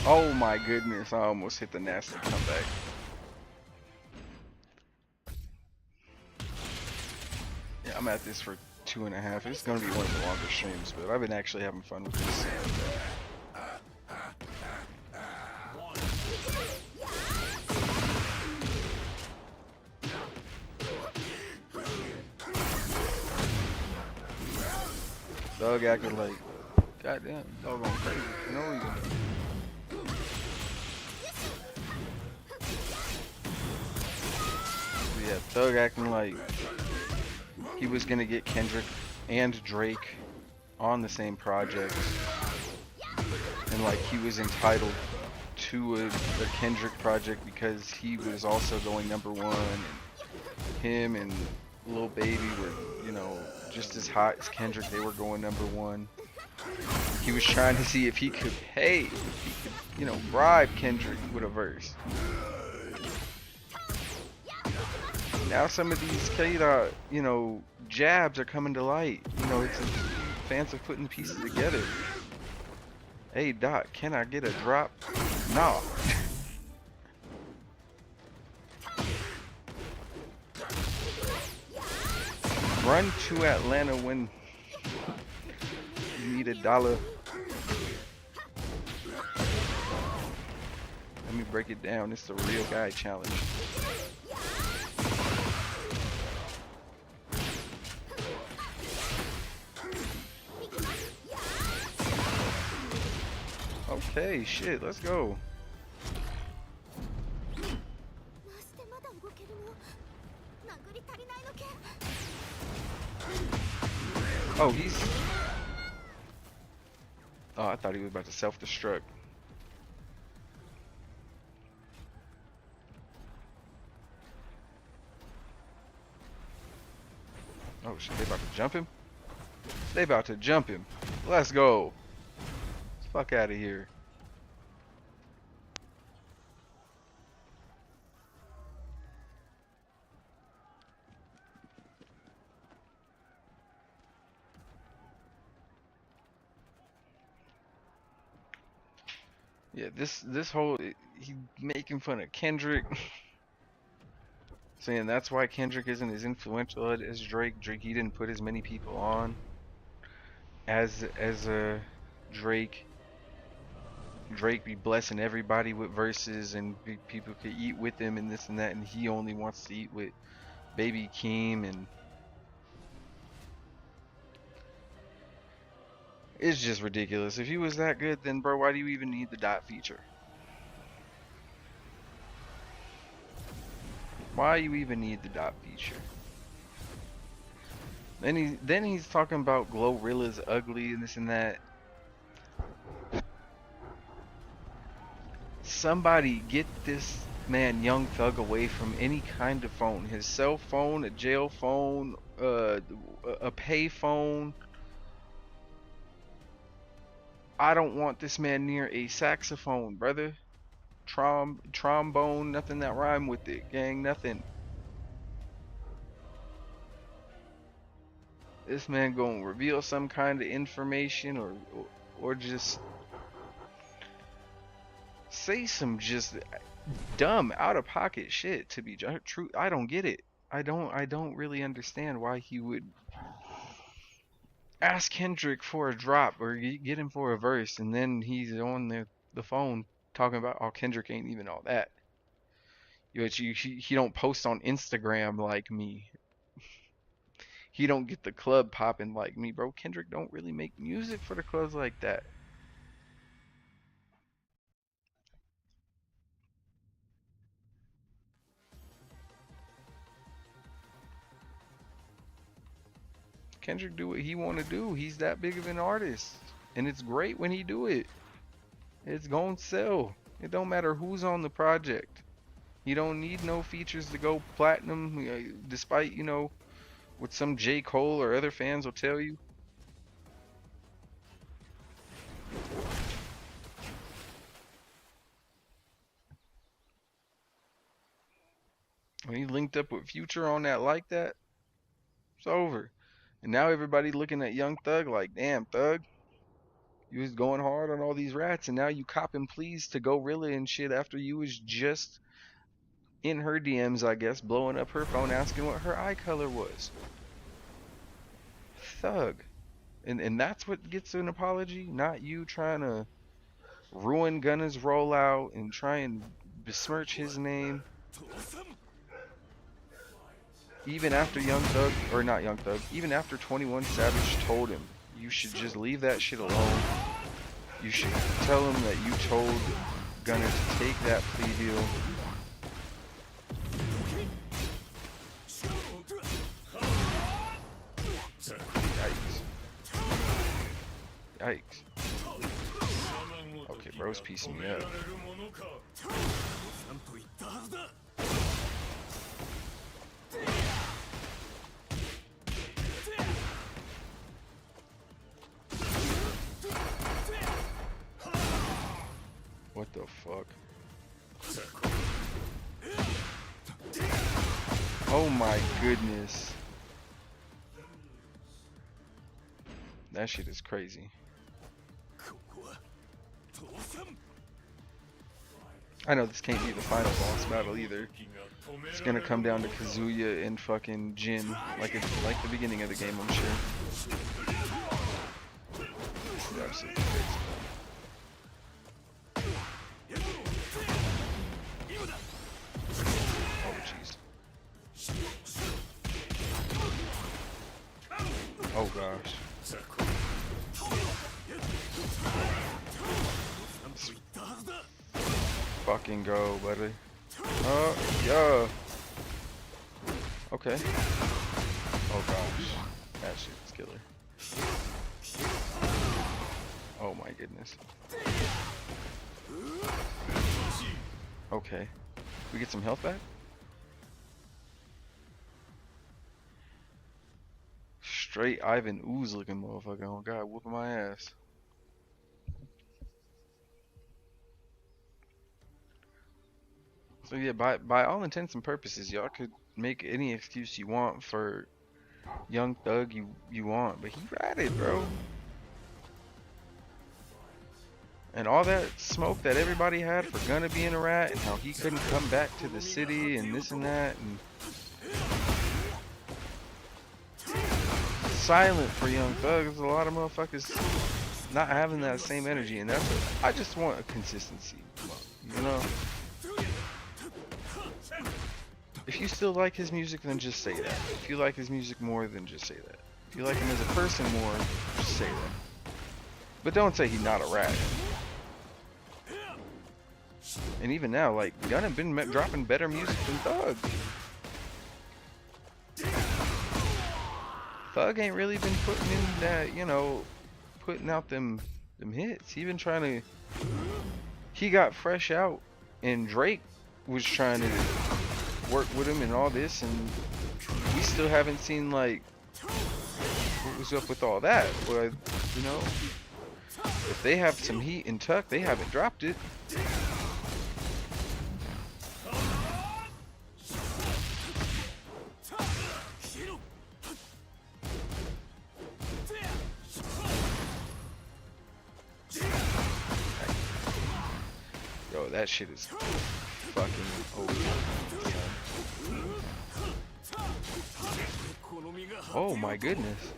[SPEAKER 1] Oh my goodness, I almost hit the nasty comeback. Yeah, I'm at this for 2.5. It's gonna be one of the longer streams, but I've been actually having fun with this. Thug acting like, goddamn, dog going crazy for no reason. Yeah, Thug acting like he was gonna get Kendrick and Drake on the same project, and like he was entitled to a Kendrick project because he was also going #1, and him and Lil Baby were, you know, just as hot as Kendrick. They were going #1. He was trying to see if he could pay, if he could, you know, bribe Kendrick with a verse. Now some of these K-Dot, you know, jabs are coming to light. You know, it's fans are putting the pieces together. Hey Dot, can I get a drop? Nah. Run to Atlanta when you need $1. Let me break it down. It's the real guy challenge. Okay, shit, let's go. Oh, he's... Oh, I thought he was about to self-destruct. Oh shit, they about to jump him? They about to jump him. Let's go. Fuck out of here. Yeah, this whole he making fun of Kendrick, saying that's why Kendrick isn't as influential as Drake. Drake, he didn't put as many people on as Drake. Drake be blessing everybody with verses, and people could eat with him and this and that, and he only wants to eat with Baby Keem, and it's just ridiculous. If he was that good, then bro, why do you even need the dot feature? Why you even need the dot feature? Then he's talking about Glorilla's ugly and this and that. Somebody get this man Young Thug away from any kind of phone. His cell phone, a jail phone, a pay phone. I don't want this man near a saxophone, brother. Trombone, nothing that rhyme with it, gang, nothing. This man gonna reveal some kind of information, or just say some just dumb, out of pocket shit to be true. I don't get it. I don't really understand why he would ask Kendrick for a drop or get him for a verse, and then he's on the phone talking about, oh, Kendrick ain't even all that. He don't post on Instagram like me. He don't get the club popping like me, bro. Kendrick don't really make music for the clubs like that. Kendrick do what he want to do. He's that big of an artist, and it's great when he do it. It's gonna sell. It don't matter who's on the project. You don't need no features to go platinum, despite, you know, what some J. Cole or other fans will tell you. When he linked up with Future on that like that, it's over. And now everybody looking at Young Thug like, damn, Thug, You was going hard on all these rats, and now you copping pleas to Gorilla and shit after you was just in her DMs, I guess, blowing up her phone asking what her eye color was. Thug. And that's what gets an apology, not you trying to ruin Gunna's rollout and try and besmirch his name. Even after Young Thug, or not Young Thug, even after 21 Savage told him, you should just leave that shit alone. You should tell him that you told Gunna to take that plea deal. Yikes. Yikes. Okay, bro's piecing me up. What the fuck? Oh my goodness. That shit is crazy. I know this can't be the final boss battle either. It's gonna come down to Kazuya and fucking Jin, like the beginning of the game, I'm sure. It's absolutely crazy. Oh jeez. Oh gosh. Fucking go, buddy. Yeah. Okay. Oh gosh. That shit's killer. Oh my goodness. Okay. We get some health back? Straight Ivan Ooze looking motherfucker. Oh god, whooping my ass. So yeah, by all intents and purposes, y'all could make any excuse you want for Young Thug you want, but he ratted, bro. And all that smoke that everybody had for Gunna being a rat and how he couldn't come back to the city and this and that, and silent for Young Thug. There's a lot of motherfuckers not having that same energy, and that's what I just want a consistency, you know. If you still like his music, then just say that. If you like his music more, then just say that. If you like him as a person more, just say that. But don't say he's not a rat. And even now, like, Gunna been dropping better music than Thug. Thug ain't really been putting in that, you know, putting out them hits. He been trying to. He got fresh out, and Drake was trying to work with him and all this, and we still haven't seen like what was up with all that. But you know, if they have some heat in Tuck, they haven't dropped it. Yo, that shit is fucking over. Oh my goodness.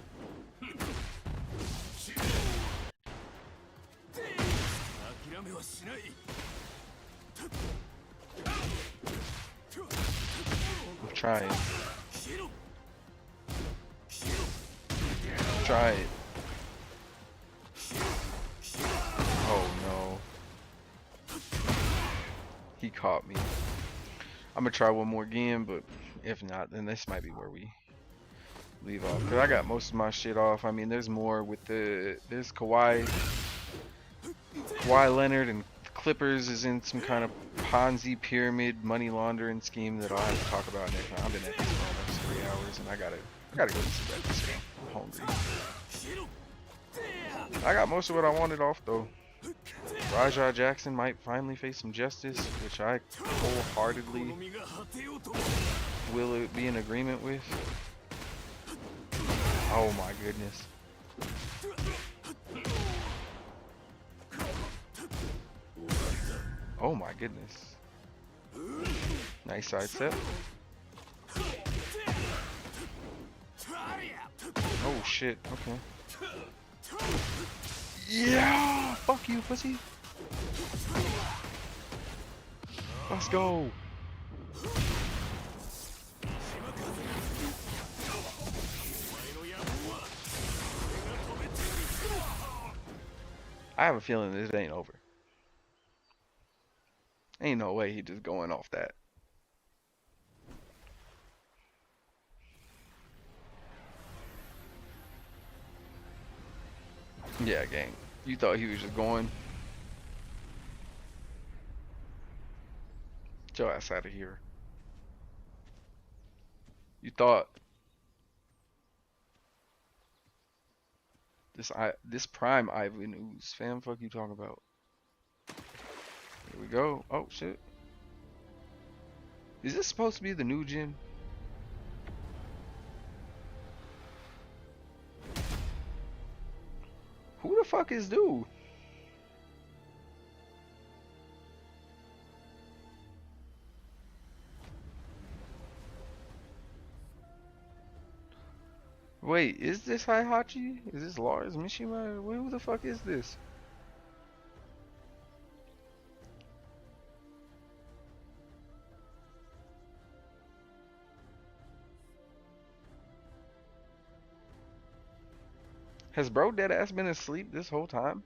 [SPEAKER 1] I'm trying. Try it. Oh no. He caught me. I'm gonna try one more game, but if not, then this might be where we leave off. Cause I got most of my shit off. I mean, there's more with there's Kawhi Leonard, and Clippers is in some kind of Ponzi pyramid money laundering scheme that I'll have to talk about next time. I've been at this for almost 3 hours, and I gotta go to some breakfast. So I'm hungry. I got most of what I wanted off though. Rajah Jackson might finally face some justice, which I wholeheartedly will be in agreement with. Oh my goodness. Oh my goodness. Nice sidestep. Oh shit, okay. Yeah! Fuck you, pussy! Let's go! I have a feeling this ain't over. Ain't no way he just going off that. Yeah, gang. You thought he was just going? Get your ass out of here. You thought this prime Ivan Ooze, fam? Fuck you talking about? Here we go. Oh shit. Is this supposed to be the new gen? Who the fuck is dude? Wait, is this Heihachi? Is this Lars Mishima? Who the fuck is this? Has bro dead ass been asleep this whole time?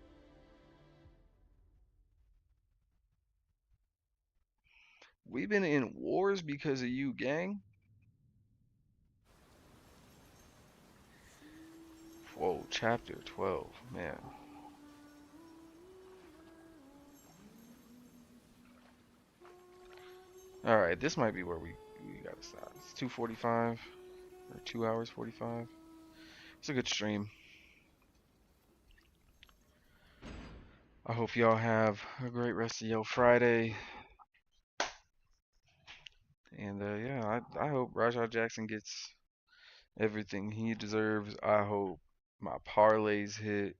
[SPEAKER 1] We've been in wars because of you, gang. Whoa, chapter 12, man. Alright, this might be where we gotta stop. It's 2:45 or 2 hours 45. It's a good stream. I hope y'all have a great rest of your Friday. And yeah, I hope Rajah Jackson gets everything he deserves. I hope my parlays hit.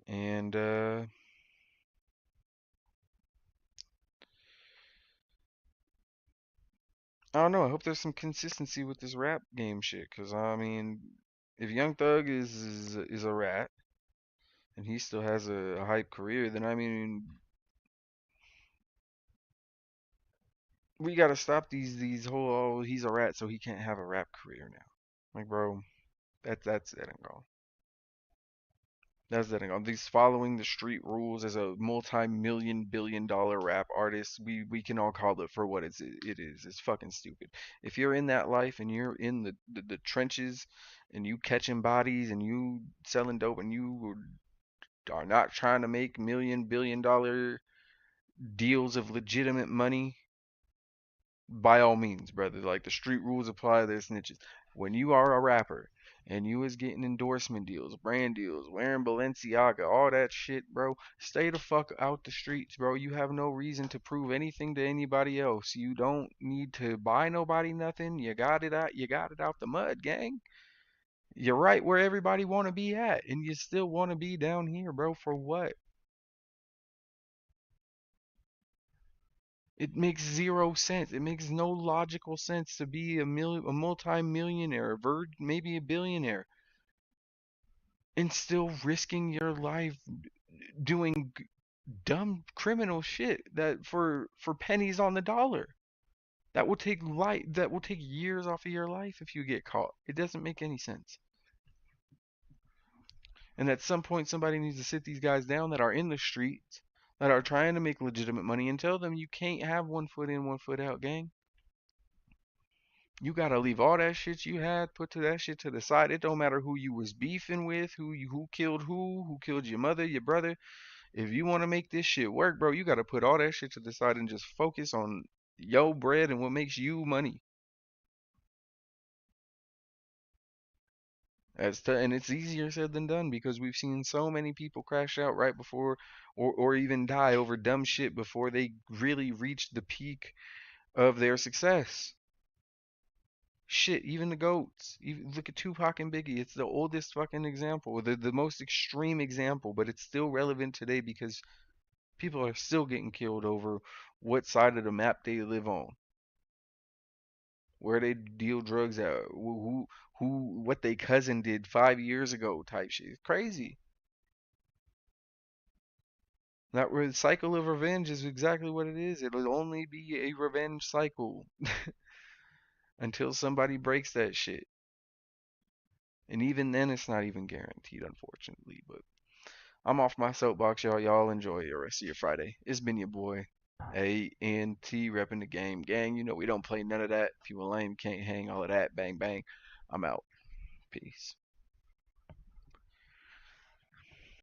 [SPEAKER 1] And I don't know. I hope there's some consistency with this rap game shit. Cause I mean, if Young Thug is a rat and he still has a hype career, then I mean, we gotta stop these whole oh he's a rat so he can't have a rap career now. Like bro, that's it and gone. That's that. These following the street rules as a multi-million billion dollar rap artist, we can all call it for what it is. It's fucking stupid. If you're in that life and you're in the trenches and you catching bodies and you selling dope and you are not trying to make million billion dollar deals of legitimate money, by all means, brother. Like the street rules apply, they're snitches. When you are a rapper and you is getting endorsement deals, brand deals, wearing Balenciaga, all that shit, bro, stay the fuck out the streets, bro. You have no reason to prove anything to anybody else. You don't need to buy nobody nothing. You got it out. You got it out the mud, gang. You're right where everybody want to be at, and you still want to be down here, bro. For what? It makes zero sense. It makes no logical sense to be a multi-millionaire, maybe a billionaire, and still risking your life doing dumb criminal shit that for pennies on the dollar. That will take years off of your life if you get caught. It doesn't make any sense. And at some point, somebody needs to sit these guys down that are in the streets, that are trying to make legitimate money, and tell them you can't have one foot in, one foot out, gang. You gotta leave all that shit you had, put to that shit to the side. It don't matter who you was beefing with, who killed who killed your mother, your brother. If you want to make this shit work, bro, you gotta put all that shit to the side and just focus on your bread and what makes you money. And it's easier said than done because we've seen so many people crash out right before or even die over dumb shit before they really reach the peak of their success. Shit, even the goats. Even look at Tupac and Biggie. It's the oldest fucking example, the most extreme example, but it's still relevant today because people are still getting killed over what side of the map they live on, where they deal drugs at, what they cousin did 5 years ago, type shit. It's crazy. That cycle of revenge is exactly what it is. It'll only be a revenge cycle until somebody breaks that shit. And even then, it's not even guaranteed, unfortunately. But I'm off my soapbox, y'all. Y'all enjoy the rest of your Friday. It's been your boy, ANT, repping the game. Gang, you know we don't play none of that. If you a lame, can't hang, all of that. Bang, bang. I'm out. Peace.